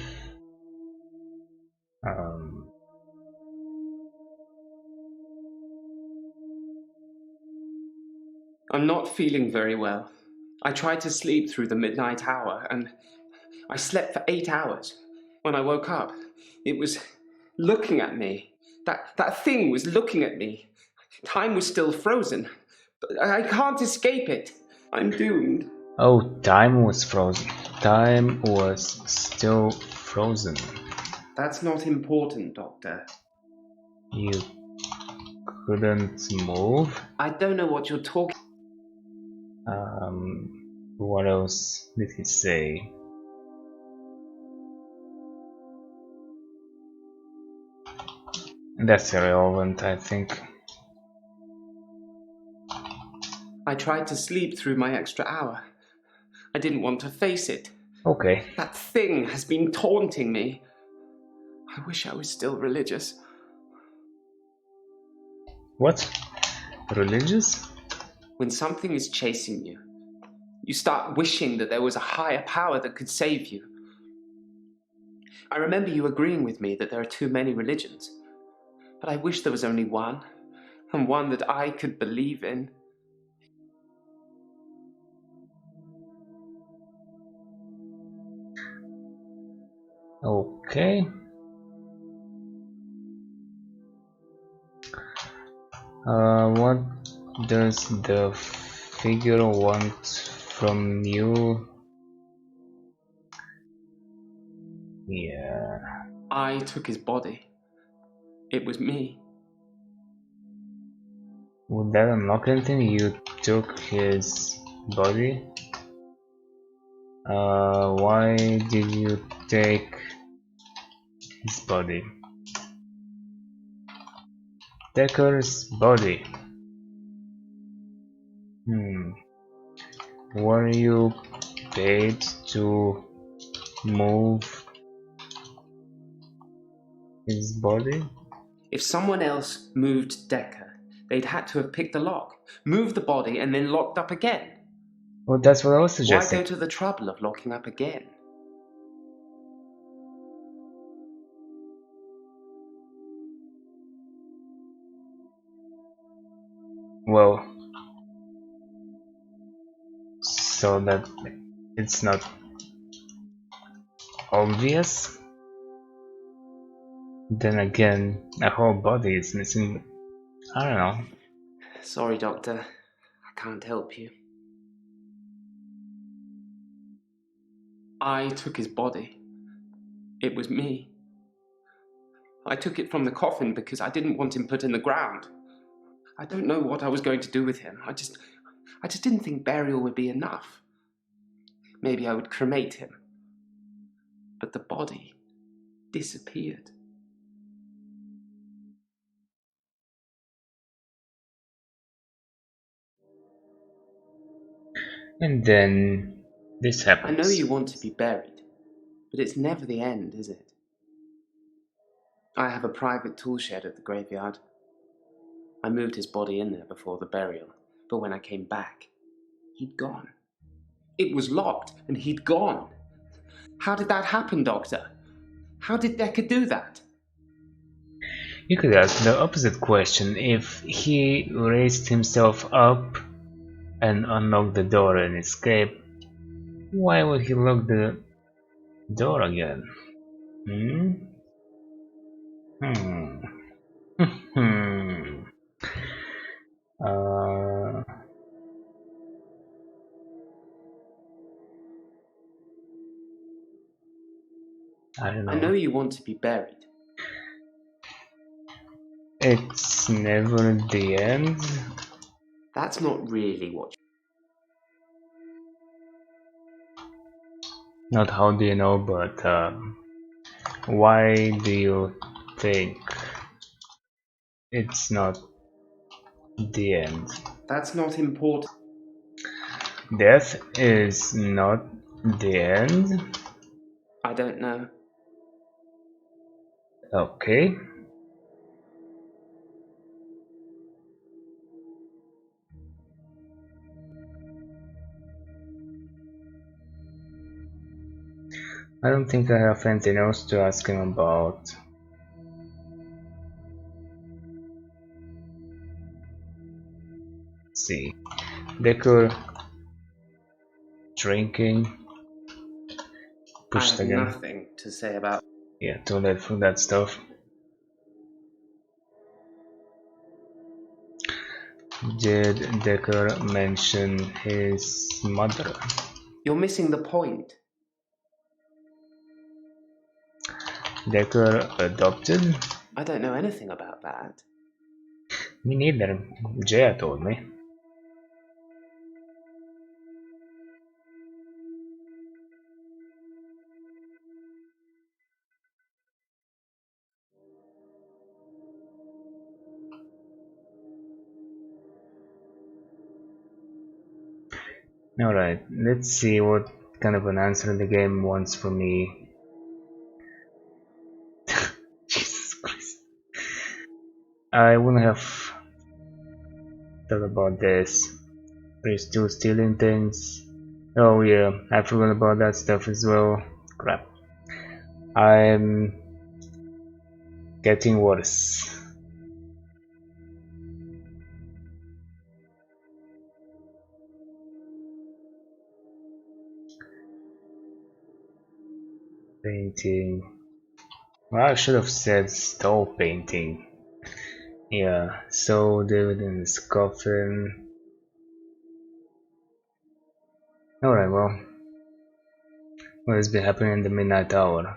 I'm not feeling very well. I tried to sleep through the midnight hour, and I slept for 8 hours. When I woke up, it was looking at me. That thing was looking at me. Time was still frozen. But I can't escape it. I'm doomed. Oh, time was frozen. Time was still frozen. That's not important, Doctor. You couldn't move? I don't know what you're talking. What else did he say? That's irrelevant, I think. I tried to sleep through my extra hour. I didn't want to face it. Okay. That thing has been taunting me. I wish I was still religious. What? Religious? When something is chasing you, you start wishing that there was a higher power that could save you. I remember you agreeing with me that there are too many religions, but I wish there was only one, and one that I could believe in. Okay. What does the figure want from you? Yeah. I took his body. It was me. Would that unlock anything? You took his body? Why did you take his body? Dekker's body. Were you paid to move his body? If someone else moved Dekker, they'd had to have picked the lock, moved the body, and then locked up again. Well, that's what I was Why suggesting. go to the trouble of locking up again? Well, so that it's not obvious. Then again, a whole body is missing. I don't know. Sorry, Doctor. I can't help you. I took his body. It was me. I took it from the coffin because I didn't want him put in the ground. I don't know what I was going to do with him. I just didn't think burial would be enough. Maybe I would cremate him. But the body disappeared. And then this I happens. know you want to be buried, but it's never the end, is it? I have a private tool shed at the graveyard. I moved his body in there before the burial, but when I came back, he'd gone. It was locked, and he'd gone. How did that happen, Doctor? How did Dekker do that? You could ask the opposite question. If he raised himself up and unlocked the door and escaped, why would he lock the door again? Uh, I don't know. I know you want to be buried. It's never the end. That's not really what Not how do you know, but why do you think it's not the end? That's not important. Death is not the end? I don't know. Okay. I don't think I have anything else to ask him about. Let's see. Dekker drinking. I Pushed have again. nothing to say about. Yeah, toilet for that stuff. Did Dekker mention his mother? You're missing the point. Dekker adopted? I don't know anything about that. Me neither. Jaya told me. Alright, let's see what kind of an answer the game wants from me. Jesus Christ. I wouldn't have thought about this. We're still stealing things. Oh yeah, I forgot about that stuff as well. Crap. I'm getting worse. Painting. Well, I should have said stall painting. Yeah, so David in his coffin. Alright, well, what has been happening in the midnight hour?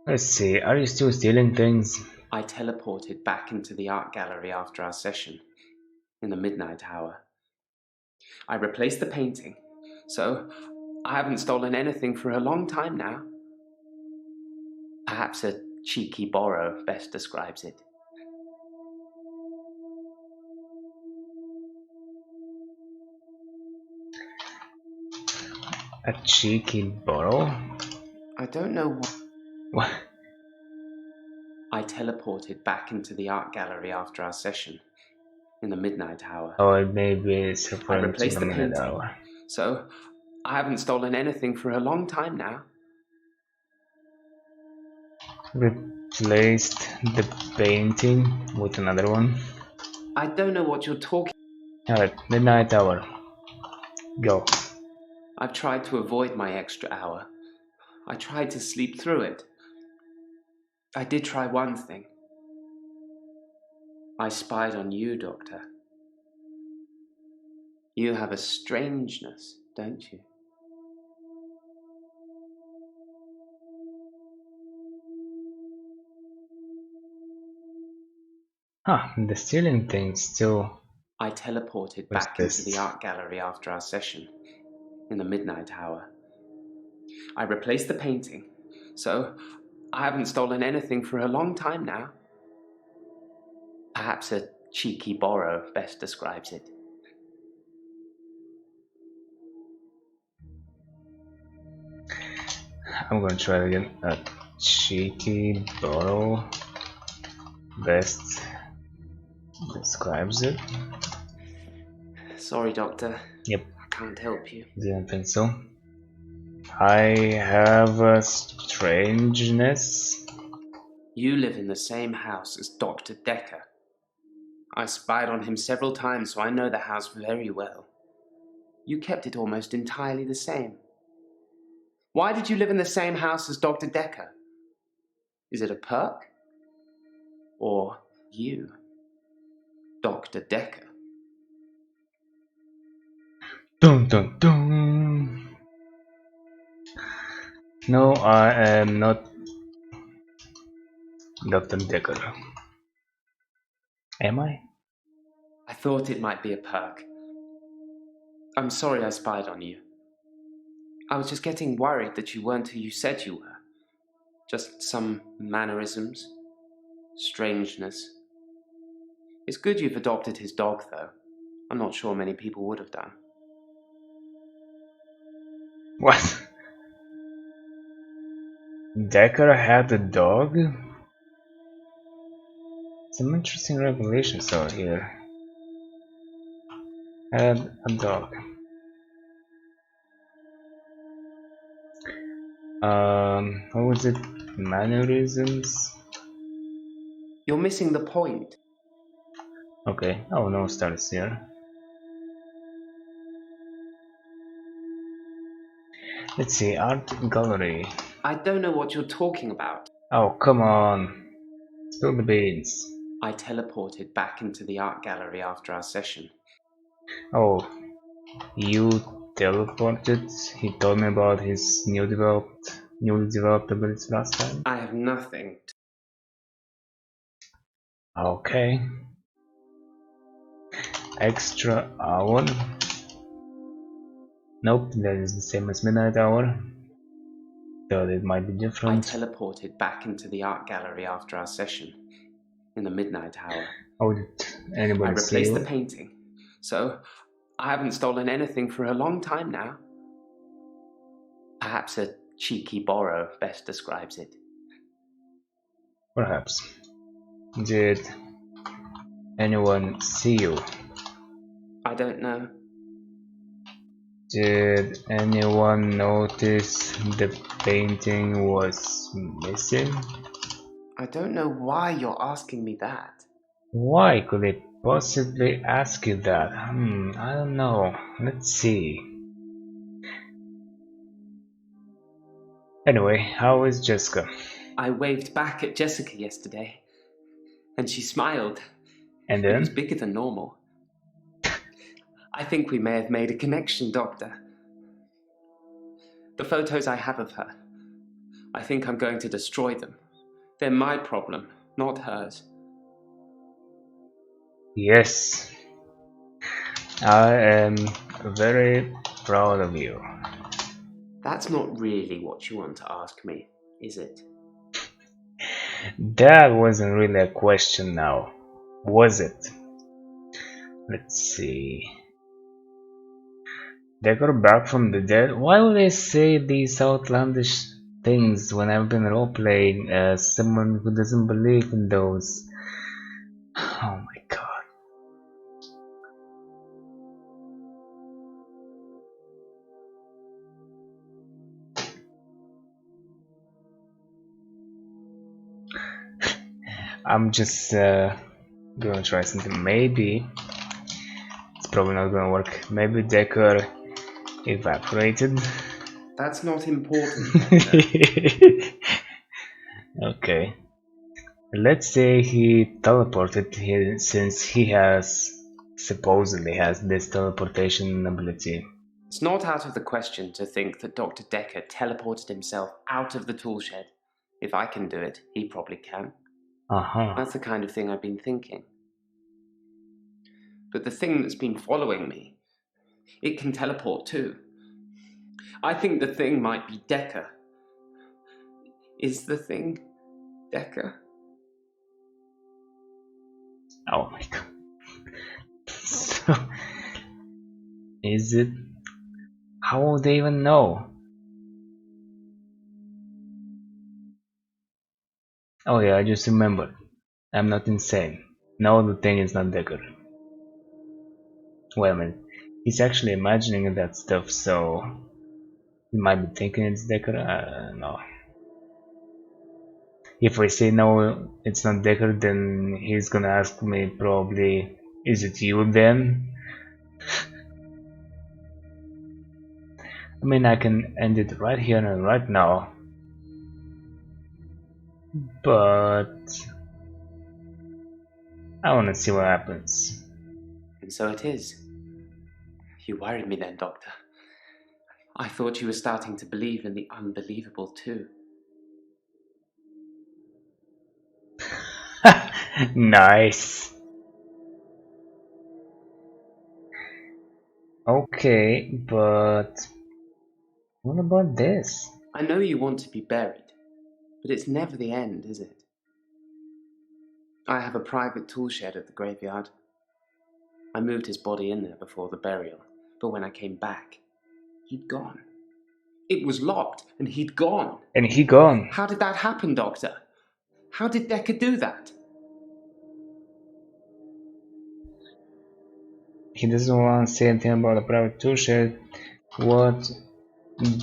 Let's see, are you still stealing things? I teleported back into the art gallery after our session, in the midnight hour. I replaced the painting, so I haven't stolen anything for a long time now. Perhaps a cheeky borrow best describes it. A cheeky borrow? I don't know What? I teleported back into the art gallery after our session, in the midnight hour. Or maybe it's I referring to replaced the the minute painting, hour. so I haven't stolen anything for a long time now. Replaced the painting with another one. I don't know what you're talking. Alright, midnight hour. Go. I've tried to avoid my extra hour. I tried to sleep through it. I did try one thing. I spied on you, Doctor. You have a strangeness, don't you? The stealing thing still. I teleported What's back this? into the art gallery after our session, in the midnight hour. I replaced the painting, so I haven't stolen anything for a long time now. Perhaps a cheeky borrow best describes it. I'm gonna try it again. A cheeky borrow best describes it. Sorry, Doctor. Yep. I can't help you. Didn't think so. I have a strangeness. You live in the same house as Dr. Dekker. I spied on him several times, so I know the house very well. You kept it almost entirely the same. Why did you live in the same house as Dr. Dekker? Is it a perk? Or you, Dr. Dekker? Dun dun dun. No, I am not Dr. Dekker. Am I? I thought it might be a perk. I'm sorry I spied on you. I was just getting worried that you weren't who you said you were. Just some mannerisms, strangeness. It's good you've adopted his dog, though. I'm not sure many people would have done. What? Dekker had a dog? Some interesting revelations out here. Had a dog. What was it? Mannerisms? You're missing the point. Okay, oh no stars here. Let's see, art gallery. I don't know what you're talking about. Oh, come on. Spill the beans. I teleported back into the art gallery after our session. Oh, you teleported? He told me about his newly developed abilities last time. I have nothing. Okay. Extra hour. Nope, that is the same as midnight hour. Thought it might be I different. teleported back into the art gallery after our session, in the midnight hour. How did anybody I see replaced you? the painting, so I haven't stolen anything for a long time now. Perhaps a cheeky borrow best describes it. Perhaps. Did anyone see you? I don't know. Did anyone notice the painting was missing? I don't know why you're asking me that. Why could they possibly ask you that? I don't know. Let's see. Anyway, how is Jessica? I waved back at Jessica yesterday, and she smiled. And It was then? bigger than normal. I think we may have made a connection, Doctor. The photos I have of her, I think I'm going to destroy them. They're my problem, not hers. Yes, I am very proud of you. That's not really what you want to ask me, is it? That wasn't really a question now, was it? Let's see. Dekker back from the dead? Why would I say these outlandish things when I've been roleplaying as someone who doesn't believe in those? Oh my god. I'm just gonna try something. Maybe it's probably not gonna work. Maybe Dekker evaporated. That's not important. Okay. Let's say he teleported here since he has supposedly has this teleportation ability. It's not out of the question to think that Dr. Dekker teleported himself out of the tool shed. If I can do it, he probably can. That's the kind of thing I've been thinking. But the thing that's been following me, it can teleport too. I think the thing might be Dekker. Is the thing Dekker? Oh my god. So, is it? How would they even know? Oh yeah, I just remembered. I'm not insane. No, the thing is not Dekker. Wait a minute. He's actually imagining that stuff, so he might be thinking it's Dekker. I don't know. If I say no, it's not Dekker, then he's gonna ask me probably, is it you then? I mean, I can end it right here and right now, but I wanna see what happens. And so it is. You worried me then, Doctor. I thought you were starting to believe in the unbelievable too. Nice. Okay, but what about this? I know you want to be buried, but it's never the end, is it? I have a private tool shed at the graveyard. I moved his body in there before the burial, but when I came back, he'd gone. It was locked, and he'd gone. And he gone. How did that happen, Doctor? How did Dekker do that? He doesn't want to say anything about a private tool shed. What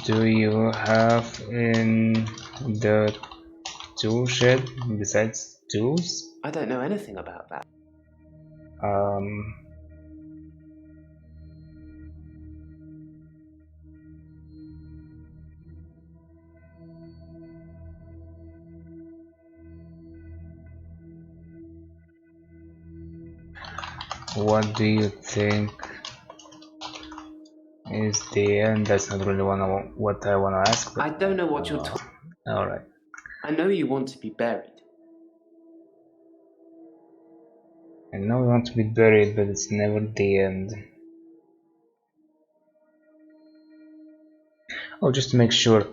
do you have in the tool shed besides tools? I don't know anything about that. What do you think is the end? That's not really what I wanna ask. But, I don't know what you're talking. Alright. I know you want to be buried. I know you want to be buried, but it's never the end. Oh, just to make sure,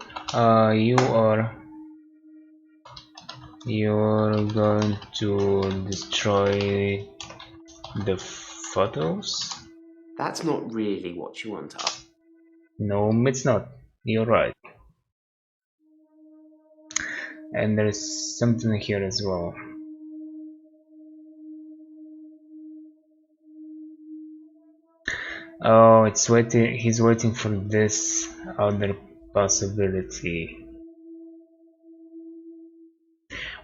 you're going to destroy the photos? That's not really what you want to ask. No, it's not. You're right. And there's something here as well. Oh, it's waiting. He's waiting for this other possibility.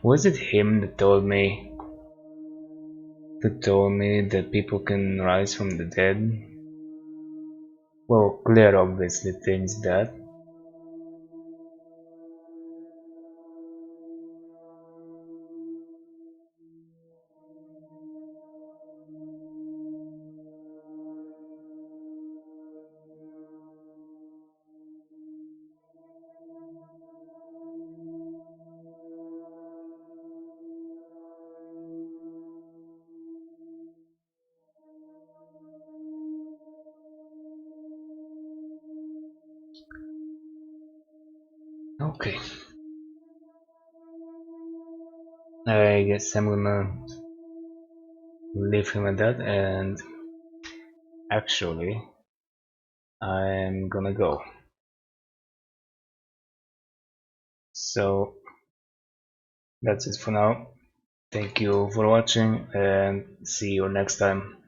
Was it him that told me that people can rise from the dead? Well, Claire obviously thinks that. Okay. I guess I'm gonna leave him at that, and actually I'm gonna go. So that's it for now. Thank you for watching and see you next time.